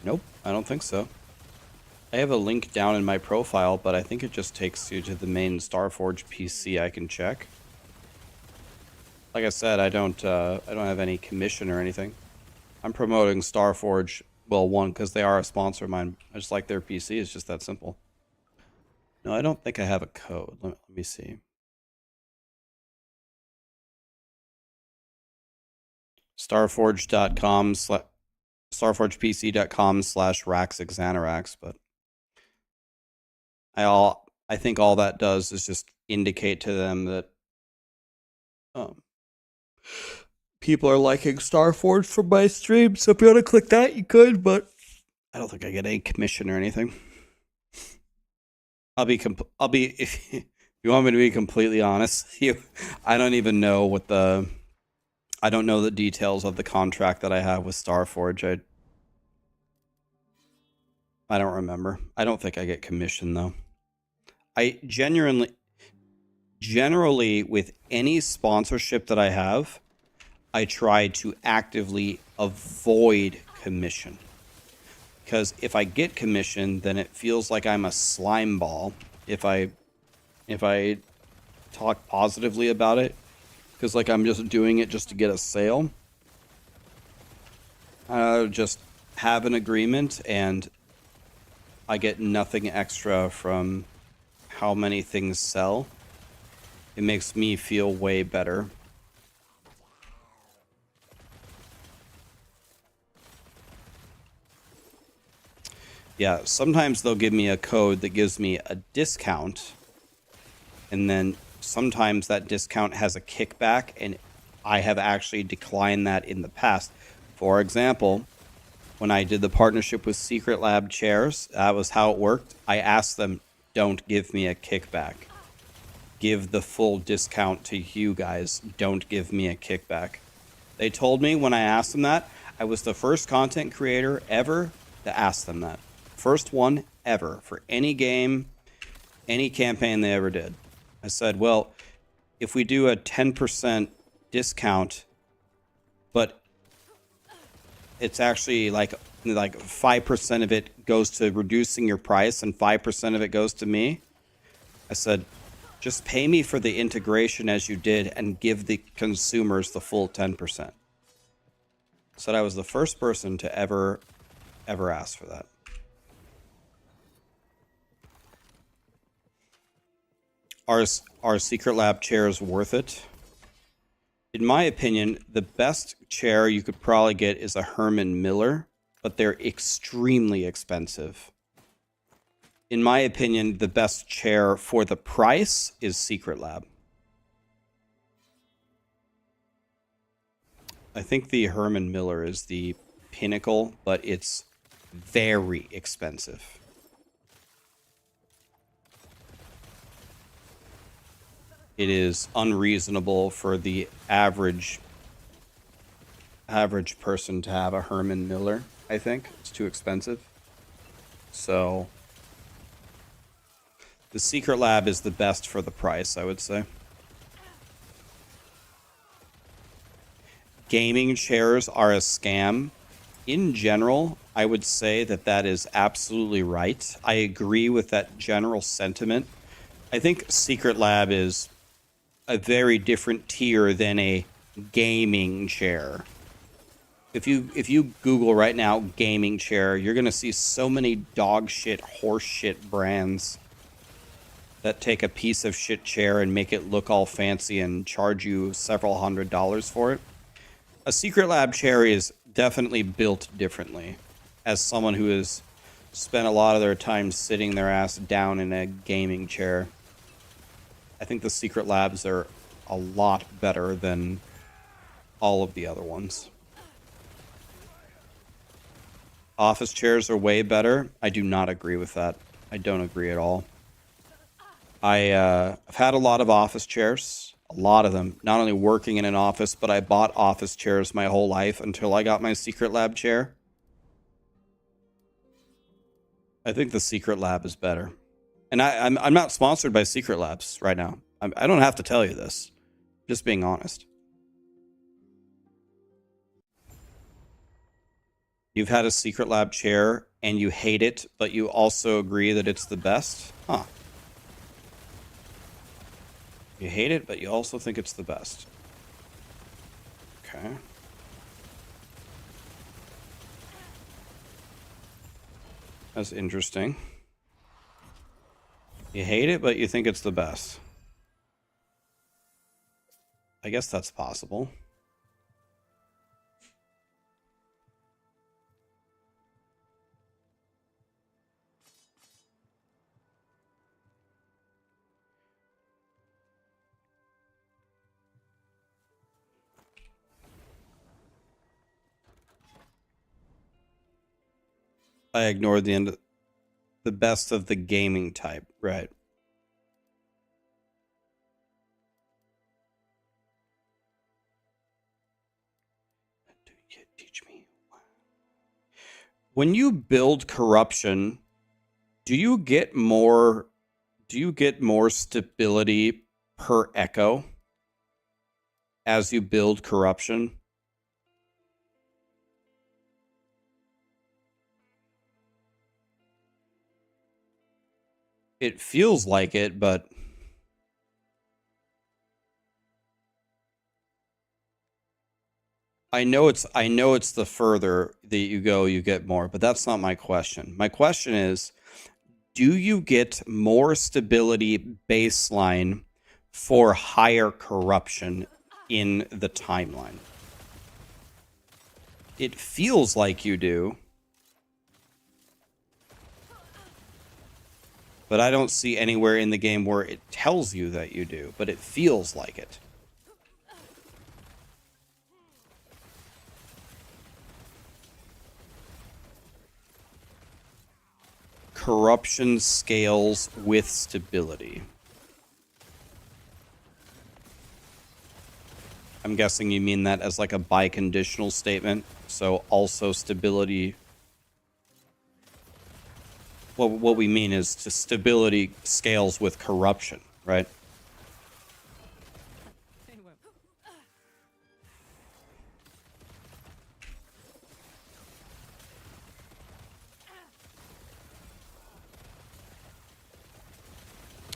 Nope, I don't think so. I have a link down in my profile, but I think it just takes you to the main Starforge PC I can check. Like I said, I don't have any commission or anything. I'm promoting Starforge, well, one, because they are a sponsor of mine. I just like their PC, it's just that simple. No, I don't think I have a code. Let me see. Starforge.com starforgepc.com/Raxxanterax, but I think all that does is just indicate to them that people are liking Starforge from my stream. So if you want to click that, you could, but I don't think I get any commission or anything. I'll be if you want me to be completely honest, I don't even know I don't know the details of the contract that I have with Starforge. I don't remember. I don't think I get commission though. I generally with any sponsorship that I have, I try to actively avoid commission. Because if I get commission, then it feels like I'm a slime ball. If I talk positively about it, because like I'm just doing it just to get a sale. Just have an agreement and I get nothing extra from how many things sell. It makes me feel way better. Yeah, sometimes they'll give me a code that gives me a discount, and then sometimes that discount has a kickback, and I have actually declined that in the past. For example, when I did the partnership with Secret Lab Chairs, that was how it worked. I asked them, don't give me a kickback. Give the full discount to you guys. Don't give me a kickback. They told me when I asked them that, I was the first content creator ever to ask them that. First one ever for any game, any campaign they ever did. I said, well, if we do a 10% discount, but it's actually like 5% of it goes to reducing your price and 5% of it goes to me. I said, just pay me for the integration as you did and give the consumers the full 10%. Said I was the first person to ever ask for that. Are Secret Lab chairs worth it? In my opinion, the best chair you could probably get is a Herman Miller, but they're extremely expensive. In my opinion, the best chair for the price is Secret Lab. I think the Herman Miller is the pinnacle, but it's very expensive. It is unreasonable for the average person to have a Herman Miller, I think. It's too expensive. So the Secret Lab is the best for the price, I would say. Gaming chairs are a scam. In general, I would say that is absolutely right. I agree with that general sentiment. I think Secret Lab is a very different tier than a gaming chair. If you Google right now gaming chair, you're gonna see so many dog shit, horse shit brands that take a piece of shit chair and make it look all fancy and charge you several $100s for it. A Secret Lab chair is definitely built differently. As someone who has spent a lot of their time sitting their ass down in a gaming chair, I think the Secret Labs are a lot better than all of the other ones. Office chairs are way better. I do not agree with that. I don't agree at all. I've had a lot of office chairs. A lot of them. Not only working in an office, but I bought office chairs my whole life until I got my Secret Lab chair. I think the Secret Lab is better. And I'm not sponsored by Secret Labs right now. I don't have to tell you this. Just being honest. You've had a Secret Lab chair and you hate it, but you also agree that it's the best? Huh. You hate it, but you also think it's the best. Okay. That's interesting. You hate it, but you think it's the best. I guess that's possible. I ignored the end of the best of the gaming type, right? Teach me. When you build corruption, do you get more stability per echo as you build corruption? It feels like it, but I know it's the further that you go, you get more, but that's not my question. My question is, do you get more stability baseline for higher corruption in the timeline? It feels like you do, but I don't see anywhere in the game where it tells you that you do, but it feels like it. Corruption scales with stability. I'm guessing you mean that as like a biconditional statement. So also stability. What we mean is to stability scales with corruption, right? Anyway.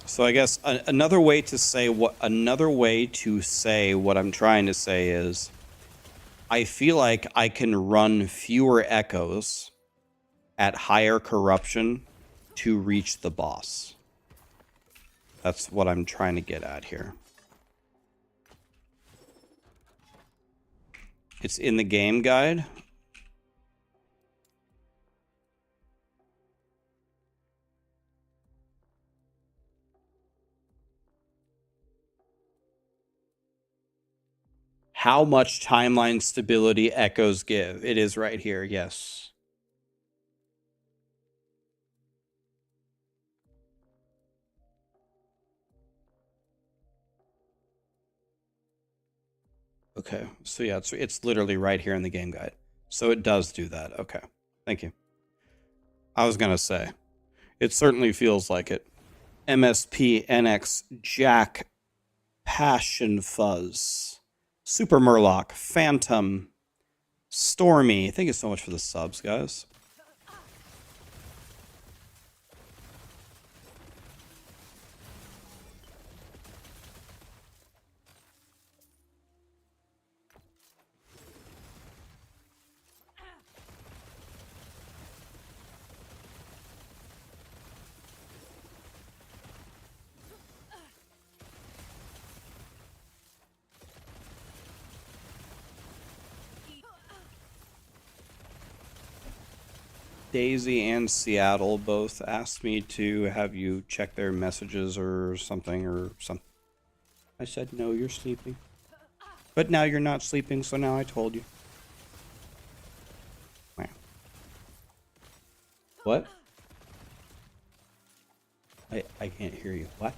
So I guess another way to say what I'm trying to say is I feel like I can run fewer echoes at higher corruption to reach the boss. That's what I'm trying to get at here. It's in the game guide. How much timeline stability echoes give? It is right here, yes. Okay, so yeah, it's literally right here in the game guide. So it does do that. Okay, thank you. I was gonna say, it certainly feels like it. MSP NX Jack Passion Fuzz Super Murloc Phantom Stormy. Thank you so much for the subs, guys. Daisy and Seattle both asked me to have you check their messages or something. I said, no, you're sleeping. But now you're not sleeping, so now I told you. Wow. What? I can't hear you. What?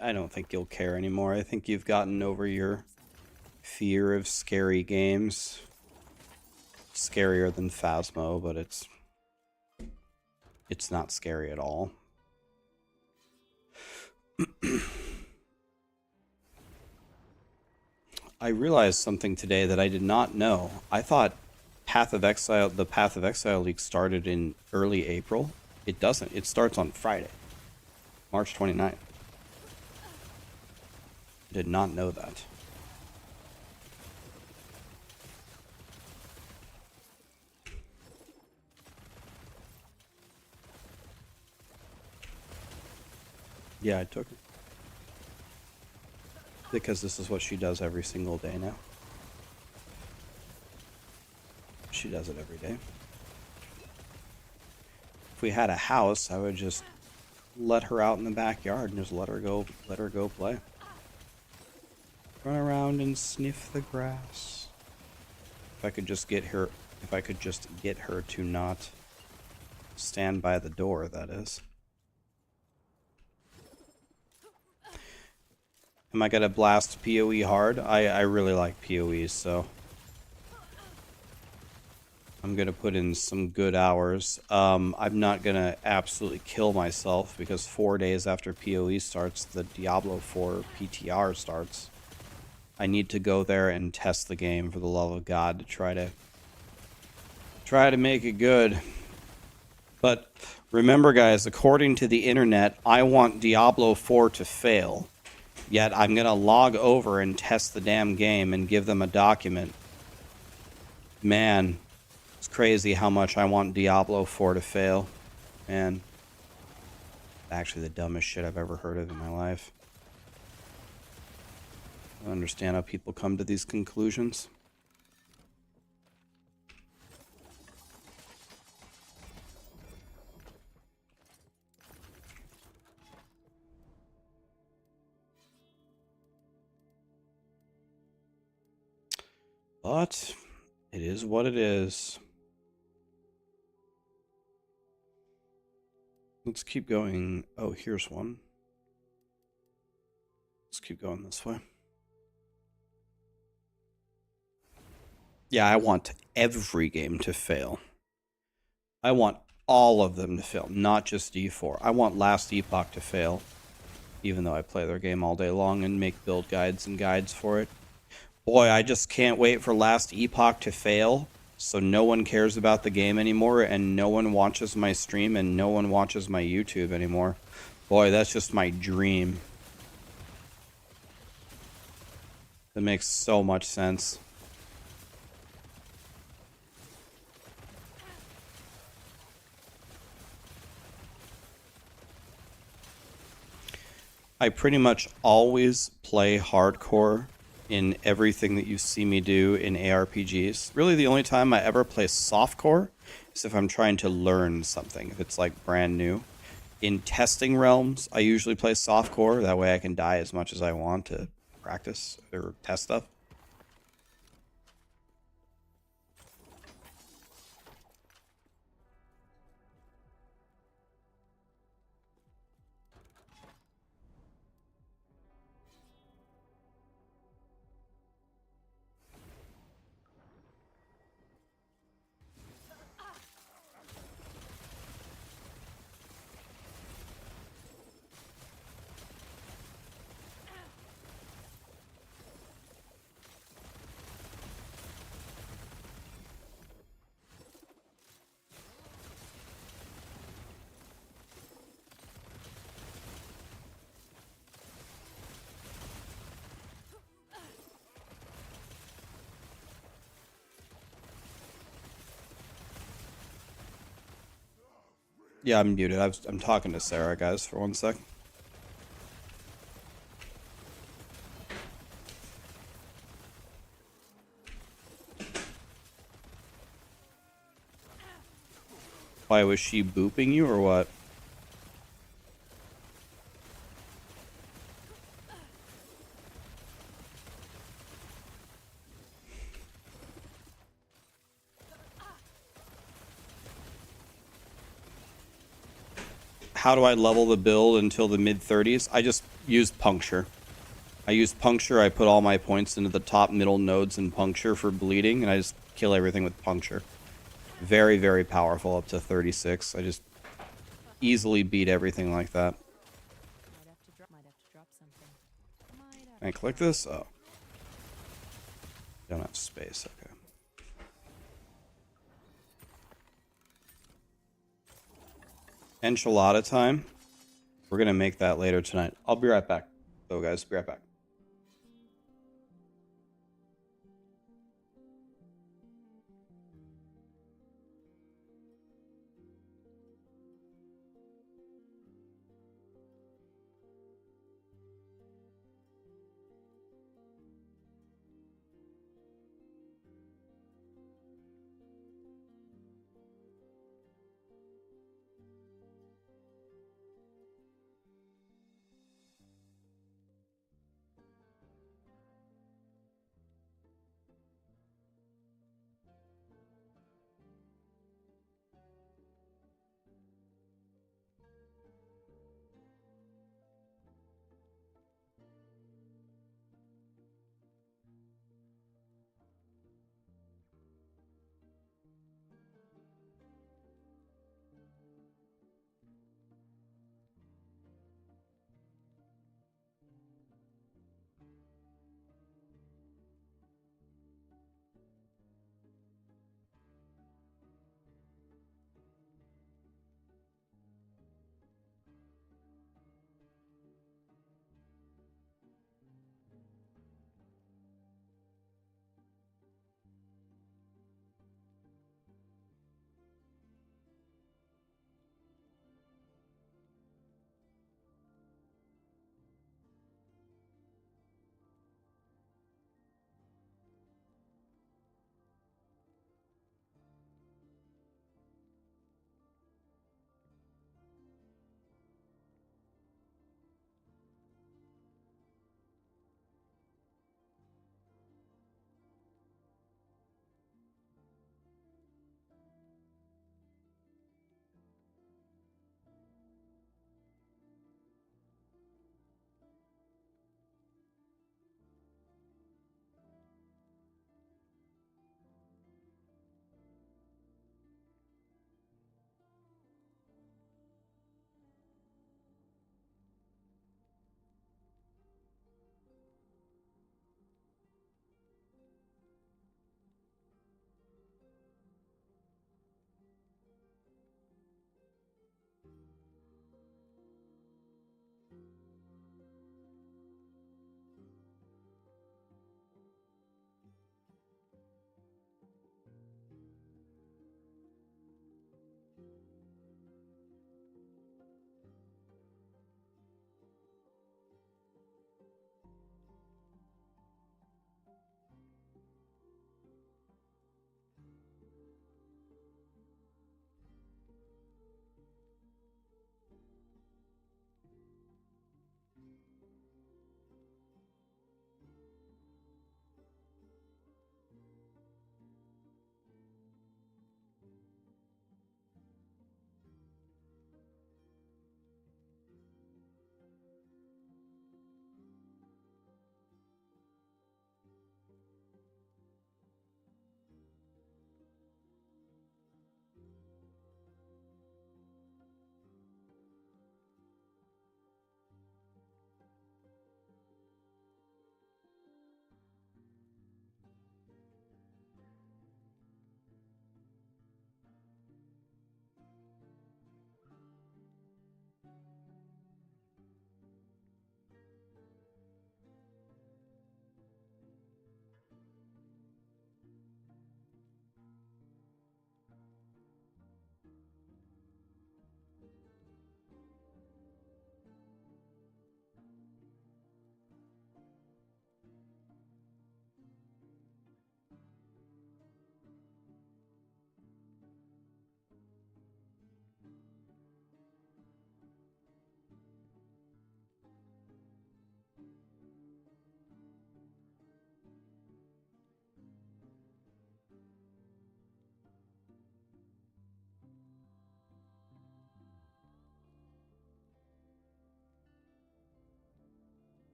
I don't think you'll care anymore. I think you've gotten over your fear of scary games. It's scarier than Phasmo, but it's not scary at all. I realized something today that I did not know. I thought the Path of Exile League started in early April. It doesn't. It starts on Friday, March 29th. Did not know that. Yeah, I took it. Because this is what she does every single day now. She does it every day. If we had a house, I would just let her out in the backyard and just let her go play. Run around and sniff the grass. If I could just get her to not stand by the door, that is. Am I gonna blast PoE hard? I really like PoE, so I'm gonna put in some good hours. I'm not gonna absolutely kill myself because 4 days after PoE starts, the Diablo 4 PTR starts. I need to go there and test the game for the love of God to try to make it good. But remember, guys, according to the internet, I want Diablo 4 to fail. Yet I'm going to log over and test the damn game and give them a document. Man, it's crazy how much I want Diablo 4 to fail. Man, actually the dumbest shit I've ever heard of in my life. I don't understand how people come to these conclusions. But it is what it is. Let's keep going. Oh, here's one. Let's keep going this way. Yeah, I want every game to fail. I want all of them to fail, not just D4. I want Last Epoch to fail, even though I play their game all day long and make build guides and guides for it. Boy, I just can't wait for Last Epoch to fail, so no one cares about the game anymore, and no one watches my stream, and no one watches my YouTube anymore. Boy, that's just my dream. That makes so much sense. I pretty much always play hardcore in everything that you see me do in ARPGs. Really, the only time I ever play softcore is if I'm trying to learn something, if it's like brand new. In testing realms, I usually play softcore. That way I can die as much as I want to practice or test stuff. Yeah, I'm muted. I'm talking to Sarah, guys, for 1 sec. Why, was she booping you or what? How do I level the build until the mid-30s? I just use puncture. I use puncture. I put all my points into the top middle nodes in puncture for bleeding, and I just kill everything with puncture. Very, very powerful up to 36. I just easily beat everything like that. Might have to drop something. Can I click this? Oh. Don't have space. Okay. Enchilada time. We're going to make that later tonight. I'll be right back, though, guys. Be right back.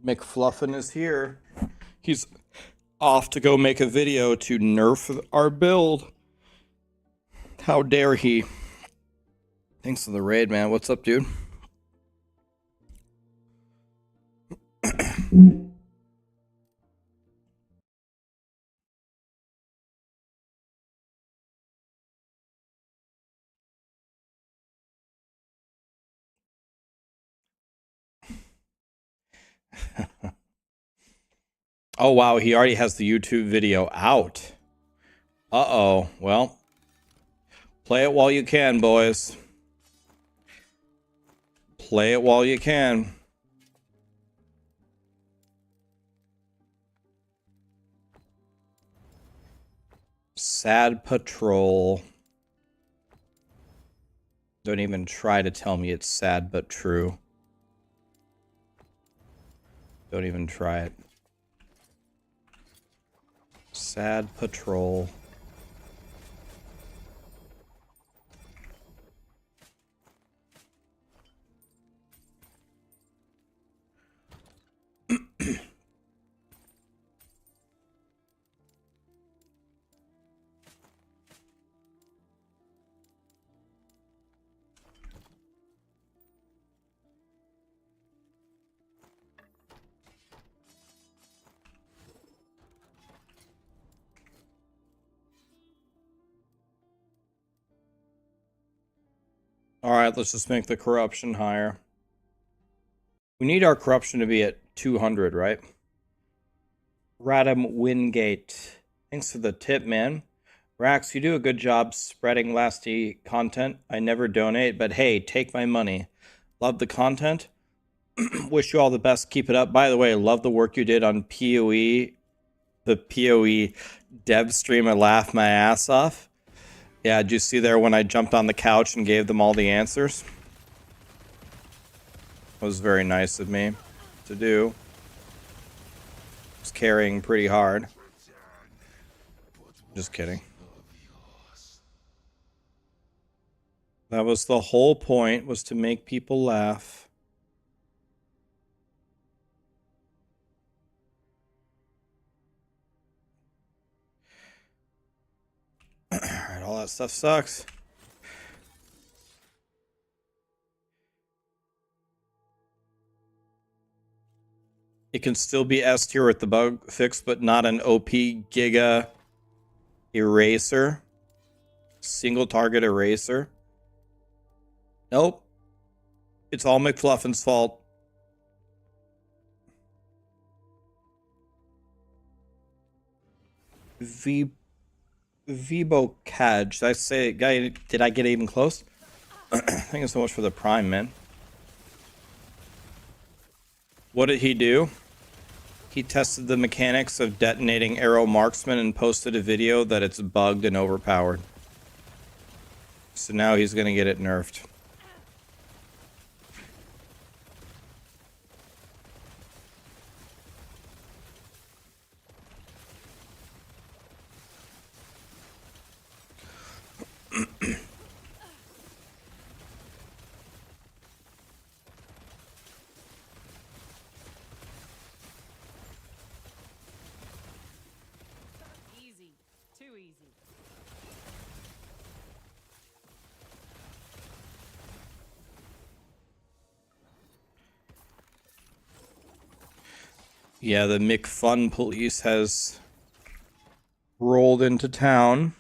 McFluffin is here. He's off to go make a video to nerf our build. How dare he? Thanks for the raid, man. What's up, dude? Oh, wow. He already has the YouTube video out. Uh-oh. Well, play it while you can, boys. Play it while you can. Sad Patrol. Don't even try to tell me it's sad but true. Don't even try it. Sad Patrol. Alright, let's just make the corruption higher. We need our corruption to be at 200, right? Radham Wingate. Thanks for the tip, man. Rax, you do a good job spreading lasty content. I never donate, but hey, take my money. Love the content. Wish you all the best. Keep it up. By the way, love the work you did on PoE. The PoE dev stream. I laughed my ass off. Yeah, did you see there when I jumped on the couch and gave them all the answers? It was very nice of me to do. I was carrying pretty hard. Just kidding. That was the whole point, was to make people laugh. Alright, all that stuff sucks. It can still be S tier with the bug fix, but not an OP Giga eraser. Single target eraser. Nope. It's all McFluffin's fault. Vibo Kaj. Did I say, guy? Did I get even close? Thank you so much for the prime, man. What did he do? He tested the mechanics of detonating arrow marksman and posted a video that it's bugged and overpowered. So now he's gonna get it nerfed. Easy. Too easy. Yeah, the McFun police has rolled into town.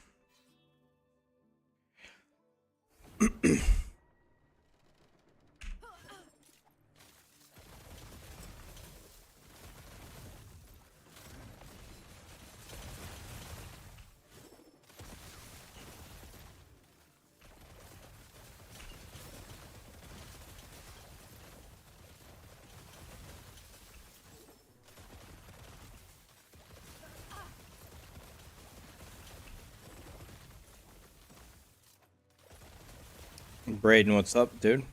Braden, what's up, dude?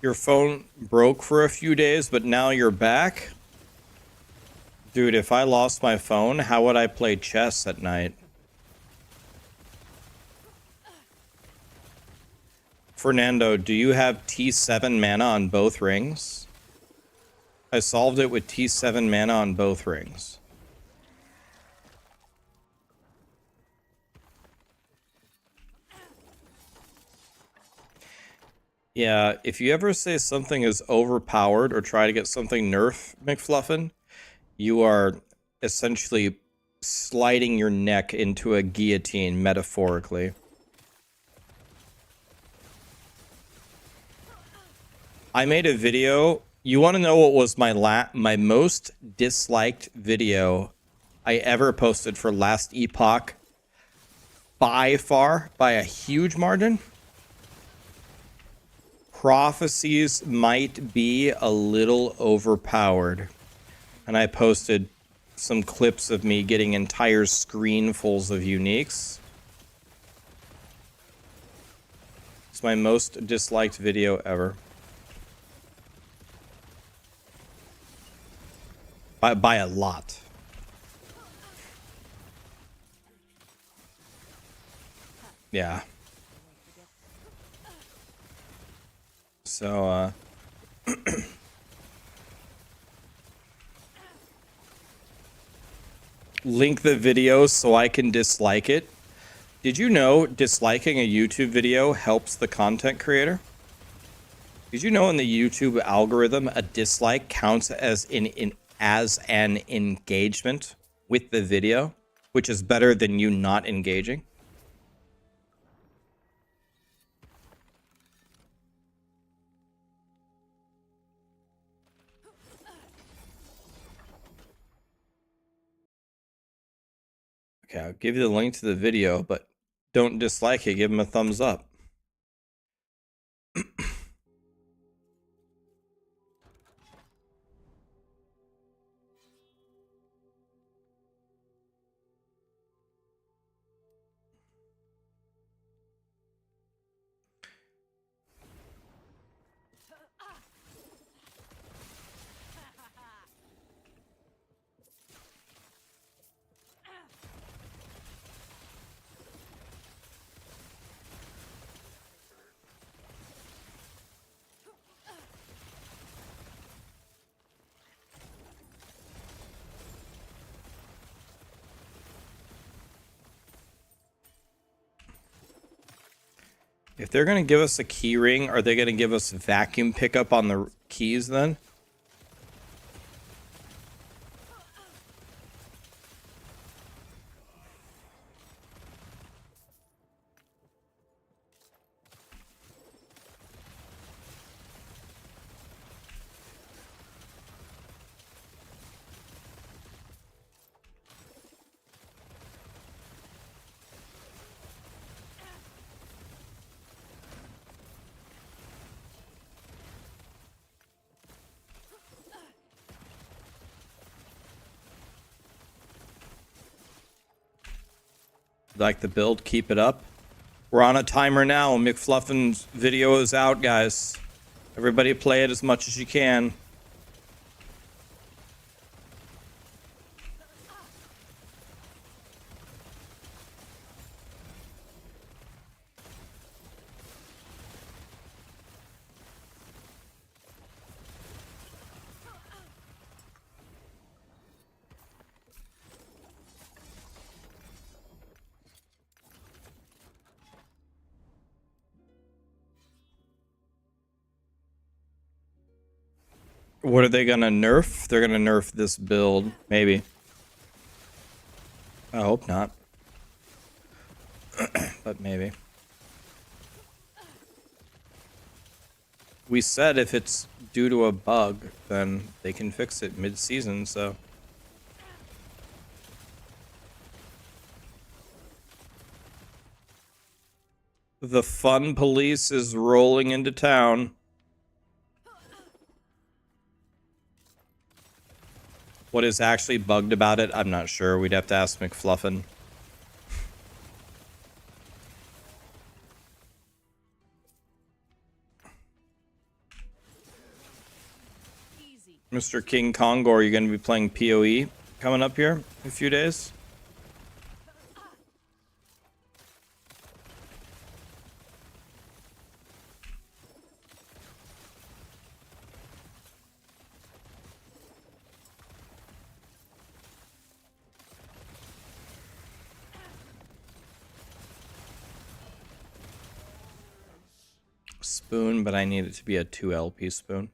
Your phone broke for a few days, but now you're back? Dude, if I lost my phone, how would I play chess at night? Fernando, do you have T7 mana on both rings? I solved it with T7 mana on both rings. Yeah, if you ever say something is overpowered or try to get something nerfed, McFluffin, you are essentially sliding your neck into a guillotine, metaphorically. I made a video. You want to know what was my most disliked video I ever posted for last Epoch? By far, by a huge margin? Prophecies might be a little overpowered. And I posted some clips of me getting entire screenfuls of uniques. It's my most disliked video ever. By a lot. Yeah. So, link the video so I can dislike it. Did you know disliking a YouTube video helps the content creator? Did you know in the YouTube algorithm a dislike counts as an engagement with the video, which is better than you not engaging? Okay, I'll give you the link to the video, but don't dislike it. Give him a thumbs up. If they're going to give us a key ring, are they going to give us vacuum pickup on the keys then? Like the build, keep it up. We're on a timer now. McFluffin's video is out, guys. Everybody play it as much as you can. What are they gonna nerf? They're gonna nerf this build, maybe. I hope not. But maybe. We said if it's due to a bug, then they can fix it mid-season, so. The fun police is rolling into town. What is actually bugged about it, I'm not sure. We'd have to ask McFluffin. Easy. Mr. King Kongor, you're going to be playing PoE coming up here in a few days? spoon, but I need it to be a 2 LP spoon.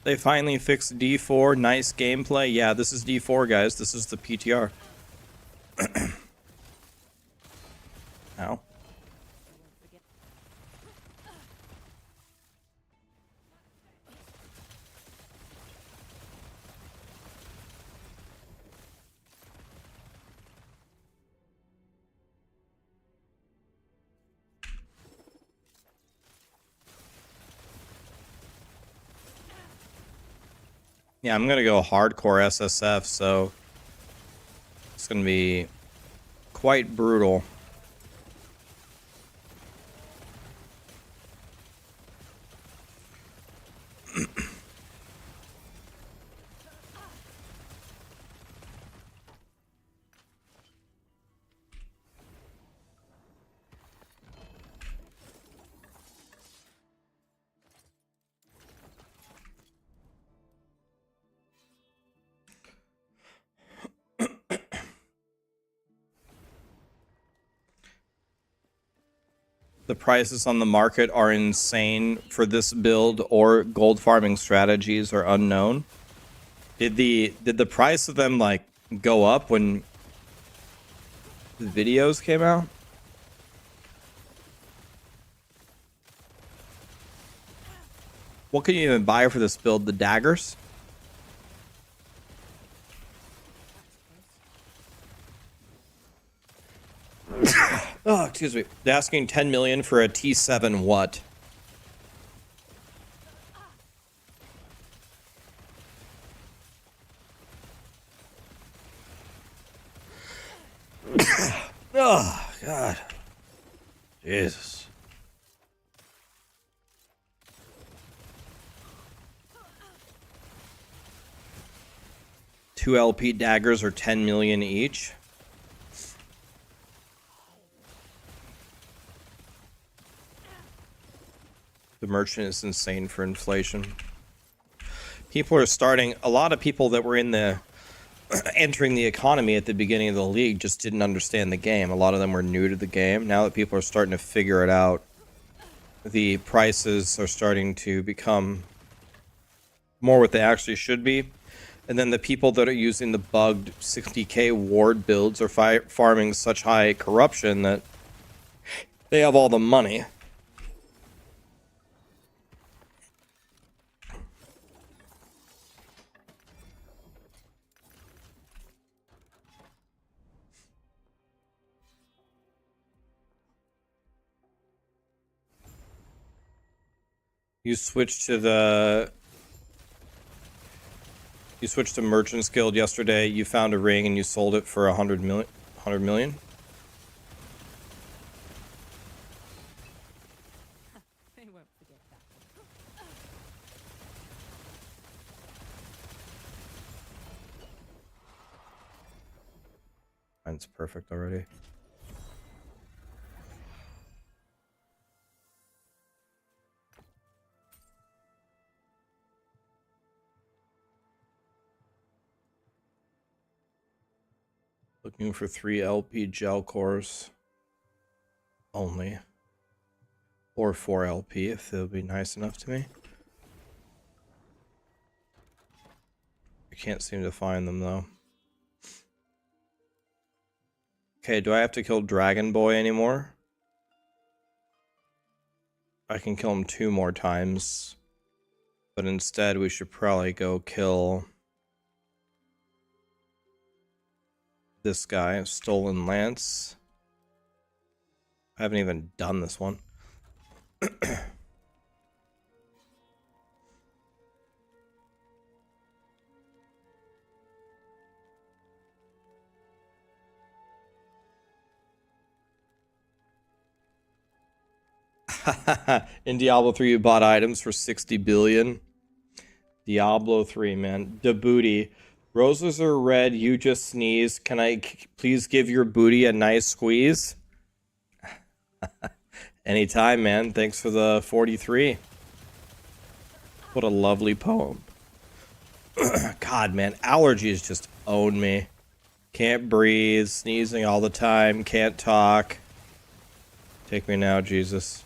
They finally fixed D4. Nice gameplay. Yeah, this is D4, guys. This is the PTR. Ow. Yeah, I'm gonna go hardcore SSF, so it's gonna be quite brutal. The prices on the market are insane for this build, or gold farming strategies are unknown. Did the price of them like go up when the videos came out? What can you even buy for this build? The daggers? Oh, excuse me. They're asking 10 million for a T7 what? Oh, God. Jesus. Two LP daggers are 10 million each. The merchant is insane for inflation. People are starting, a lot of people that were in the entering the economy at the beginning of the league just didn't understand the game. A lot of them were new to the game. Now that people are starting to figure it out, the prices are starting to become more what they actually should be. And then the people that are using the bugged 60k ward builds are farming such high corruption that they have all the money. You switched to Merchant's Guild yesterday. You found a ring and you sold it for 100 million. 100 million? They won't forget that. Mine's perfect already. Looking for 3 LP gel cores only. Or 4 LP if they'll be nice enough to me. I can't seem to find them though. Okay, do I have to kill Dragon Boy anymore? I can kill him 2 more times. But instead we should probably go kill this guy, Stolen Lance. I haven't even done this one. In Diablo 3 you bought items for 60 billion. Diablo 3, man. The booty. Roses are red, you just sneezed. Can I please give your booty a nice squeeze? Anytime, man. Thanks for the 43. What a lovely poem. God, man. Allergies just own me. Can't breathe, sneezing all the time, can't talk. Take me now, Jesus.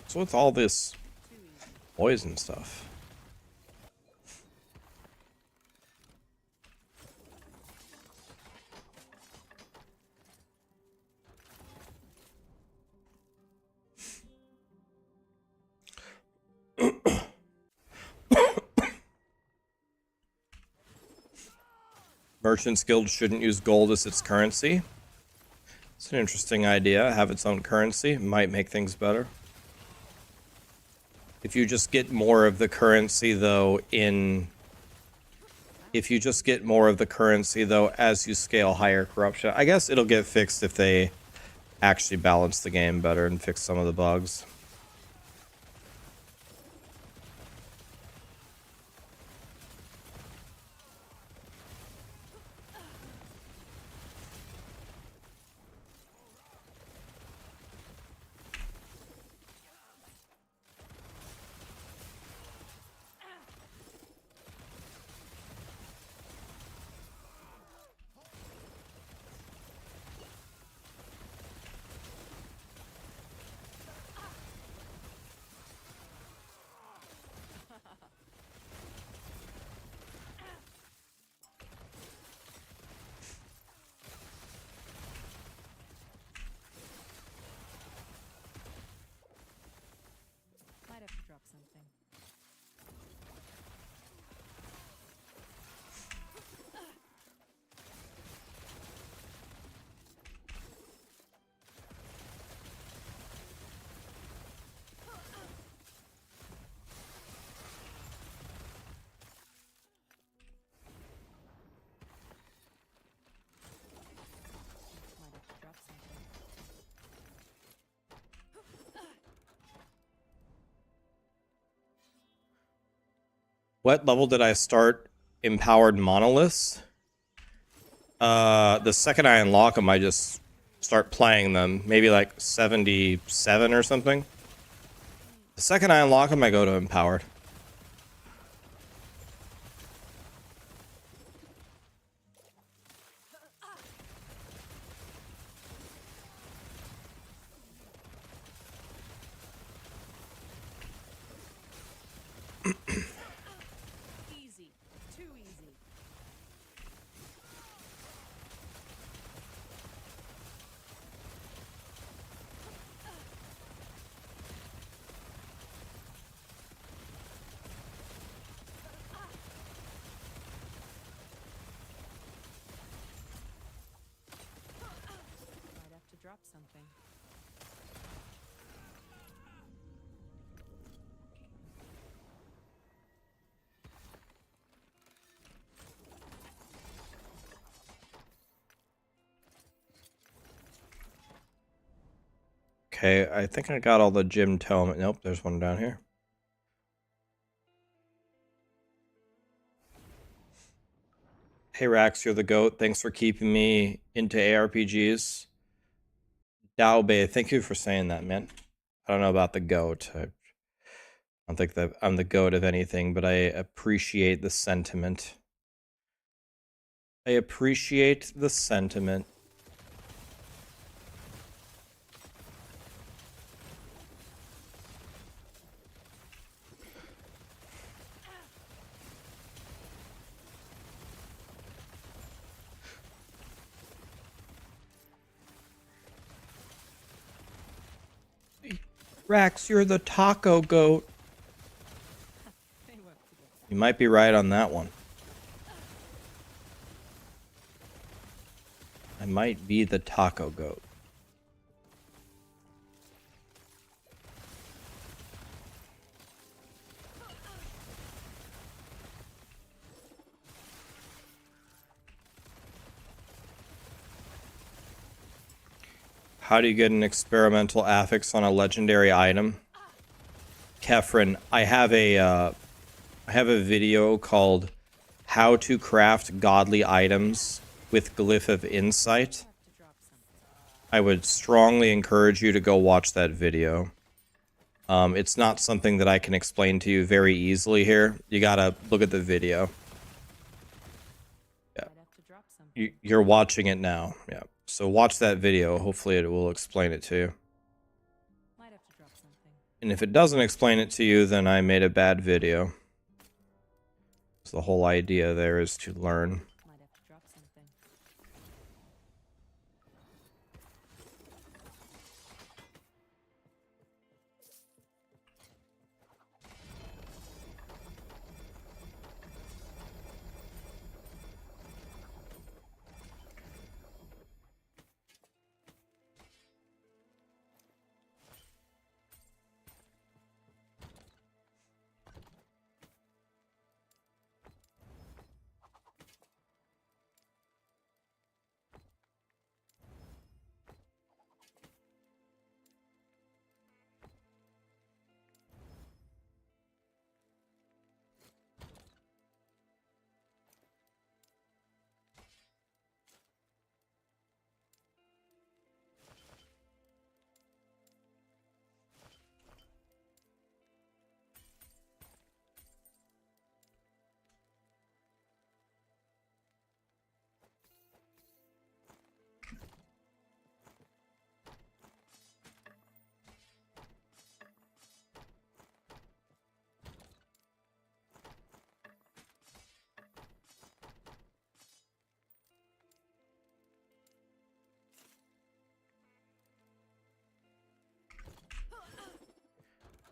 So what's all this poison stuff? Merchants Guild shouldn't use gold as its currency. It's an interesting idea. Have its own currency. Might make things better. If you just get more of the currency, though, If you just get more of the currency, though, as you scale higher corruption. I guess it'll get fixed if they actually balance the game better and fix some of the bugs. Might have to drop something. Might have to drop something. What level did I start empowered monoliths? The second I unlock them, I just start playing them. Maybe like 77 or something. The second I unlock them, I go to empowered. Easy. Too easy. Might have to drop something. Okay, I think I got all the gym tome. Nope, there's one down here. Hey Rax, you're the GOAT. Thanks for keeping me into ARPGs. Daobei, thank you for saying that, man. I don't know about the GOAT. I don't think that I'm the GOAT of anything, but I appreciate the sentiment. I appreciate the sentiment. Rax, you're the taco goat. They work together. You might be right on that one. I might be the taco goat. How do you get an experimental affix on a legendary item? Kefren, I have a video called How to Craft Godly Items with Glyph of Insight. Have to drop something. I would strongly encourage you to go watch that video. It's not something that I can explain to you very easily here. You gotta look at the video. Might have to drop something. You're watching it now. Yeah. So watch that video. Hopefully it will explain it to you. Might have to drop something. And if it doesn't explain it to you, then I made a bad video. So the whole idea there is to learn. Might have to drop something.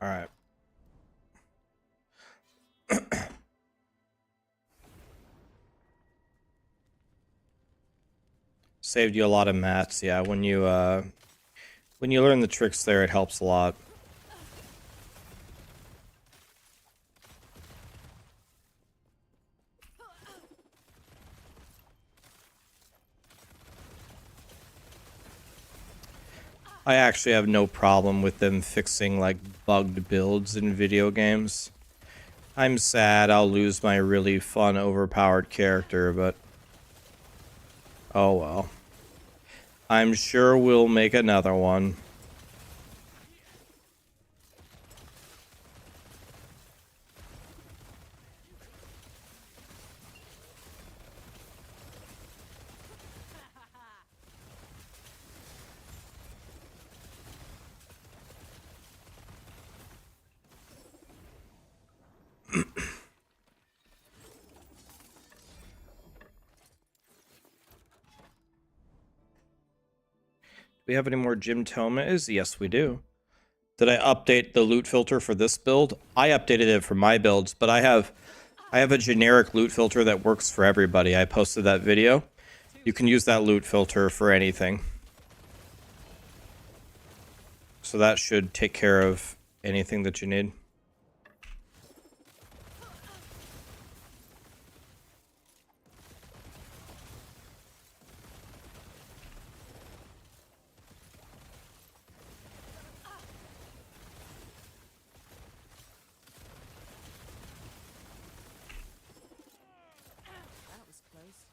All right. Saved you a lot of mats. Yeah, when you learn the tricks there, it helps a lot. I actually have no problem with them fixing like bugged builds in video games. I'm sad I'll lose my really fun overpowered character, but oh well. I'm sure we'll make another one. Do we have any more Jim Tomas? Yes, we do. Did I update the loot filter for this build? I updated it for my builds, but I have a generic loot filter that works for everybody. I posted that video. You can use that loot filter for anything. So that should take care of anything that you need. That was close.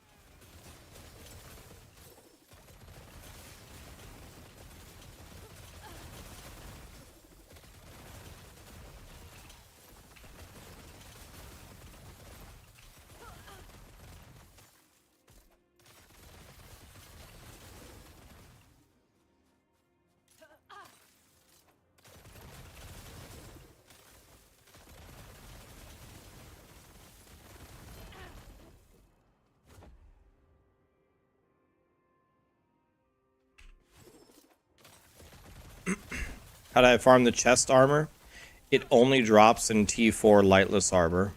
How do I farm the chest armor? It only drops in T4 lightless armor.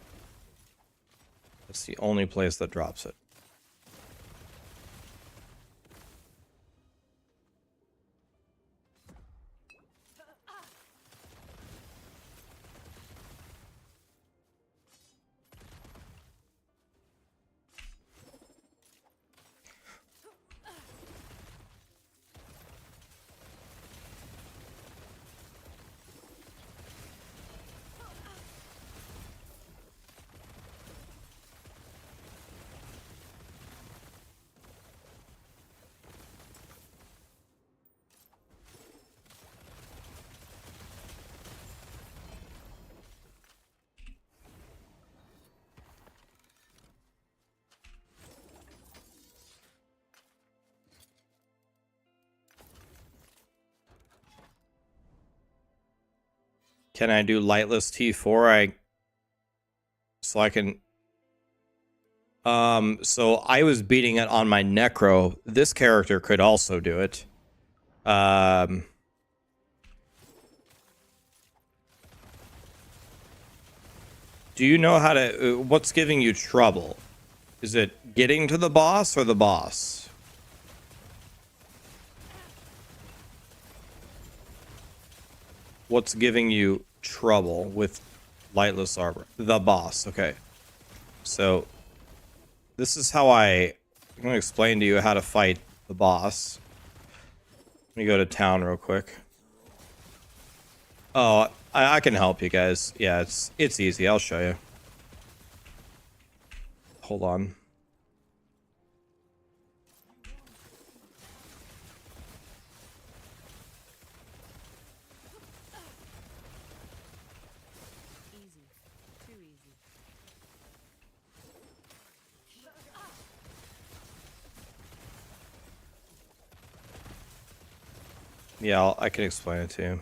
That's the only place that drops it. Can I do lightless T4? So I can. So I was beating it on my Necro. This character could also do it. Do you know how to? What's giving you trouble? Is it getting to the boss or the boss? What's giving you trouble with lightless armor? The boss. Okay. So this is how I'm going to explain to you how to fight the boss. Let me go to town real quick. Oh, I can help you guys. Yeah, it's easy. I'll show you. Hold on. Easy. Too easy. Yeah, I can explain it to you.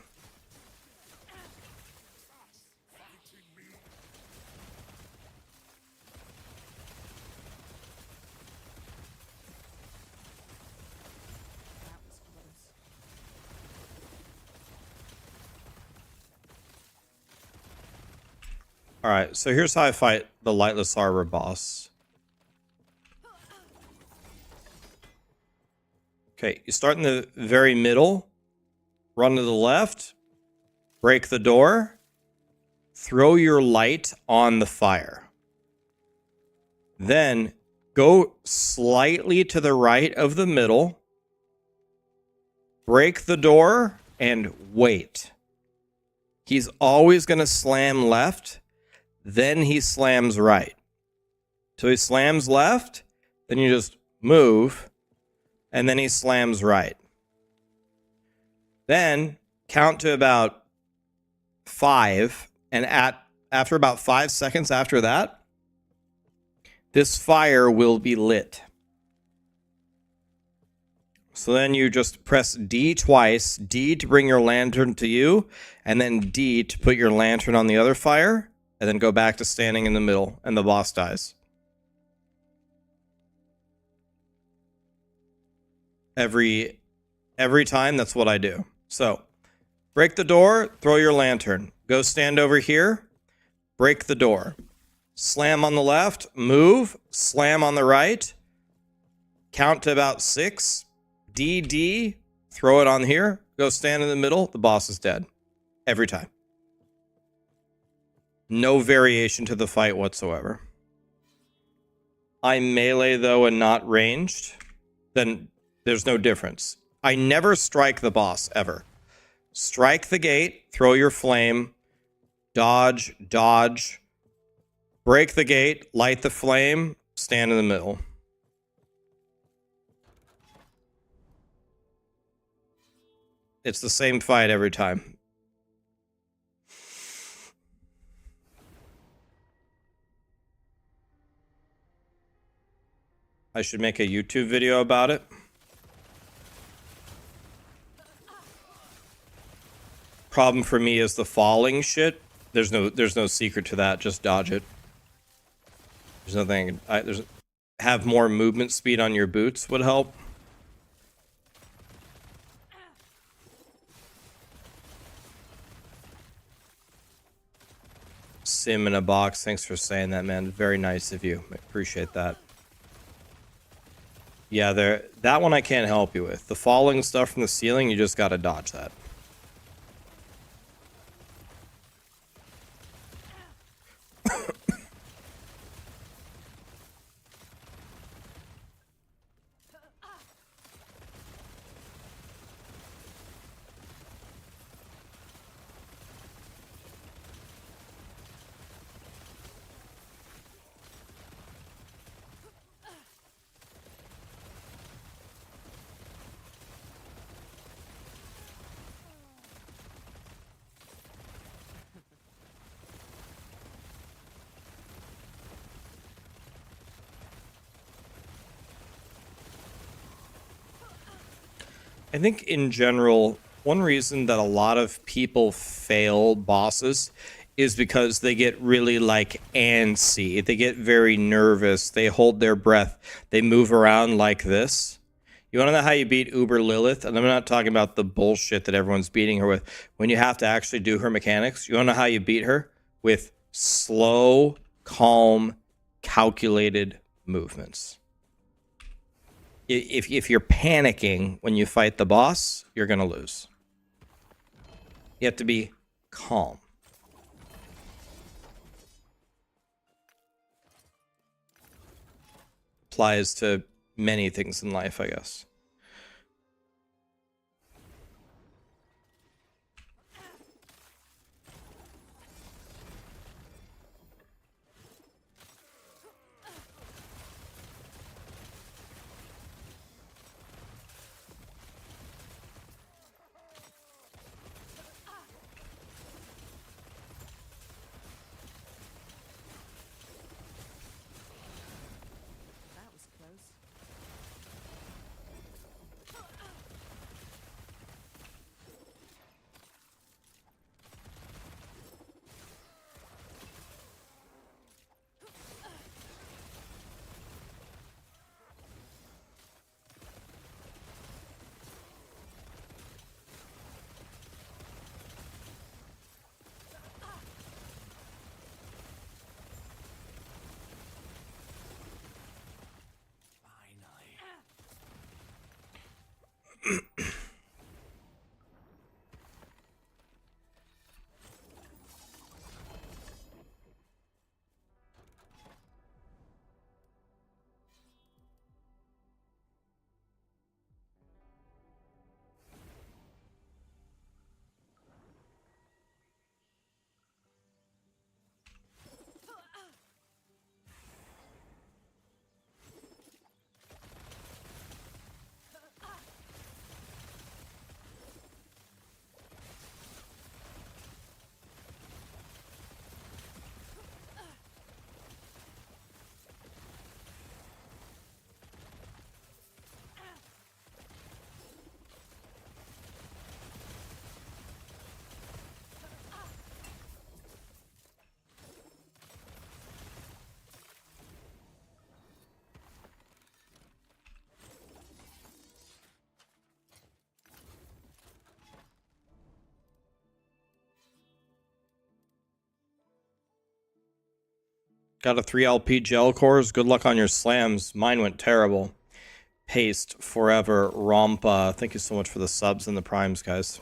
That was close. Alright, so here's how I fight the lightless armor boss. Okay, you start in the very middle, run to the left, break the door, throw your light on the fire. Then go slightly to the right of the middle, break the door, and wait. He's always going to slam left, then he slams right. So he slams left, then you just move, and then he slams right. Then count to about 5, and after about 5 seconds after that, this fire will be lit. So then you just press D twice, D to bring your lantern to you, and then D to put your lantern on the other fire, and then go back to standing in the middle, and the boss dies. Every time, that's what I do. So, break the door, throw your lantern. Go stand over here, break the door. Slam on the left, move, slam on the right, count to about 6, D, throw it on here, go stand in the middle, the boss is dead. Every time. No variation to the fight whatsoever. I melee though and not ranged, then there's no difference. I never strike the boss, ever. Strike the gate, throw your flame, dodge, break the gate, light the flame, stand in the middle. It's the same fight every time. I should make a YouTube video about it. Problem for me is the falling shit. There's no secret to that. Just dodge it. There's nothing. Have more movement speed on your boots would help. Sim in a box. Thanks for saying that, man. Very nice of you. I appreciate that. Yeah, that one I can't help you with. The falling stuff from the ceiling, you just gotta dodge that. I think in general, one reason that a lot of people fail bosses is because they get really like antsy. They get very nervous. They hold their breath. They move around like this. You want to know how you beat Uber Lilith? And I'm not talking about the bullshit that everyone's beating her with. When you have to actually do her mechanics, you want to know how you beat her? With slow, calm, calculated movements. If you're panicking when you fight the boss, you're going to lose. You have to be calm. Applies to many things in life, I guess. That was close. Got a 3 LP gel cores. Good luck on your slams. Mine went terrible. Paste forever. Rompa. Thank you so much for the subs and the primes, guys.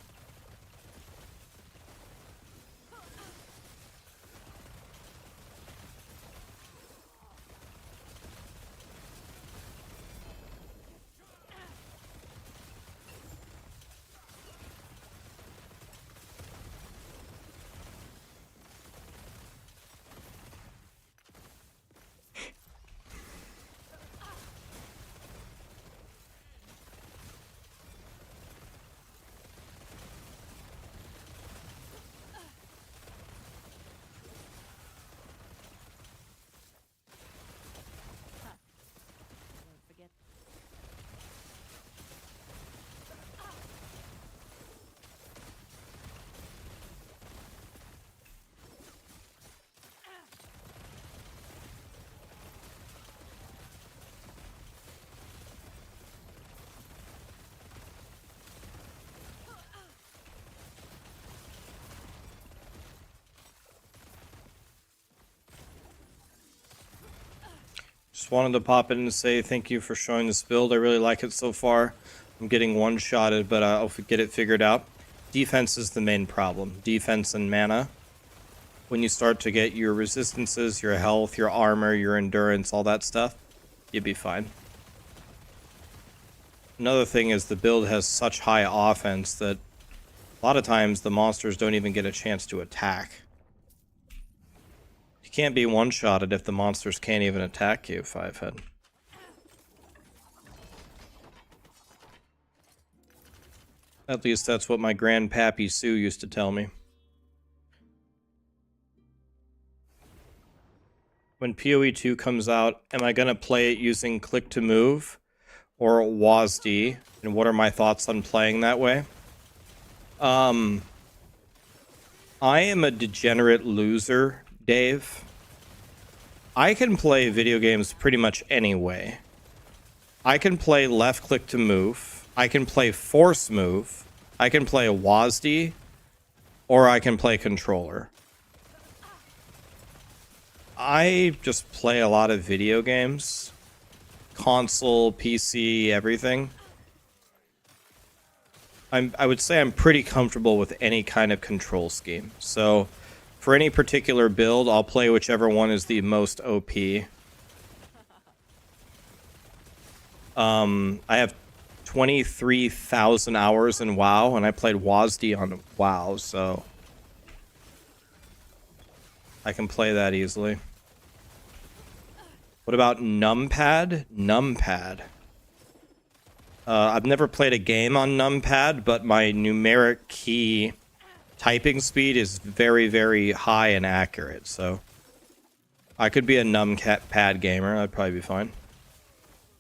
Just wanted to pop in and say thank you for showing this build. I really like it so far. I'm getting one-shotted, but I'll get it figured out. Defense is the main problem. Defense and mana. When you start to get your resistances, your health, your armor, your endurance, all that stuff, you'll be fine. Another thing is the build has such high offense that a lot of times the monsters don't even get a chance to attack. You can't be one-shotted if the monsters can't even attack you, Fivehead. At least that's what my grandpappy Sue used to tell me. When PoE 2 comes out, am I going to play it using click to move or WASD? And what are my thoughts on playing that way? I am a degenerate loser, Dave. I can play video games pretty much any way. I can play left click to move. I can play force move. I can play a WASD. Or I can play controller. I just play a lot of video games. Console, PC, everything. I would say I'm pretty comfortable with any kind of control scheme. So, for any particular build, I'll play whichever one is the most OP. I have 23,000 hours in WoW, and I played WASD on WoW, so I can play that easily. What about numpad? Numpad. I've never played a game on numpad, but my numeric key typing speed is very, very high and accurate, so I could be a numpad gamer. I'd probably be fine.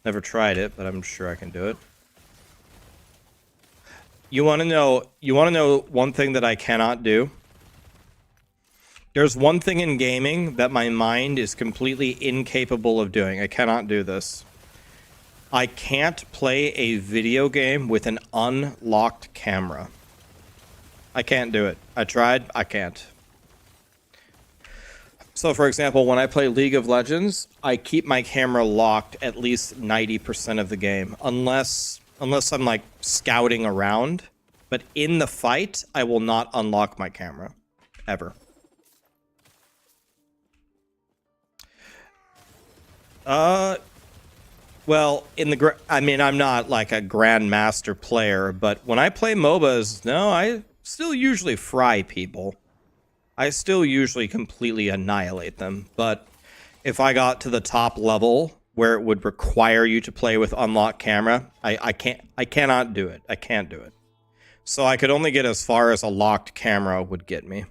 Never tried it, but I'm sure I can do it. You want to know one thing that I cannot do? There's one thing in gaming that my mind is completely incapable of doing. I cannot do this. I can't play a video game with an unlocked camera. I can't do it. I tried. I can't. So, for example, when I play League of Legends, I keep my camera locked at least 90% of the game. Unless I'm, like, scouting around. But in the fight, I will not unlock my camera. Ever. Well, I'm not like a grandmaster player, but when I play MOBAs, no, I still usually fry people. I still usually completely annihilate them, but if I got to the top level where it would require you to play with unlocked camera, I cannot do it. I can't do it. So I could only get as far as a locked camera would get me.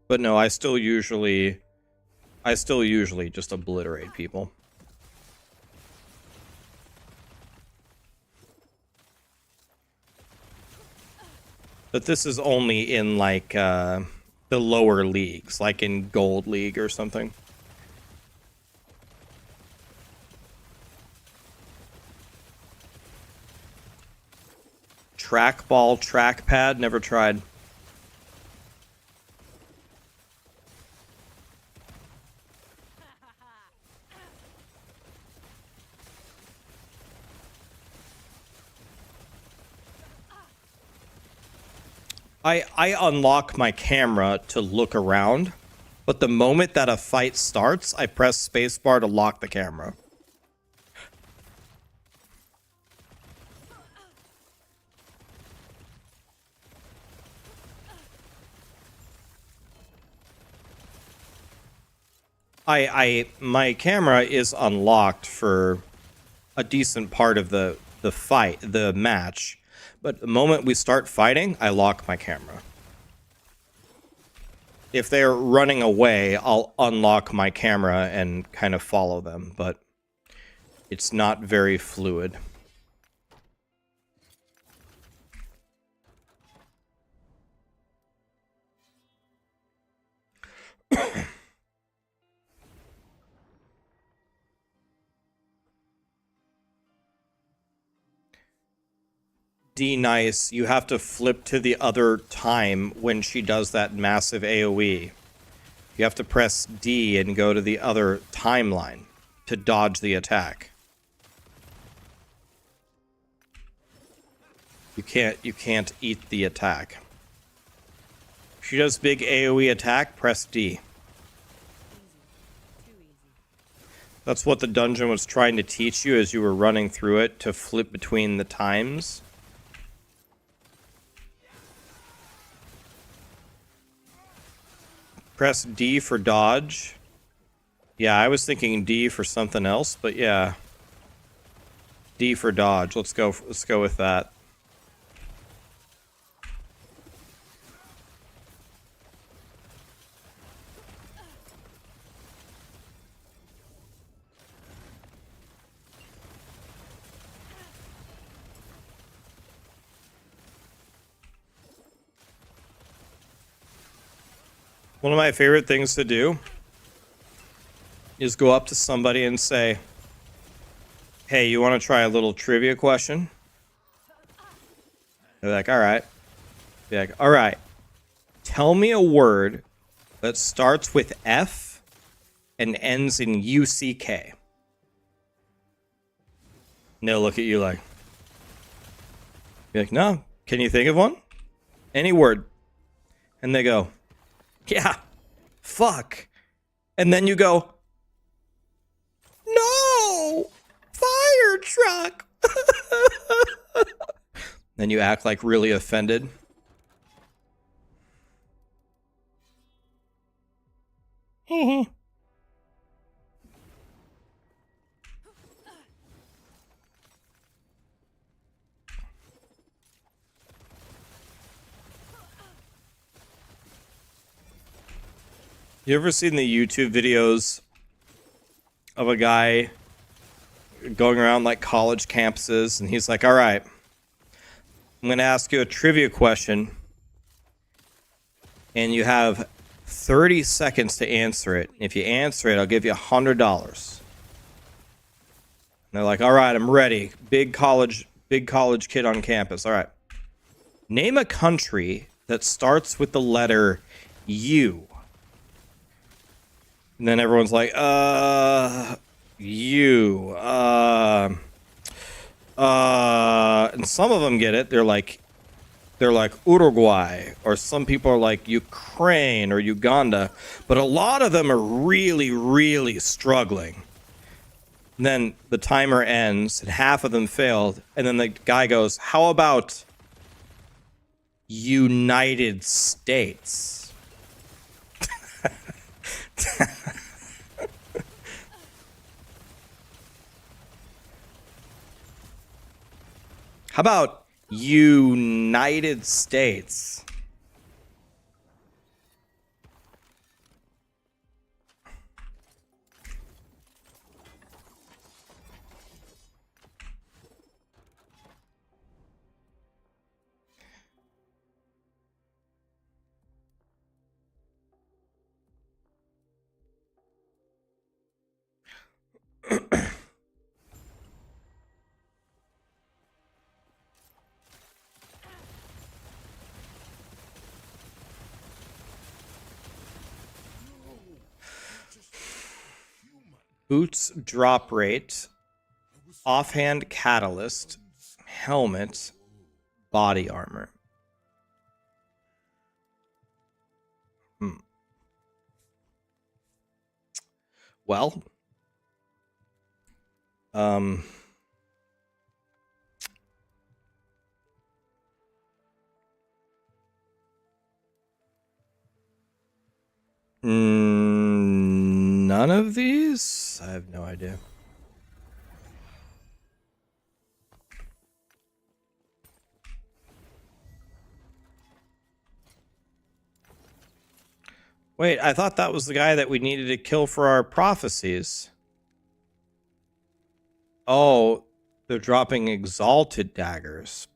But no, I still usually just obliterate people. But this is only in, like, the lower leagues, like in Gold League or something. Trackball, trackpad, never tried. I unlock my camera to look around, but the moment that a fight starts, I press spacebar to lock the camera. My camera is unlocked for a decent part of the match. But the moment we start fighting, I lock my camera. If they're running away, I'll unlock my camera and kind of follow them, but it's not very fluid. D-Nice, you have to flip to the other time when she does that massive AoE. You have to press D and go to the other timeline to dodge the attack. You can't eat the attack. She does big AoE attack, press D. Easy. Too easy. That's what the dungeon was trying to teach you as you were running through it, to flip between the times. Press D for dodge. Yeah, I was thinking D for something else, but yeah. D for dodge. Let's go with that. One of my favorite things to do is go up to somebody and say, hey, you want to try a little trivia question? They're like, all right. Be like, all right. Tell me a word that starts with F and ends in UCK. And they'll look at you like, be like, no, can you think of one? Any word. And they go, yeah, fuck. And then you go, no, fire truck. Then you act like really offended. You ever seen the YouTube videos of a guy going around like college campuses and he's like, all right, I'm going to ask you a trivia question and you have 30 seconds to answer it. If you answer it, I'll give you $100. And they're like, all right, I'm ready. Big college kid on campus. All right. Name a country that starts with the letter U. And then everyone's like, U. And some of them get it. They're like Uruguay, or some people are like Ukraine or Uganda, but a lot of them are really, really struggling. And then the timer ends and half of them failed. And then the guy goes, how about United States? How about United States? Boots drop rate, offhand catalyst, helmet, body armor. Well, none of these? I have no idea. Wait, I thought that was the guy that we needed to kill for our prophecies. Oh, they're dropping exalted daggers.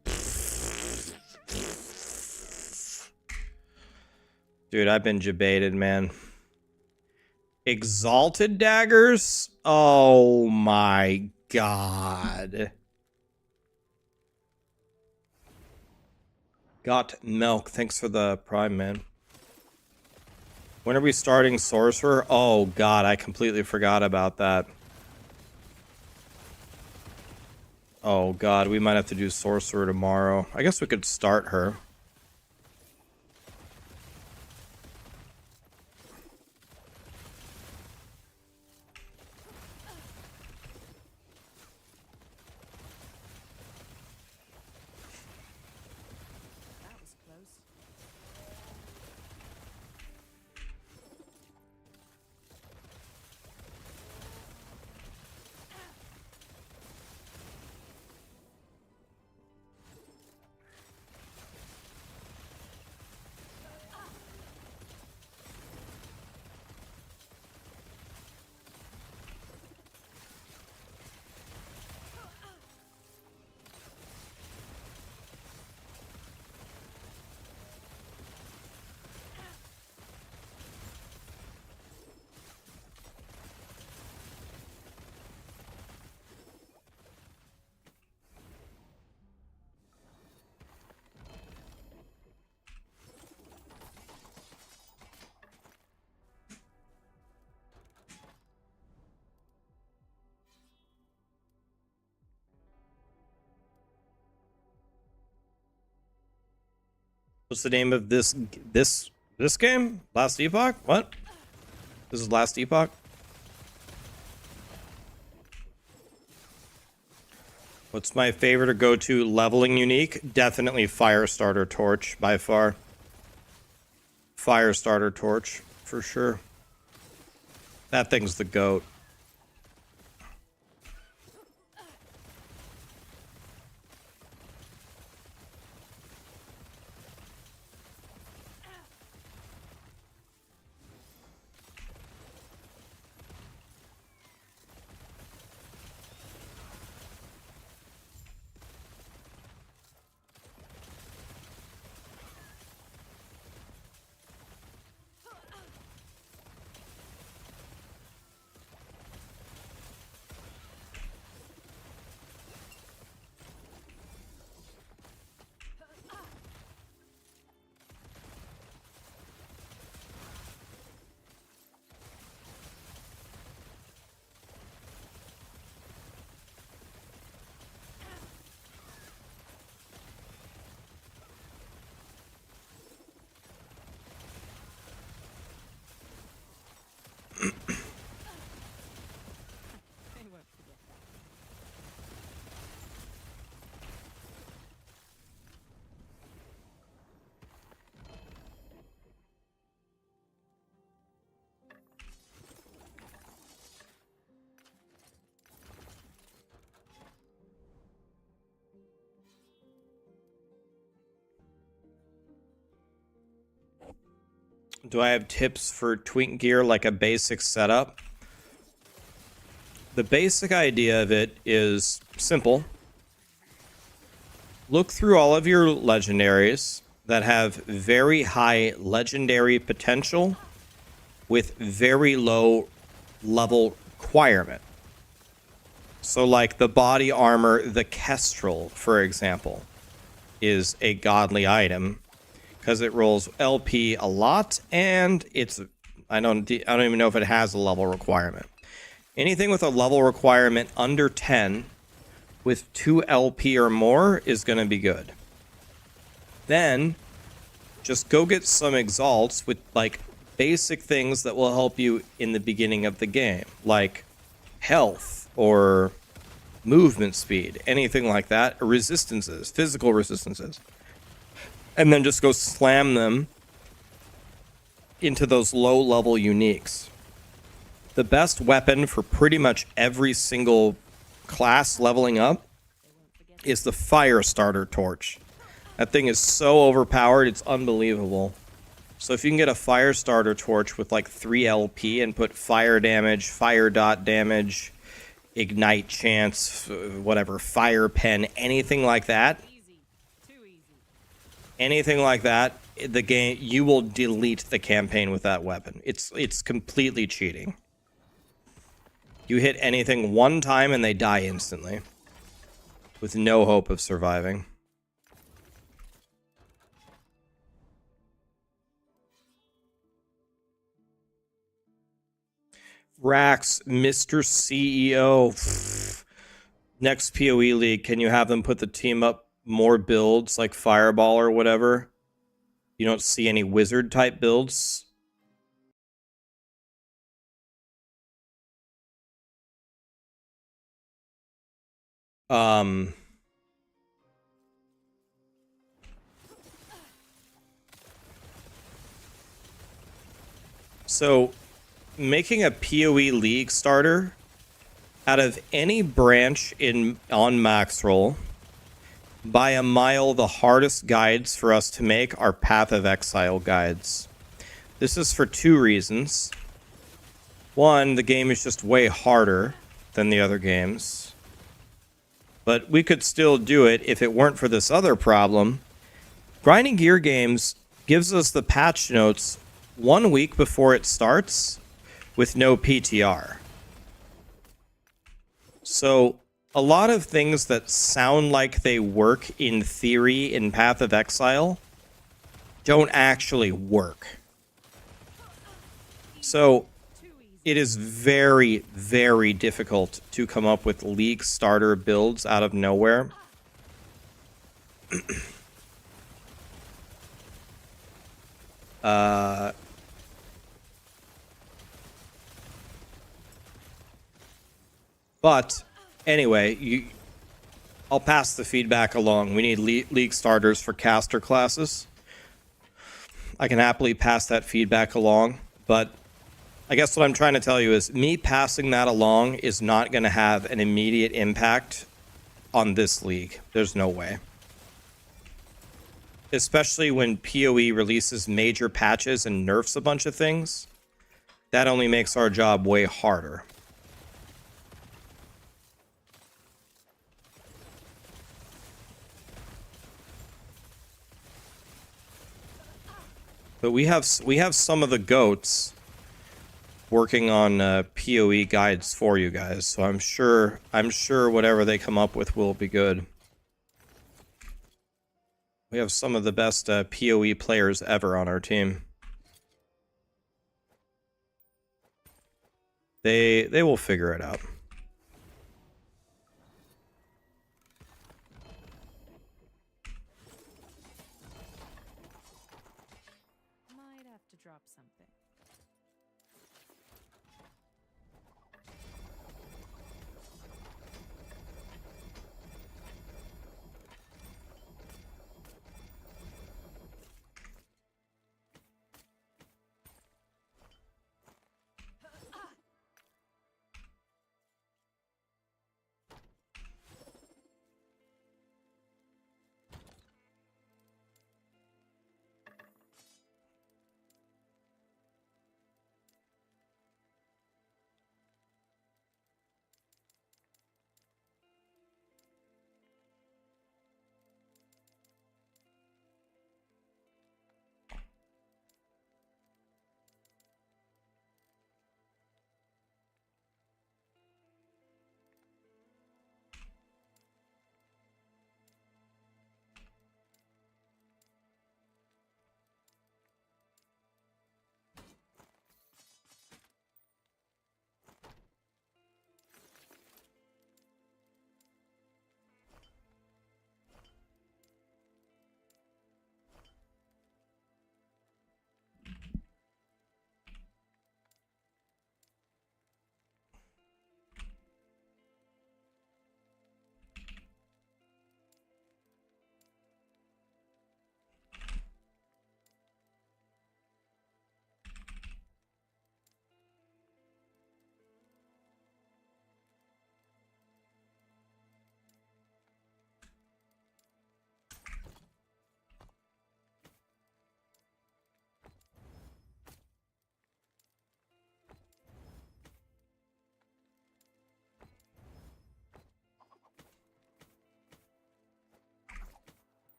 Dude, I've been debated, man. Exalted daggers? Oh my god. Got milk. Thanks for the prime, man. When are we starting Sorcerer? Oh god, I completely forgot about that. Oh god, we might have to do Sorcerer tomorrow. I guess we could start her. That was close. What's the name of this game? Last Epoch? What? This is Last Epoch? What's my favorite or go-to leveling unique? Definitely Firestarter Torch, by far. Firestarter Torch, for sure. That thing's the GOAT. They won't forget that. Do I have tips for twink gear like a basic setup? The basic idea of it is simple. Look through all of your legendaries that have very high legendary potential with very low level requirement. So like the body armor, the Kestrel, for example, is a godly item because it rolls LP a lot, and it's I don't even know if it has a level requirement. Anything with a level requirement under 10 with 2 LP or more is going to be good. Then just go get some exalts with like basic things that will help you in the beginning of the game, like health or movement speed, anything like that, or resistances, physical resistances. And then just go slam them into those low-level uniques. The best weapon for pretty much every single class leveling up is the Firestarter Torch. That thing is so overpowered, it's unbelievable. So if you can get a Firestarter Torch with like 3 LP and put fire damage, fire dot damage, ignite chance, whatever, fire pen, anything like that, Easy. Too easy. anything like that, the game, you will delete the campaign with that weapon. It's completely cheating. You hit anything one time and they die instantly with no hope of surviving. Rax, Mr. CEO. Pfft. Next PoE league, can you have them put the team up more builds like Fireball or whatever? You don't see any wizard type builds? So making a PoE league starter out of any branch on Maxroll, by a mile, the hardest guides for us to make are Path of Exile guides. This is for two reasons. One, the game is just way harder than the other games. But we could still do it if it weren't for this other problem. Grinding Gear Games gives us the patch notes 1 week before it starts with no PTR. So a lot of things that sound like they work in theory in Path of Exile don't actually work. So it is very, very difficult to come up with league starter builds out of nowhere. But anyway, I'll pass the feedback along. We need league starters for caster classes. I can happily pass that feedback along, but I guess what I'm trying to tell you is me passing that along is not going to have an immediate impact on this league. There's no way. Especially when PoE releases major patches and nerfs a bunch of things. That only makes our job way harder. But we have some of the goats working on PoE guides for you guys, so I'm sure whatever they come up with will be good. We have some of the best PoE players ever on our team. They will figure it out. Might have to drop something.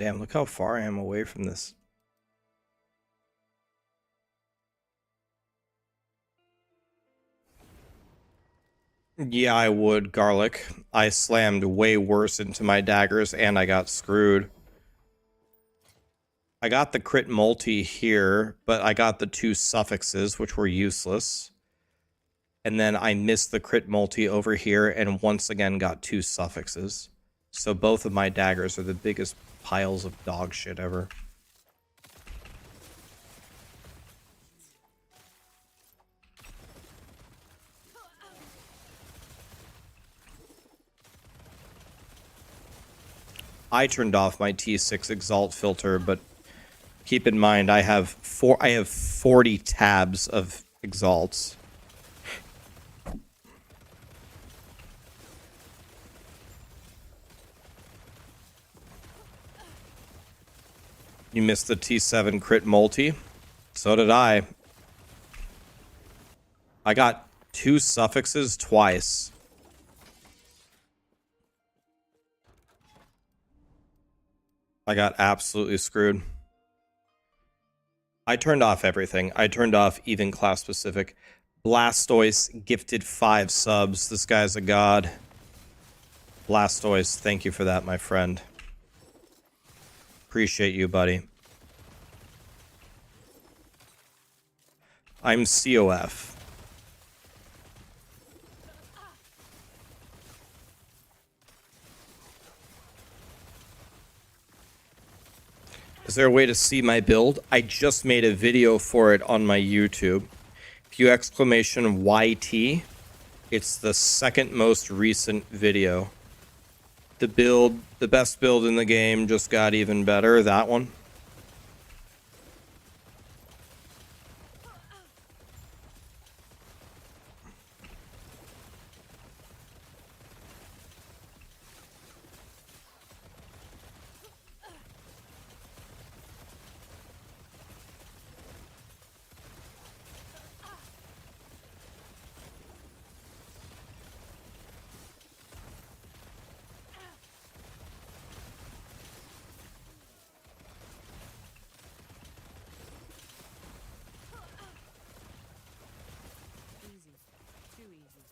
Damn, look how far I am away from this. Yeah, I would, Garlic. I slammed way worse into my daggers and I got screwed. I got the crit multi here, but I got the 2 suffixes, which were useless. And then I missed the crit multi over here and once again got 2 suffixes. So both of my daggers are the biggest piles of dog shit ever. I turned off my T6 Exalt filter, but keep in mind I have 40 tabs of Exalts. You missed the T7 crit multi. So did I. I got 2 suffixes twice. I got absolutely screwed. I turned off everything. I turned off even class specific. Blastoise gifted 5 subs. This guy's a god. Blastoise, thank you for that, my friend. Appreciate you, buddy. I'm COF. Is there a way to see my build? I just made a video for it on my YouTube. If you exclamation YT, it's the second most recent video. The build, the best build in the game, just got even better. That one. Easy. Too easy.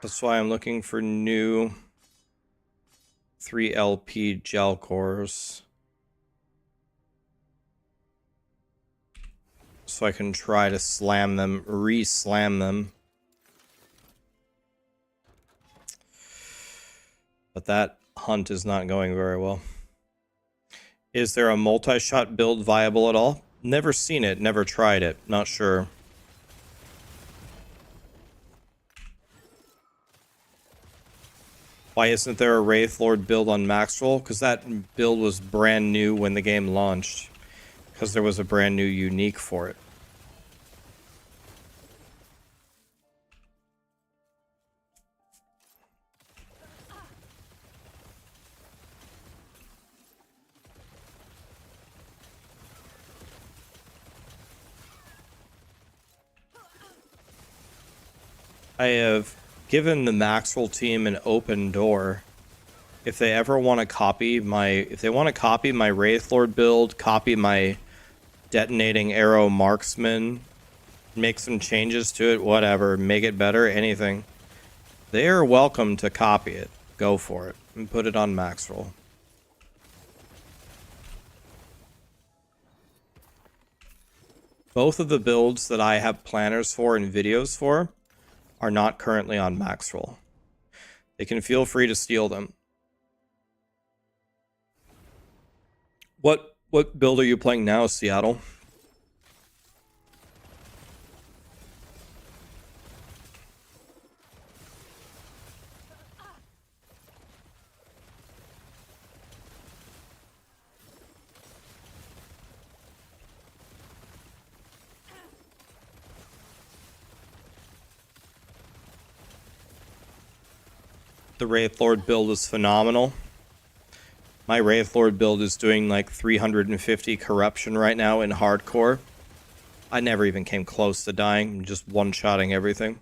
That's why I'm looking for new 3LP gel cores. So I can try to slam them, re-slam them. But that hunt is not going very well. Is there a multi-shot build viable at all? Never seen it, never tried it, not sure. Why isn't there a Wraith Lord build on Maxroll? Because that build was brand new when the game launched. Because there was a brand new unique for it. I have given the Maxroll team an open door. If they ever want to copy my Wraith Lord build, copy my Detonating Arrow Marksman, make some changes to it, whatever, make it better, anything. They are welcome to copy it. Go for it and put it on Maxroll. Both of the builds that I have planners for and videos for are not currently on Maxroll. they can feel free to steal them. What build are you playing now, Seattle? The Wraith Lord build is phenomenal. My Wraith Lord build is doing like 350 corruption right now in hardcore. I never even came close to dying. I'm just one-shotting everything.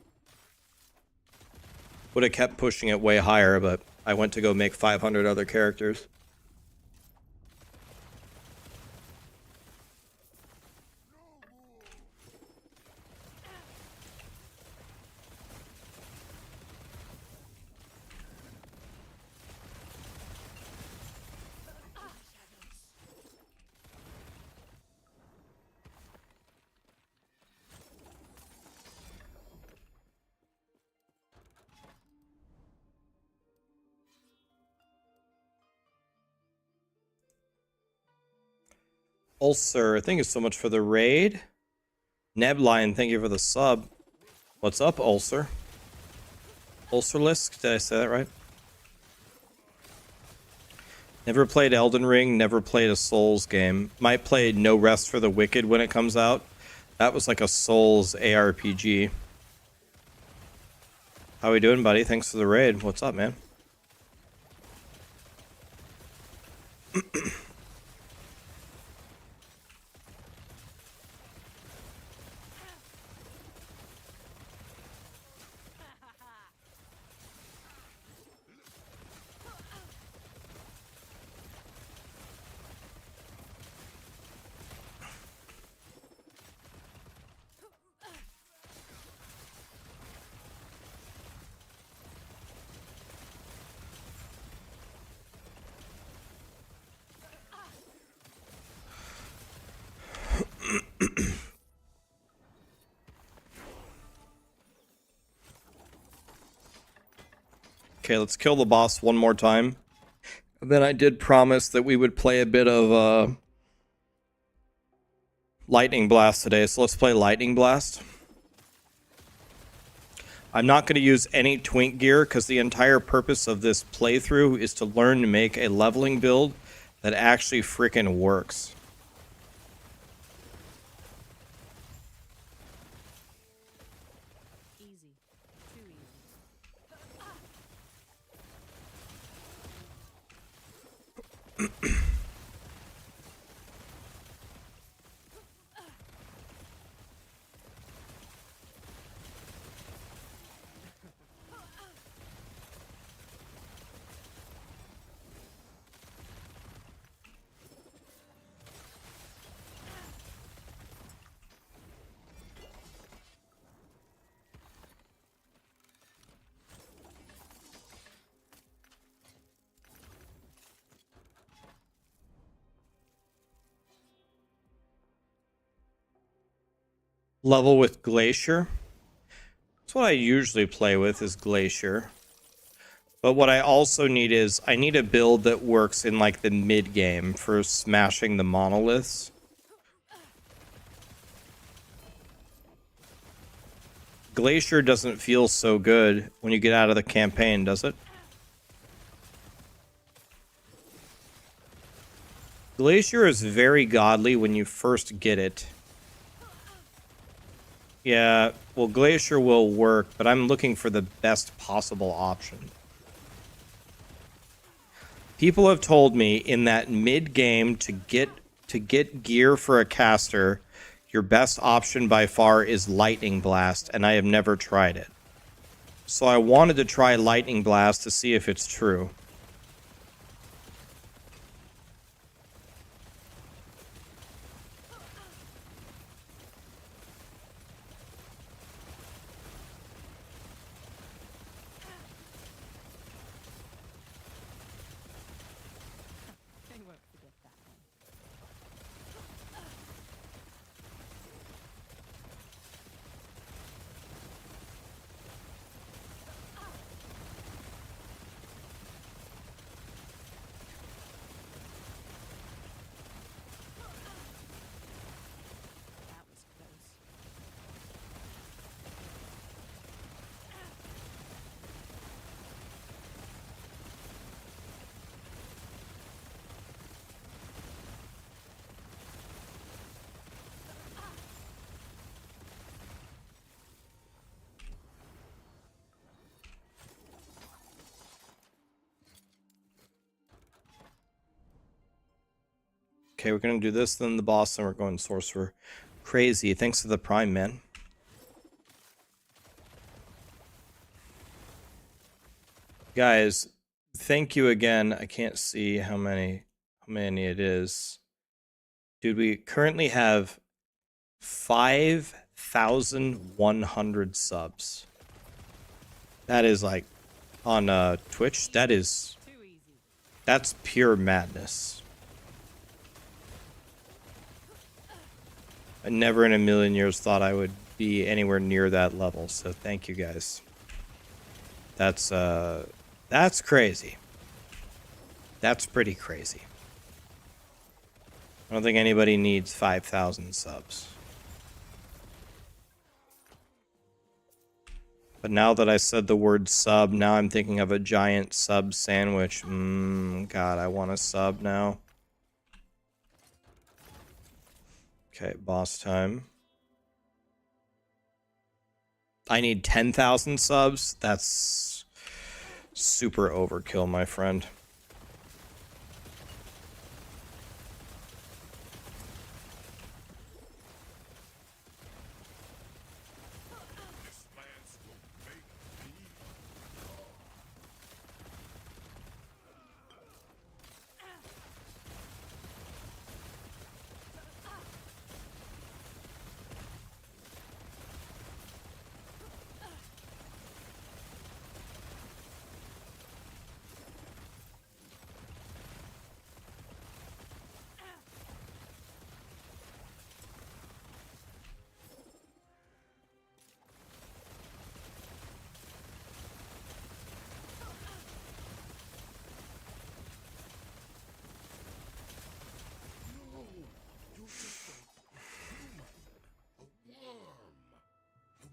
Would have kept pushing it way higher, but I went to go make 500 other characters. Ulcer, thank you so much for the raid. Nebline, thank you for the sub. What's up, Ulcer? Ulcerlisk, did I say that right? Never played Elden Ring, never played a Souls game. Might play No Rest for the Wicked when it comes out. That was like a Souls ARPG. How we doing, buddy? Thanks for the raid. What's up, man? Okay, let's kill the boss one more time. And then I did promise that we would play a bit of Lightning Blast today, so let's play Lightning Blast. I'm not going to use any twink gear because the entire purpose of this playthrough is to learn to make a leveling build that actually freaking works. Easy. Too easy. Level with Glacier. That's what I usually play with, is Glacier. But what I also need is, I need a build that works in like the mid game for smashing the monoliths. Glacier doesn't feel so good when you get out of the campaign, does it? Glacier is very godly when you first get it. Yeah, well, Glacier will work, but I'm looking for the best possible option. People have told me in that mid-game to get gear for a caster, your best option by far is Lightning Blast, and I have never tried it. So I wanted to try Lightning Blast to see if it's true. I won't forget that one. Okay, we're gonna do this, then the boss, and we're going Sorcerer. Crazy. Thanks for the Prime, man. Guys, thank you again. I can't see how many it is. Dude, we currently have 5,100 subs. That is like on Twitch. That's pure madness. I never in a million years thought I would be anywhere near that level. So thank you guys. That's crazy. That's pretty crazy. I don't think anybody needs 5,000 subs. But now that I said the word sub, now I'm thinking of a giant sub sandwich. God, I want a sub now. Okay, boss time. I need 10,000 subs? That's super overkill, my friend.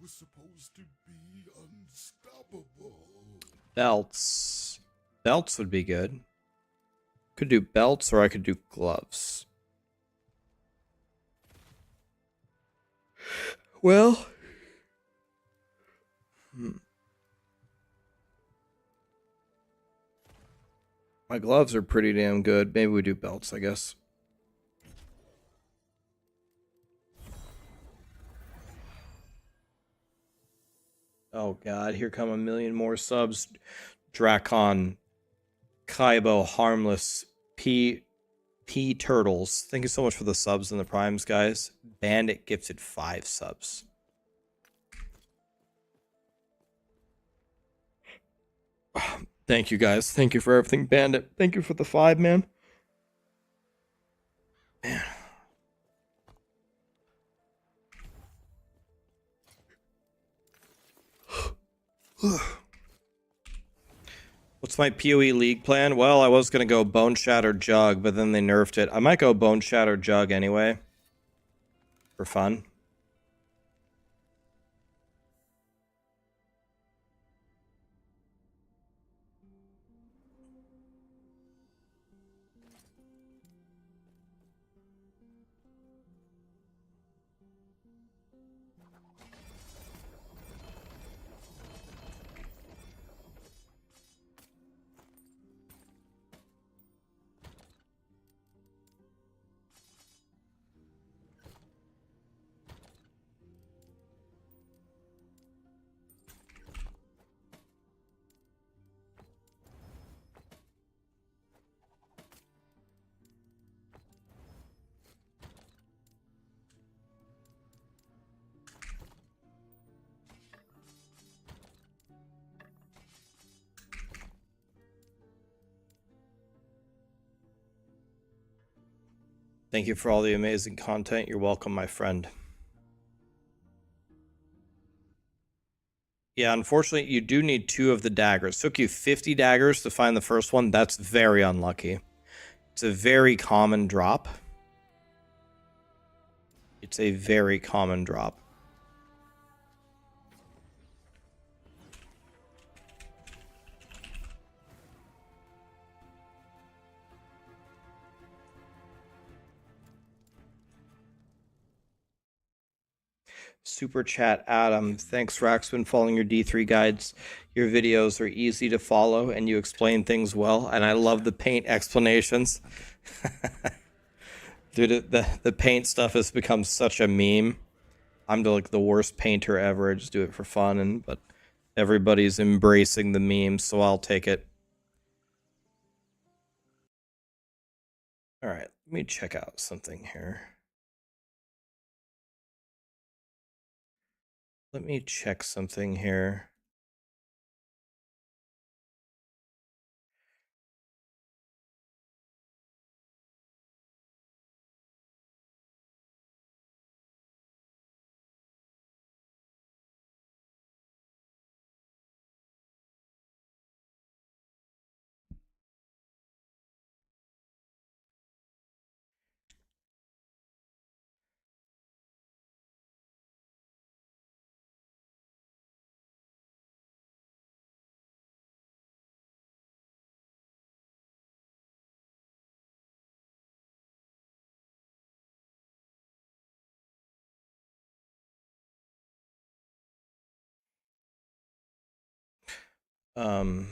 Supposed to be unstoppable. Belts. Belts would be good. Could do belts or I could do gloves. Well. My gloves are pretty damn good. Maybe we do belts, I guess. Oh god, here come a million more subs. Drakon, Kaibo, Harmless, P Turtles. Thank you so much for the subs and the primes, guys. Bandit gifted 5 subs. Thank you, guys. Thank you for everything, Bandit. Thank you for the 5, man. Man. What's my PoE League plan? Well, I was going to go Bone Shatter Jug, but then they nerfed it. I might go Bone Shatter Jug anyway. For fun. Thank you for all the amazing content. You're welcome, my friend. Yeah, unfortunately, you do need 2 of the daggers. It took you 50 daggers to find the first one. That's very unlucky. It's a very common drop. It's a very common drop. Super chat, Adam. Thanks, Raxxman, following your D3 guides. Your videos are easy to follow and you explain things well. And I love the paint explanations. Dude, the paint stuff has become such a meme. I'm like the worst painter ever. I just do it for fun, but everybody's embracing the memes, so I'll take it. All right, let me check out something here. Let me check something here. Um,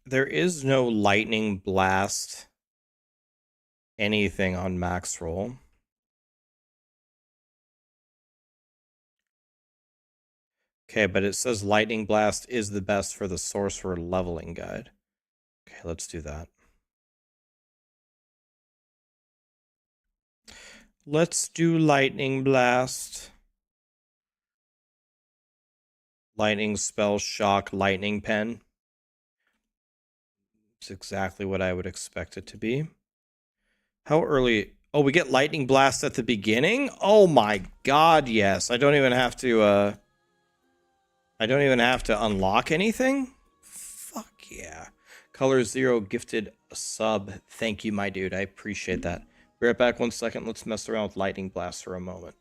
there is no lightning blast anything on Maxroll. Okay, but it says lightning blast is the best for the sorcerer leveling guide. Okay, let's do that. Let's do lightning blast. Lightning spell, shock, lightning pen. It's exactly what I would expect it to be. How early? Oh, we get lightning blast at the beginning? Oh my god, yes. I don't even have to unlock anything? Fuck yeah. Color Zero gifted a sub. Thank you, my dude. I appreciate that. Be right back 1 second. Let's mess around with lightning blast for a moment.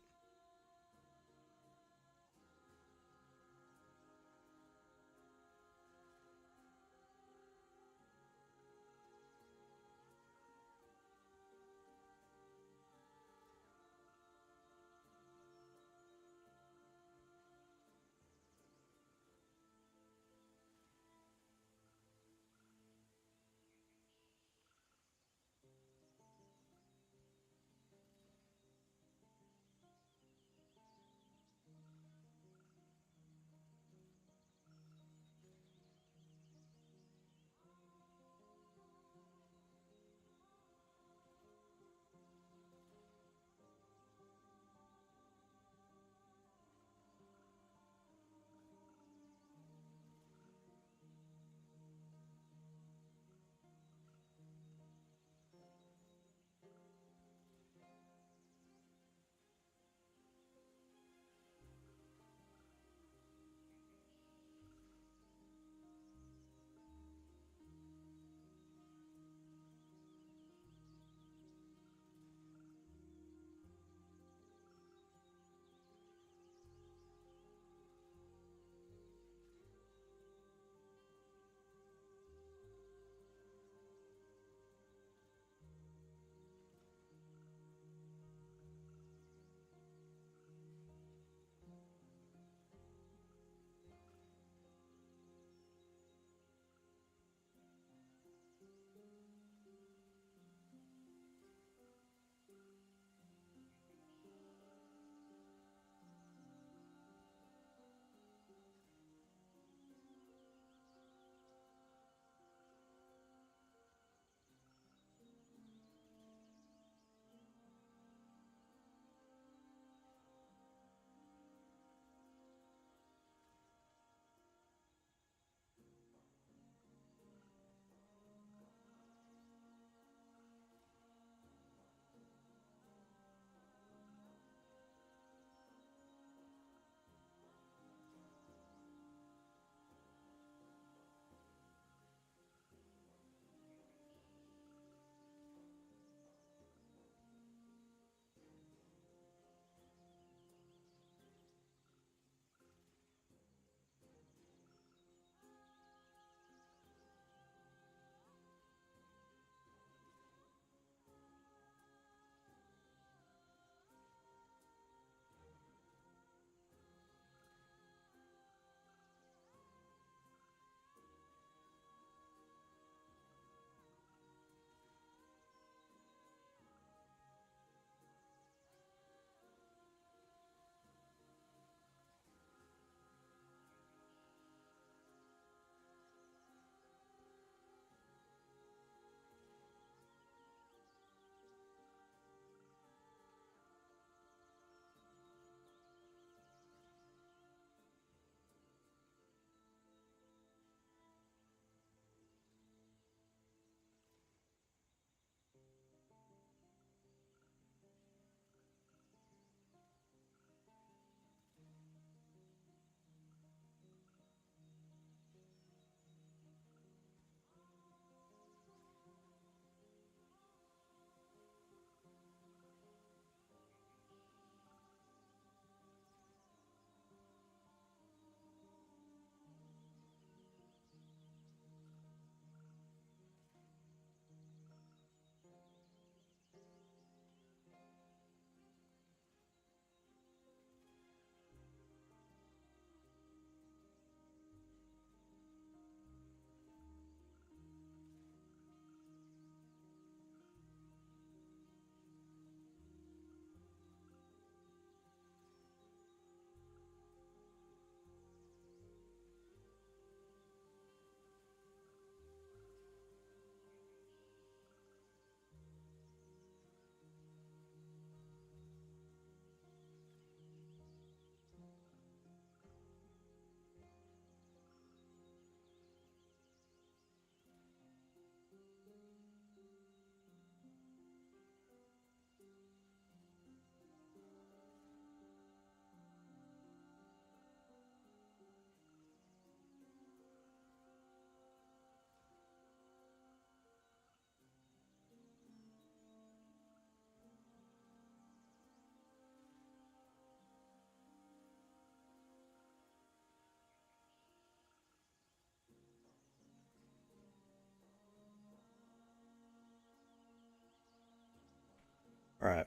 Alright.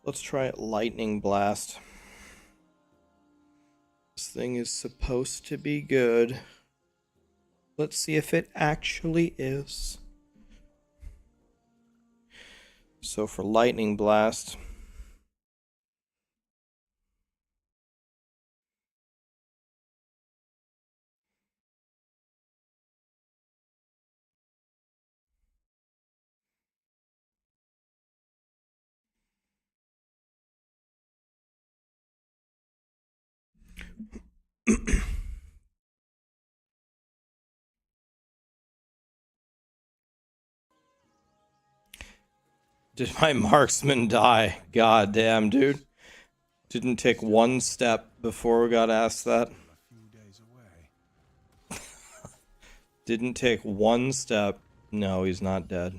Let's try Lightning Blast. This thing is supposed to be good. Let's see if it actually is. So for Lightning Blast, did my marksman die? God damn, dude. Didn't take one step before we got asked that. Didn't take one step. No, he's not dead.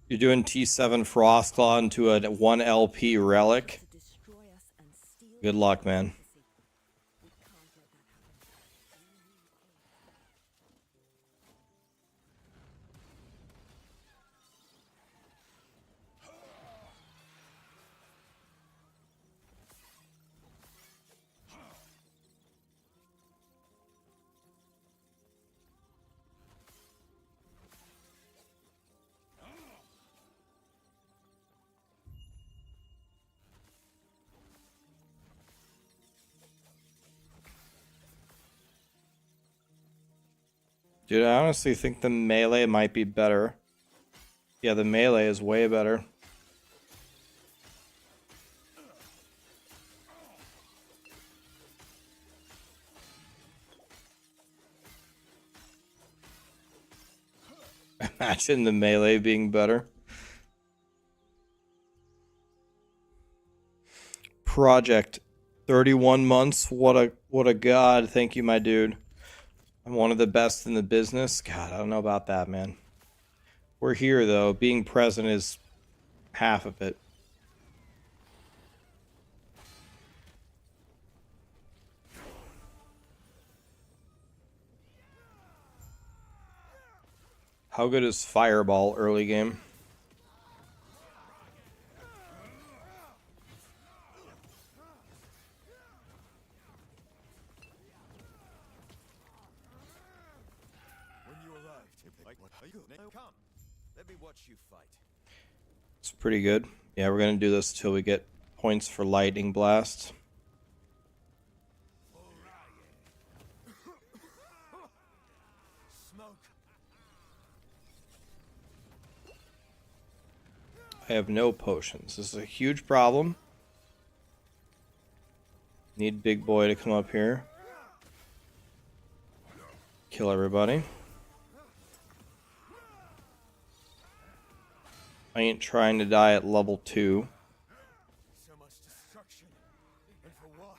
You're doing T7 Frostclaw into a 1 LP relic. Good luck, man. Dude, I honestly think the melee might be better. Yeah, the melee is way better. Imagine the melee being better. Project 31 months. What a god. Thank you, my dude. I'm one of the best in the business. God, I don't know about that, man. We're here though. Being present is half of it. How good is Fireball early game? It's pretty good. Yeah, we're gonna do this till we get points for Lightning Blast. I have no potions. This is a huge problem. Need Big Boy to come up here. Kill everybody. I ain't trying to die at level 2. So much destruction. And for what?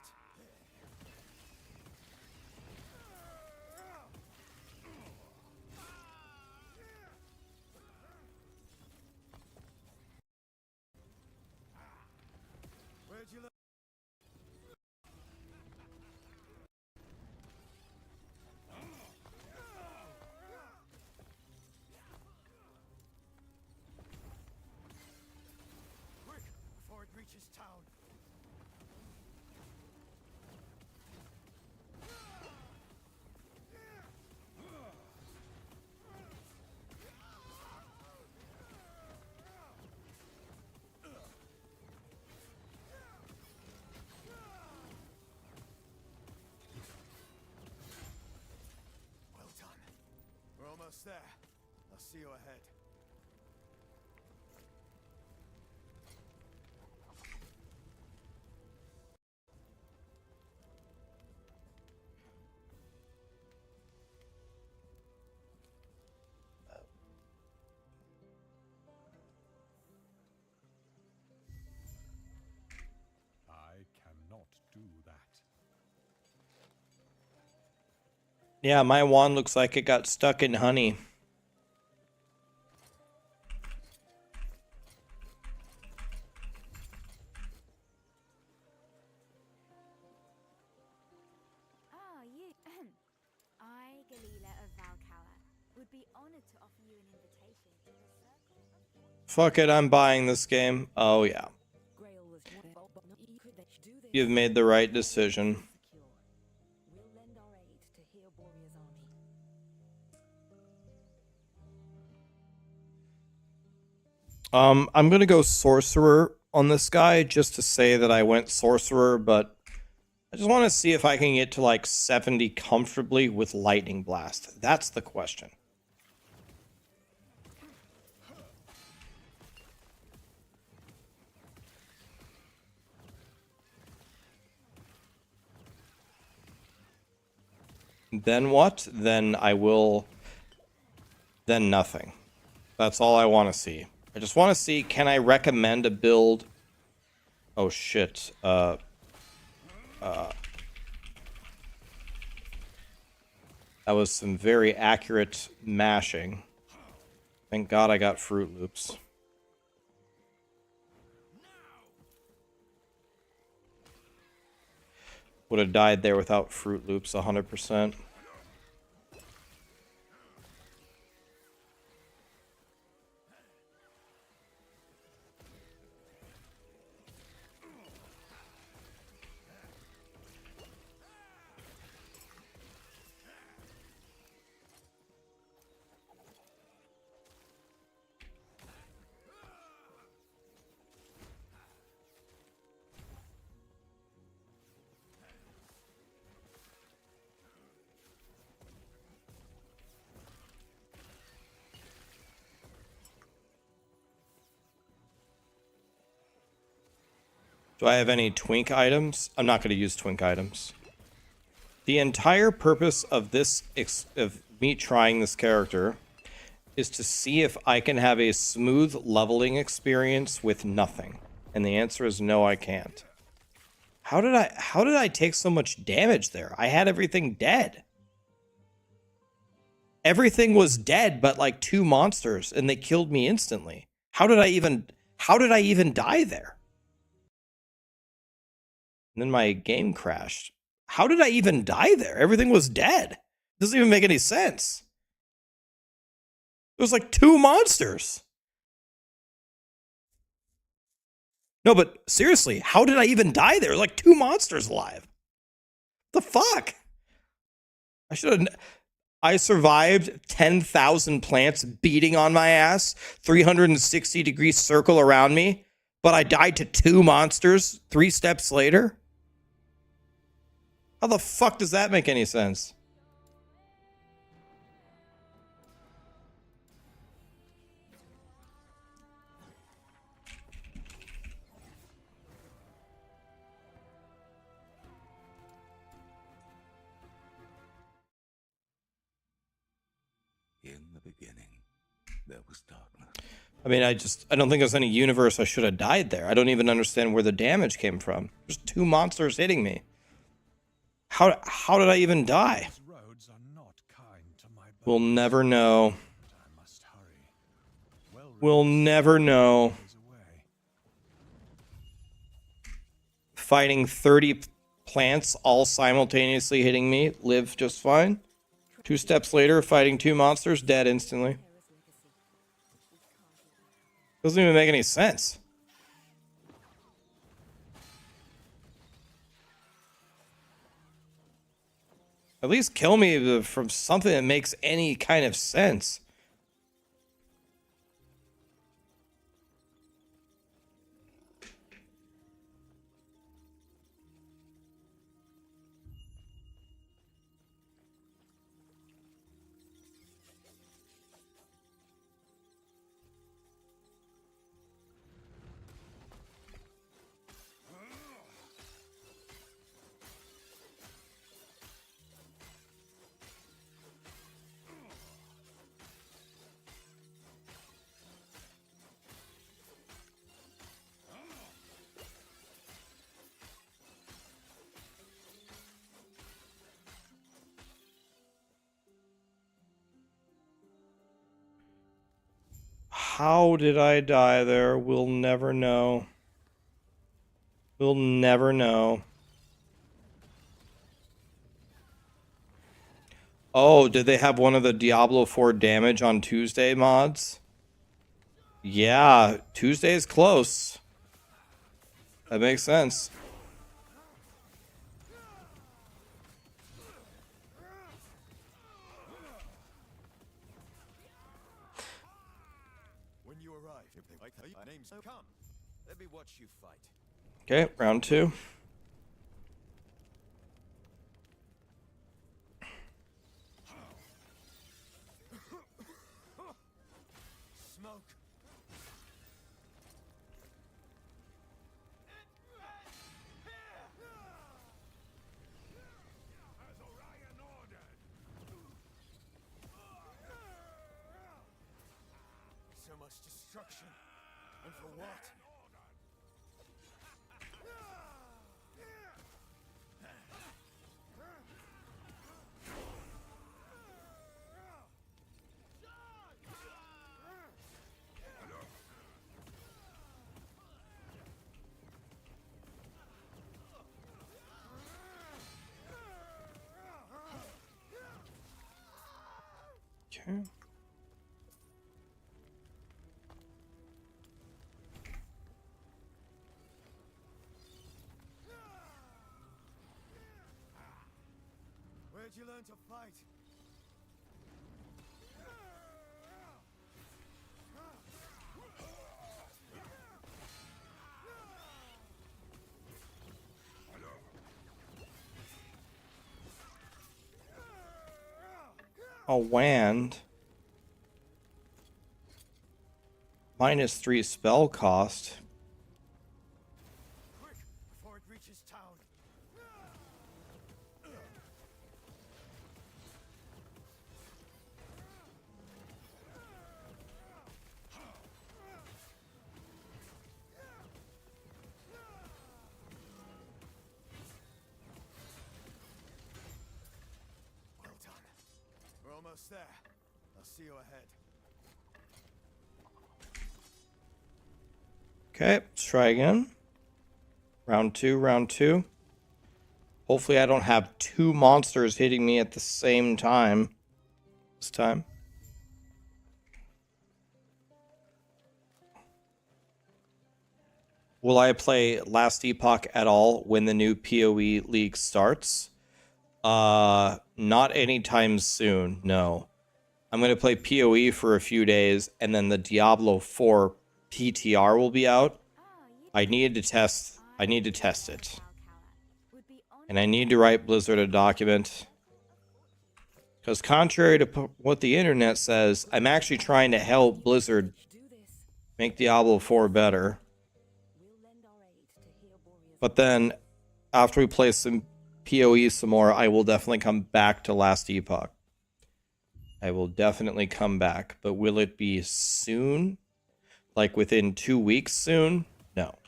Where'd you learn? Quick, before it reaches town. Well done. We're almost there. I'll see you ahead. I cannot do that. Yeah, my wand looks like it got stuck in honey. Ah, you. I, Galila of Valcala. Would be honored to offer you an invitation to the circle of... Fuck it, I'm buying this game. Oh yeah. Grail was could they do this? You've made the right decision. Secure. We'll lend our aid to heal Borea's army. I'm gonna go Sorcerer on this guy just to say that I went Sorcerer, but I just want to see if I can get to like 70 comfortably with Lightning Blast. That's the question. Then what? Then I will... Then nothing. That's all I want to see. I just want to see, can I recommend a build... Oh shit. That was some very accurate mashing. Thank God I got Fruit Loops. Would have died there without Fruit Loops 100%. Do I have any twink items? I'm not going to use twink items. The entire purpose of this, of me trying this character, is to see if I can have a smooth leveling experience with nothing. And the answer is no, I can't. How did I take so much damage there? I had everything dead. Everything was dead but like 2 monsters and they killed me instantly. How did I even die there? And then my game crashed. How did I even die there? Everything was dead. Doesn't even make any sense. It was like 2 monsters. No, but seriously, how did I even die there? Like 2 monsters alive. The fuck? I survived 10,000 plants beating on my ass, 360-degree circle around me, but I died to 2 monsters 3 steps later? How the fuck does that make any sense? In the beginning, there was darkness. I mean, I don't think there's any universe I should have died there. I don't even understand where the damage came from. There's 2 monsters hitting me. How did I even die? These roads are not kind to my We'll bones, never know. but I must hurry. Well, We'll never know. is away. Fighting 30 plants all simultaneously hitting me, live just fine. 2 steps later, fighting 2 monsters, dead instantly. Doesn't even make any sense. At least kill me from something that makes any kind of sense. How did I die there? We'll never know. We'll never know. Oh, did they have one of the Diablo 4 damage on Tuesday mods? Yeah, Tuesday's close. That makes sense. When you arrive, my name's come. Let me watch you fight. Okay, round 2. Smoke. So much destruction. And for what? Okay. Where'd you learn to fight? A wand. -3 spell cost. Quick, before it reaches town. Well done. We're almost there. I'll see you ahead. Okay, let's try again. Round 2, round 2. Hopefully I don't have 2 monsters hitting me at the same time this time. Will I play Last Epoch at all when the new PoE league starts? Not anytime soon, no. I'm going to play PoE for a few days, and then the Diablo 4 PTR will be out. I need to test it. And I need to write Blizzard a document. Because contrary to what the internet says, I'm actually trying to help Blizzard make Diablo 4 better. But then, after we play some PoE some more, I will definitely come back to Last Epoch. I will definitely come back. But will it be soon? Like within 2 weeks soon? No.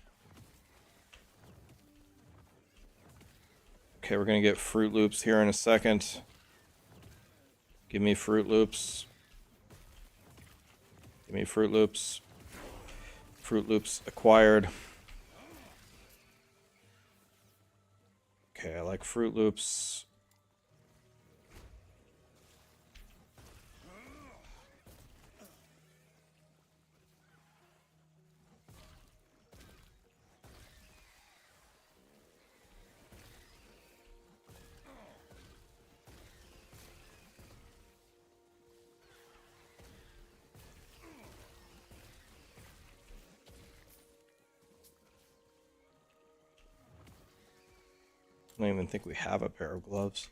Okay, we're going to get Fruit Loops here in a second. Give me Fruit Loops. Give me Fruit Loops. Fruit Loops acquired. Okay, I like Fruit Loops. I don't even think we have a pair of gloves.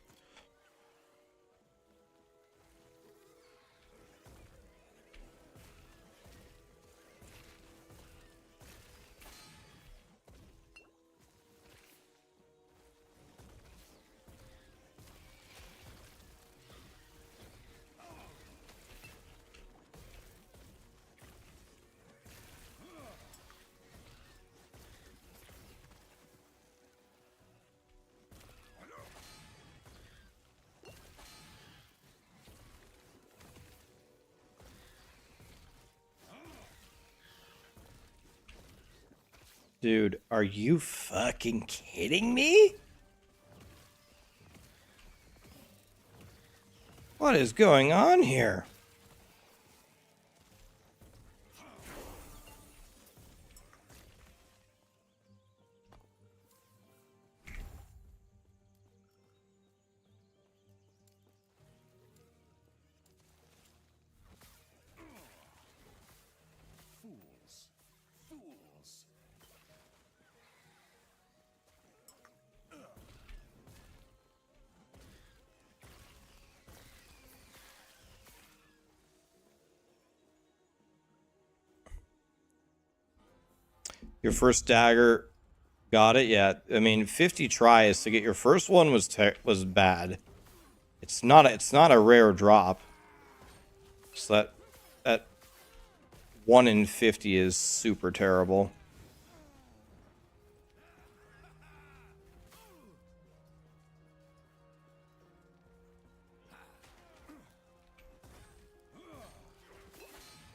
Dude, are you fucking kidding me? What is going on here? Fools. Fools. Your first dagger, got it yet? I mean, 50 tries to get your first one was bad. It's not a rare drop. So that 1 in 50 is super terrible.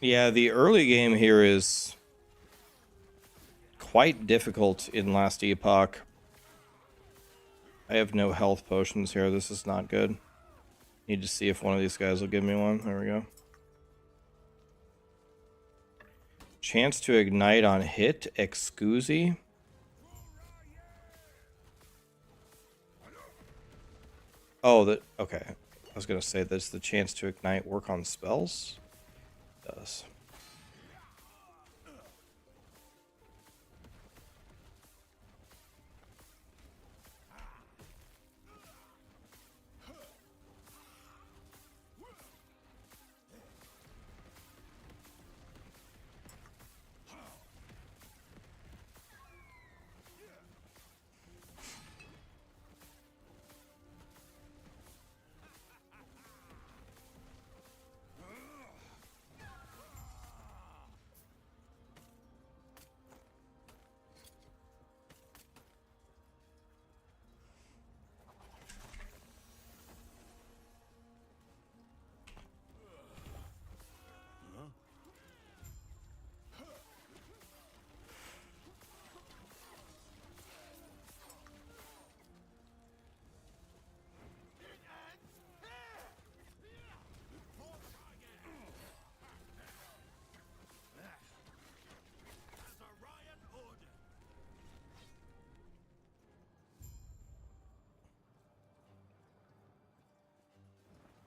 Yeah, the early game here is quite difficult in last Epoch. I have no health potions here. This is not good. Need to see if one of these guys will give me one. There we go. Chance to ignite on hit. Excuse. Oh, okay. I was gonna say that's the chance to ignite work on spells. It does.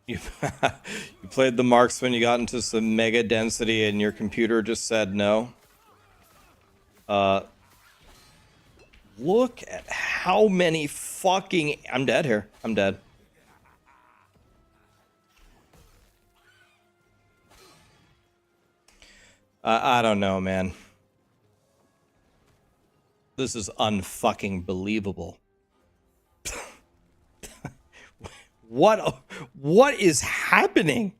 You, you played the Marksman, you got into some mega density, and your computer just said no. Look at how many fucking... I'm dead here. I'm dead. I don't know, man. This is unfucking believable. What is happening?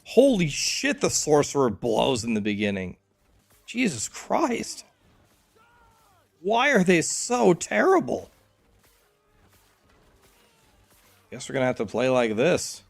Holy shit, the Sorcerer blows in the beginning. Jesus Christ. Why are they so terrible? Guess we're gonna have to play like this.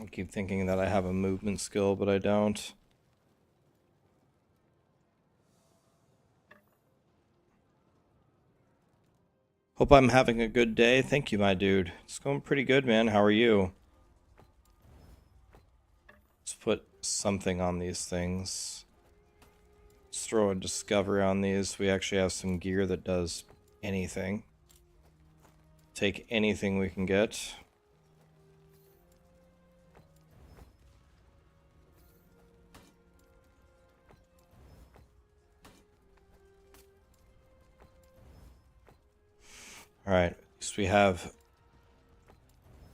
I keep thinking that I have a movement skill, but I don't. Hope I'm having a good day. Thank you, my dude. It's going pretty good, man. How are you? Let's put something on these things. Let's throw a discovery on these. We actually have some gear that does anything. Take anything we can get. All right, at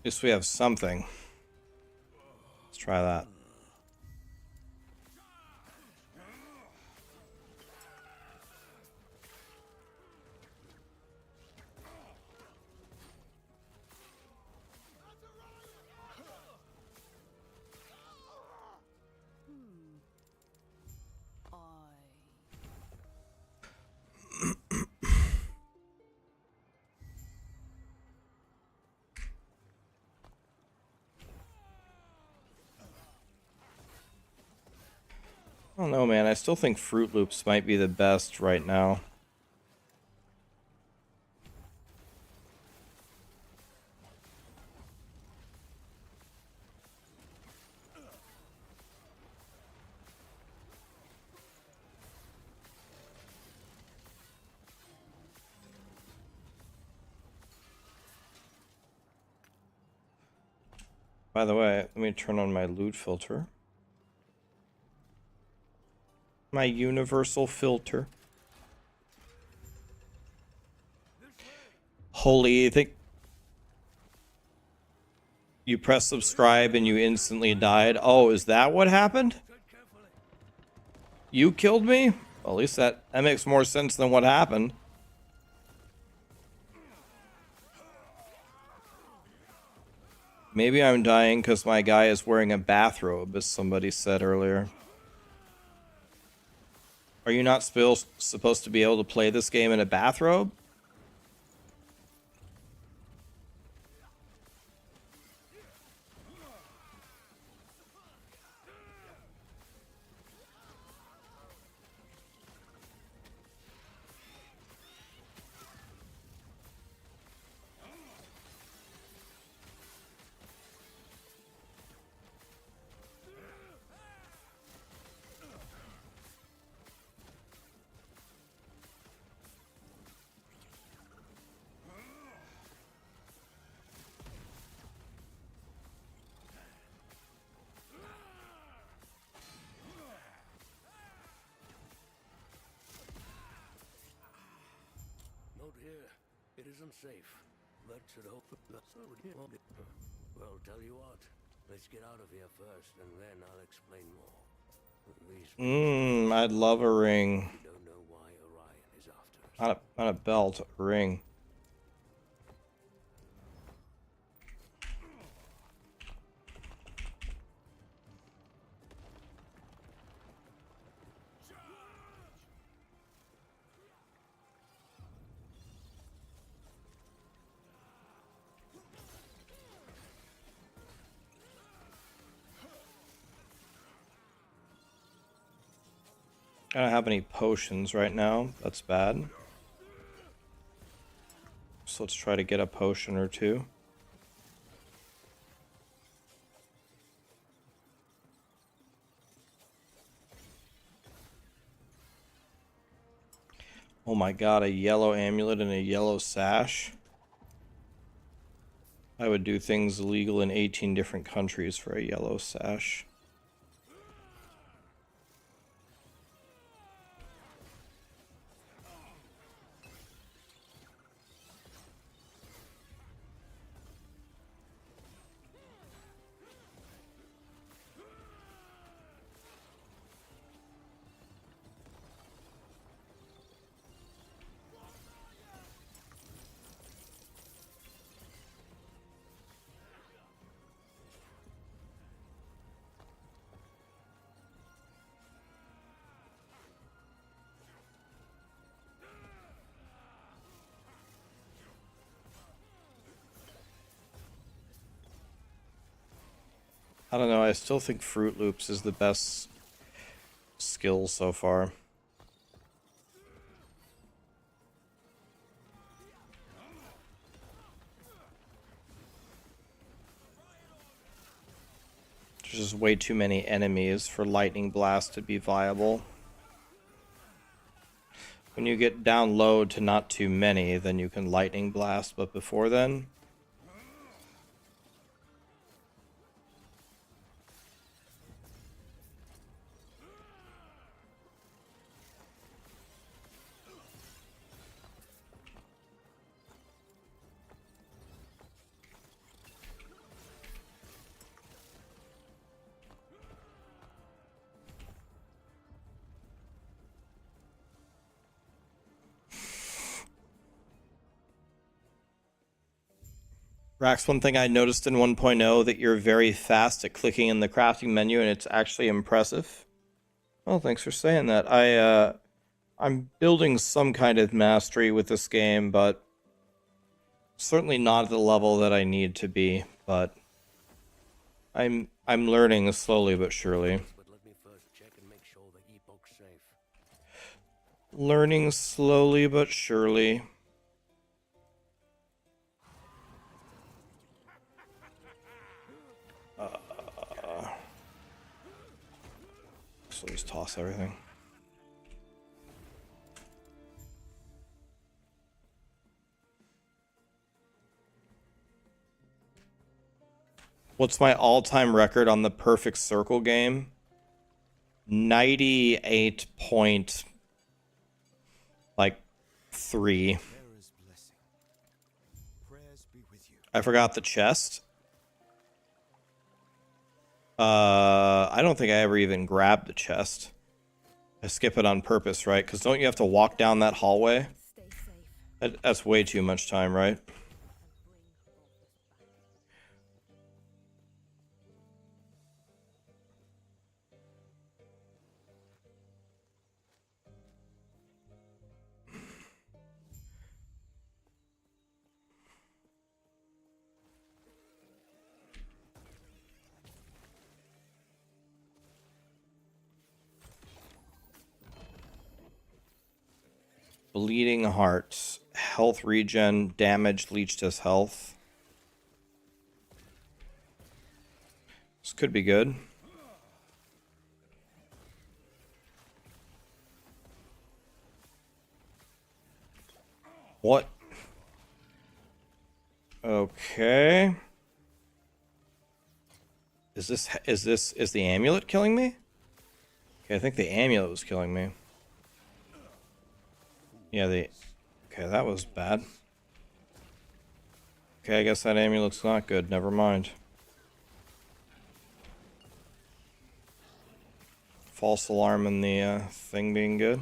least we have something. Let's try that. I don't know, man. I still think Fruit Loops might be the best right now. By the way, let me turn on my loot filter. My universal filter. Holy, I think you press subscribe and you instantly died. Oh, is that what happened? You killed me? Well, at least that makes more sense than what happened. Maybe I'm dying because my guy is wearing a bathrobe, as somebody said earlier. Are you not supposed to be able to play this game in a bathrobe? Not here. It isn't safe. That should hope. Well, tell you what. Let's get out of here first, and then I'll explain more. These I'd love a ring. don't know why Orion is after us. Not a belt, a ring. I don't have any potions right now. That's bad. So let's try to get a potion or two. Oh my god, a yellow amulet and a yellow sash. I would do things illegal in 18 different countries for a yellow sash. I don't know. I still think Fruit Loops is the best skill so far. There's just way too many enemies for Lightning Blast to be viable. When you get down low to not too many, then you can Lightning Blast, but before then... Rax, one thing I noticed in 1.0 that you're very fast at clicking in the crafting menu, and it's actually impressive. Well, thanks for saying that. I'm building some kind of mastery with this game, but certainly not at the level that I need to be. But I'm learning slowly but surely. But let me first check and make sure the Epoch's safe. Learning slowly but surely. So just toss everything. What's my all-time record on the Perfect Circle game? 98.3. I forgot the chest. I don't think I ever even grabbed the chest. I skip it on purpose, right? Because don't you have to walk down that hallway? Stay safe. That's way too much time, right? Bleeding Heart. Health regen. Damage leached his health. This could be good. What? Okay. Is the amulet killing me? Okay, I think the amulet was killing me. Yeah, okay, that was bad. Okay, I guess that amulet's not good. Never mind. False alarm and the thing being good.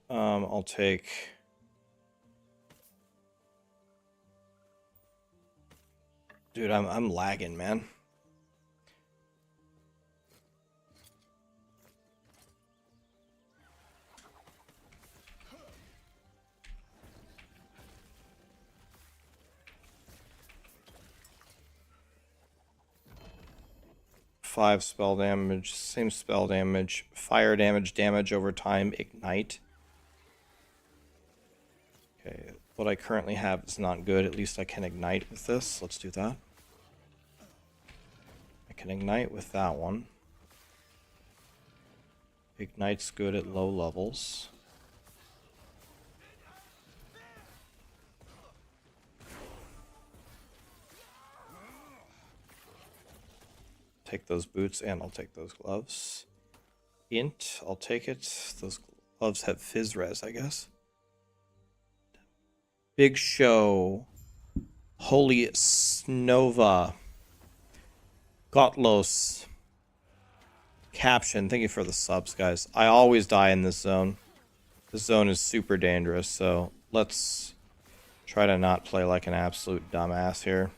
I'll take... Dude, I'm lagging, man. Five spell damage, same spell damage, fire damage, damage over time, ignite. Okay, what I currently have is not good. At least I can ignite with this. Let's do that. I can ignite with that one. Ignite's good at low levels. Take those boots and I'll take those gloves. Int, I'll take it. Those gloves have fizz res, I guess. Big Show. Holy Snova. Gotlos. Caption, thank you for the subs, guys. I always die in this zone. This zone is super dangerous, so let's try to not play like an absolute dumbass here.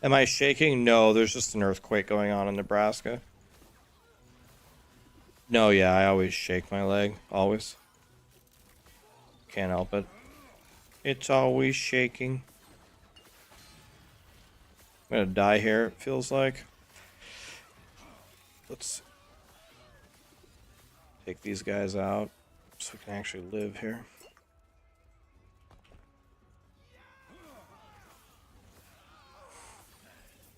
Am I shaking? No, there's just an earthquake going on in Nebraska. No, yeah, I always shake my leg. Always. Can't help it. It's always shaking. I'm gonna die here, it feels like. Let's take these guys out so we can actually live here.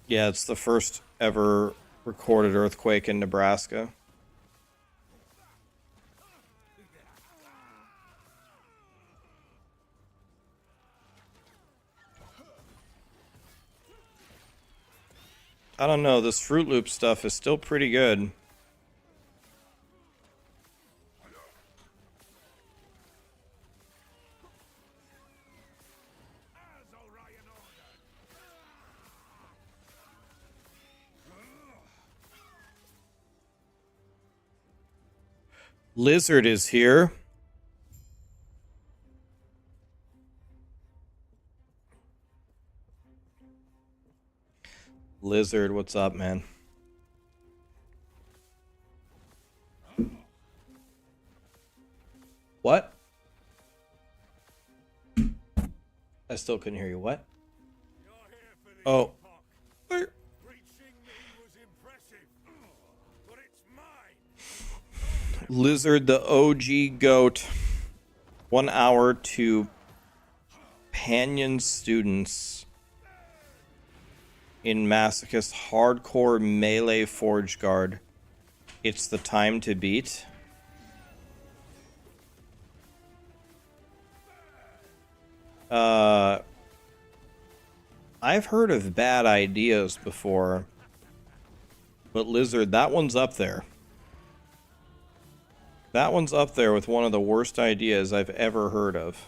Yeah, it's the first ever recorded earthquake in Nebraska. I don't know, this Fruit Loop stuff is still pretty good. Lizard is here. Lizard, what's up, man? What? I still couldn't hear you. What? Oh. Reaching me was impressive, but it's mine. Lizard, the OG goat. 1 hour to Panion students in Masochist hardcore melee forge guard. It's the time to beat. I've heard of bad ideas before, but Lizard, that one's up there. That one's up there with one of the worst ideas I've ever heard of.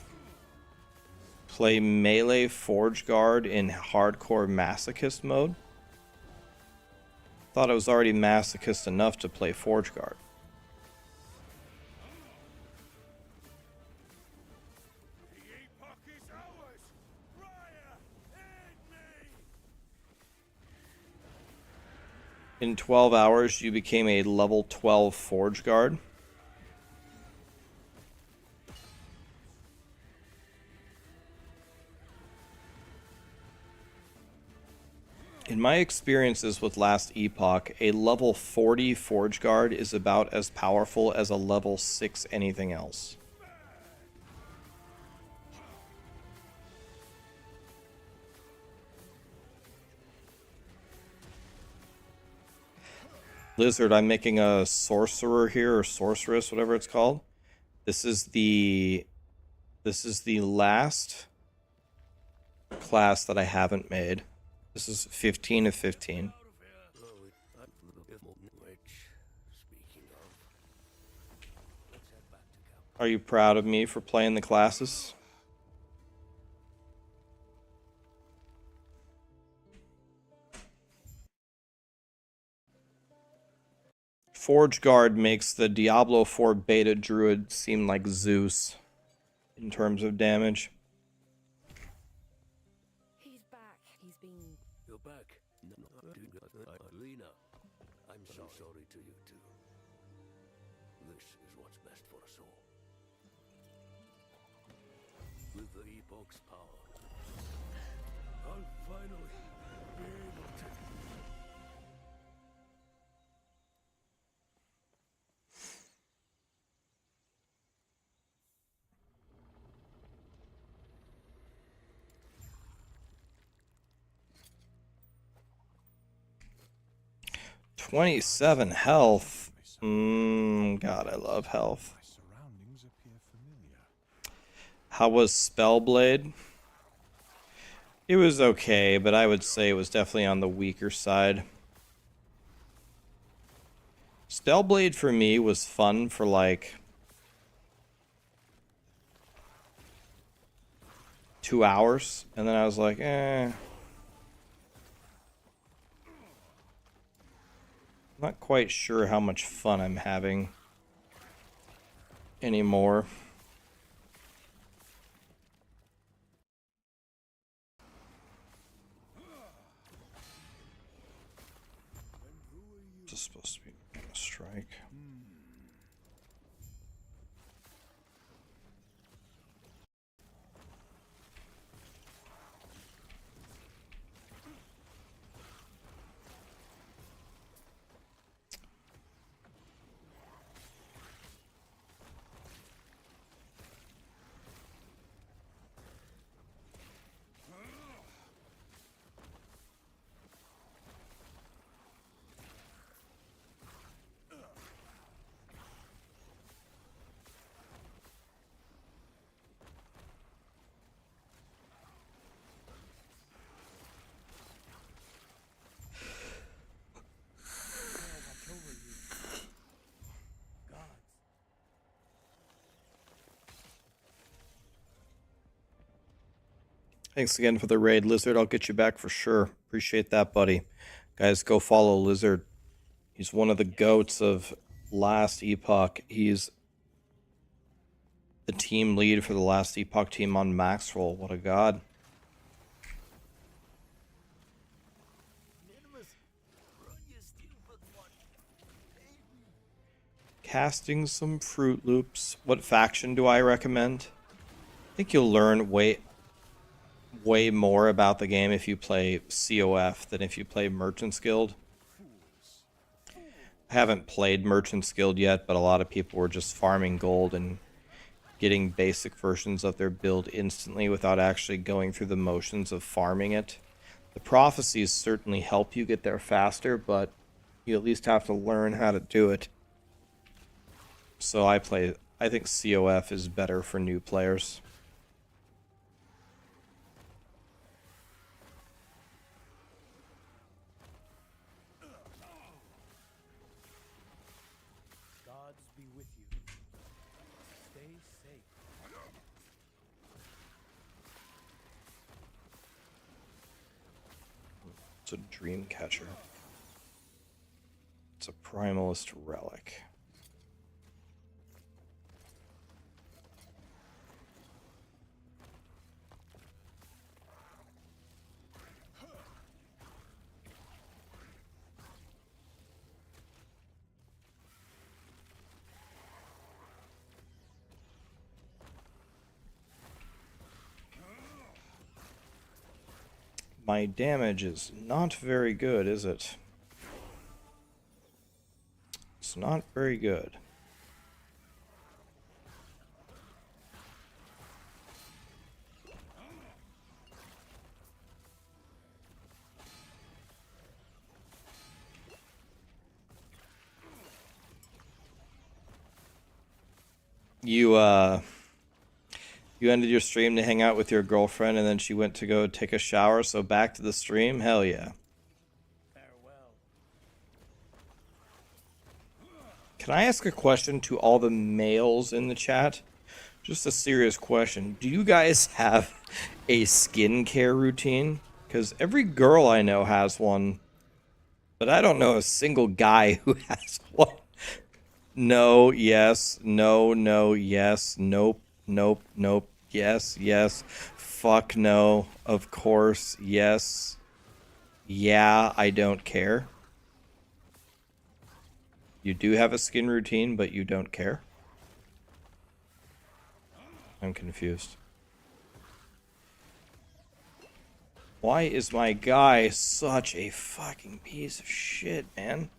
Play melee forge guard in hardcore masochist mode? Thought it was already masochist enough to play forge guard. The Epoch is ours. Raya, aid me. In 12 hours, you became a level 12 forge guard. In my experiences with last Epoch, a level 40 Forge Guard is about as powerful as a level 6 anything else. Lizard, I'm making a Sorcerer here, or Sorceress, whatever it's called. This is the last class that I haven't made. This is 15 of 15. Are you proud of me for playing the classes? Forge Guard makes the Diablo 4 beta druid seem like Zeus in terms of damage. He's back. He's been. You're back. Lena, I'm sorry to you too. This is what's best for us all. With the Epoch's power, I'll finally be able to. 27 health. God, I love health. How was Spellblade? It was okay, but I would say it was definitely on the weaker side. Spellblade for me was fun for like 2 hours, and then I was like, eh. Not quite sure how much fun I'm having anymore. this supposed to be a strike? Thanks again for the raid, Lizard. I'll get you back for sure. Appreciate that, buddy. Guys, go follow Lizard. He's one of the goats of last Epoch. He's the team lead for the last Epoch team on Maxroll. What a god. Casting some Fruit Loops. What faction do I recommend? I think you'll learn way more about the game if you play COF than if you play Merchant's Guild. I haven't played Merchant's Guild yet, but a lot of people were just farming gold and getting basic versions of their build instantly without actually going through the motions of farming it. The prophecies certainly help you get there faster, but you at least have to learn how to do it. So I think COF is better for new players. Gods be with you. Stay safe. It's a dream catcher. It's a primalist relic. My damage is not very good, is it? It's not very good. You ended your stream to hang out with your girlfriend, and then she went to go take a shower, so back to the stream? Hell yeah. Farewell. Can I ask a question to all the males in the chat? Just a serious question. Do you guys have a skincare routine? Because every girl I know has one, but I don't know a single guy who has one. No, yes, no, no, yes, nope, nope, nope, yes, yes, fuck no, of course, yes, yeah, I don't care. You do have a skin routine, but you don't care? I'm confused. Why is my guy such a fucking piece of shit, man?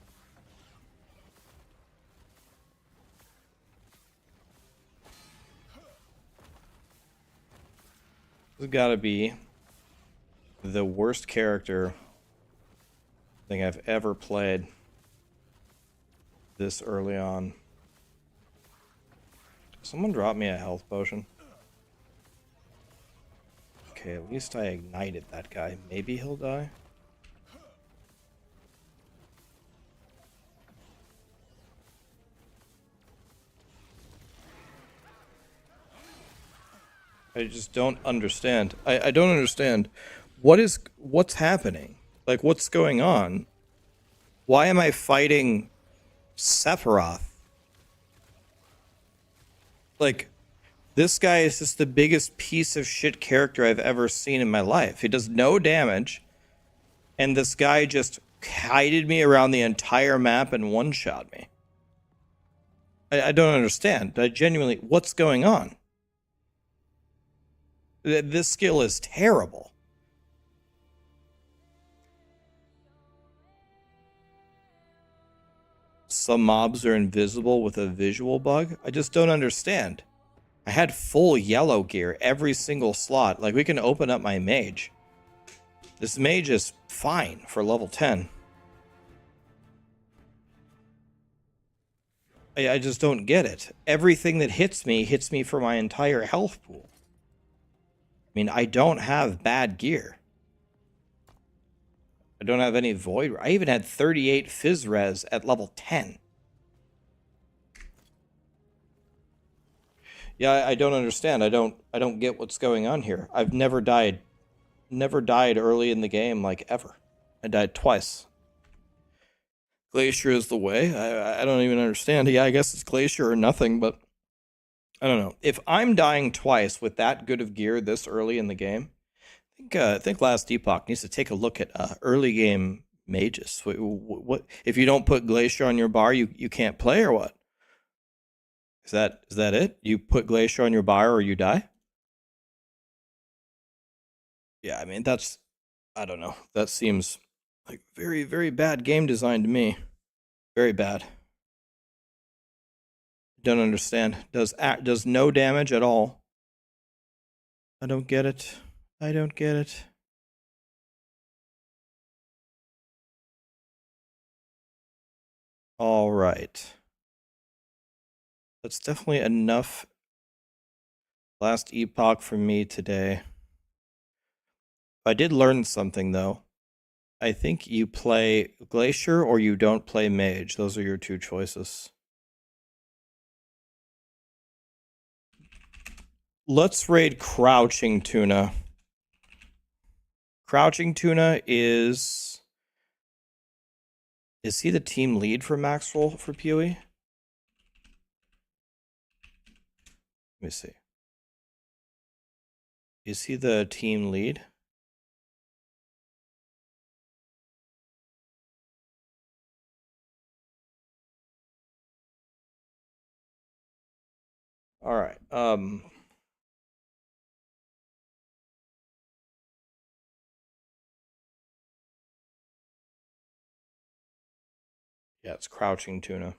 This has got to be the worst character I think I've ever played this early on. Someone drop me a health potion. Okay, at least I ignited that guy. Maybe he'll die. I just don't understand. I don't understand. What's happening? Like, what's going on? Why am I fighting Sephiroth? Like, this guy is just the biggest piece of shit character I've ever seen in my life. He does no damage, and this guy just kited me around the entire map and one-shot me. I don't understand. I genuinely, what's going on? This skill is terrible. Some mobs are invisible with a visual bug. I just don't understand. I had full yellow gear every single slot. Like, we can open up my mage. This mage is fine for level 10. I just don't get it. Everything that hits me for my entire health pool. I mean, I don't have bad gear. I don't have any void. I even had 38 fizz res at level 10. Yeah, I don't understand. I don't get what's going on here. I've never died early in the game, like, ever. I died twice. Glacier is the way. I don't even understand. Yeah, I guess it's Glacier or nothing, but I don't know. If I'm dying twice with that good of gear this early in the game, I think last Epoch needs to take a look at early game mages. What if you don't put Glacier on your bar, you can't play, or what? Is that it? You put Glacier on your bar or you die? Yeah, I mean, I don't know. That seems like very, very bad game design to me. Very bad. Don't understand. Does no damage at all. I don't get it. I don't get it. All right. That's definitely enough last Epoch for me today. I did learn something, though. I think you play Glacier or you don't play Mage. Those are your two choices. Let's raid Crouching Tuna. Crouching Tuna is he the team lead for Maxroll for PoE? Let me see. Is he the team lead? All right. Yeah, it's Crouching Tuna.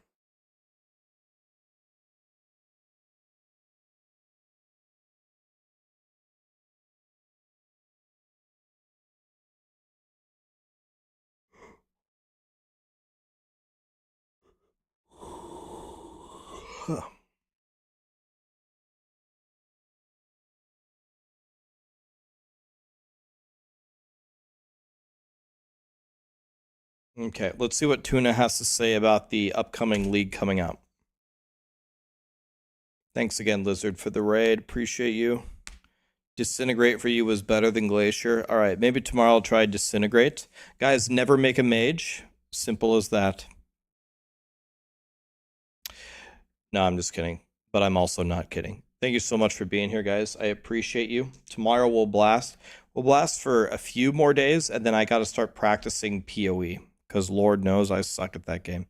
Okay, let's see what Tuna has to say about the upcoming league coming out. Thanks again, Lizard, for the raid. Appreciate you. Disintegrate for you was better than Glacier. All right, maybe tomorrow I'll try Disintegrate. Guys, never make a mage. Simple as that. No, I'm just kidding. But I'm also not kidding. Thank you so much for being here, guys. I appreciate you. Tomorrow we'll blast. We'll blast for a few more days, and then I got to start practicing PoE. Because Lord knows I suck at that game.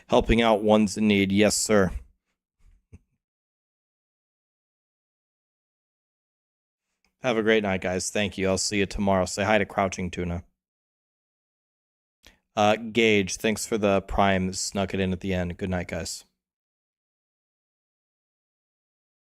Helping out ones in need. Yes, sir. Have a great night, guys. Thank you. I'll see you tomorrow. Say hi to Crouching Tuna. Gage, thanks for the prime. Snuck it in at the end. Good night, guys.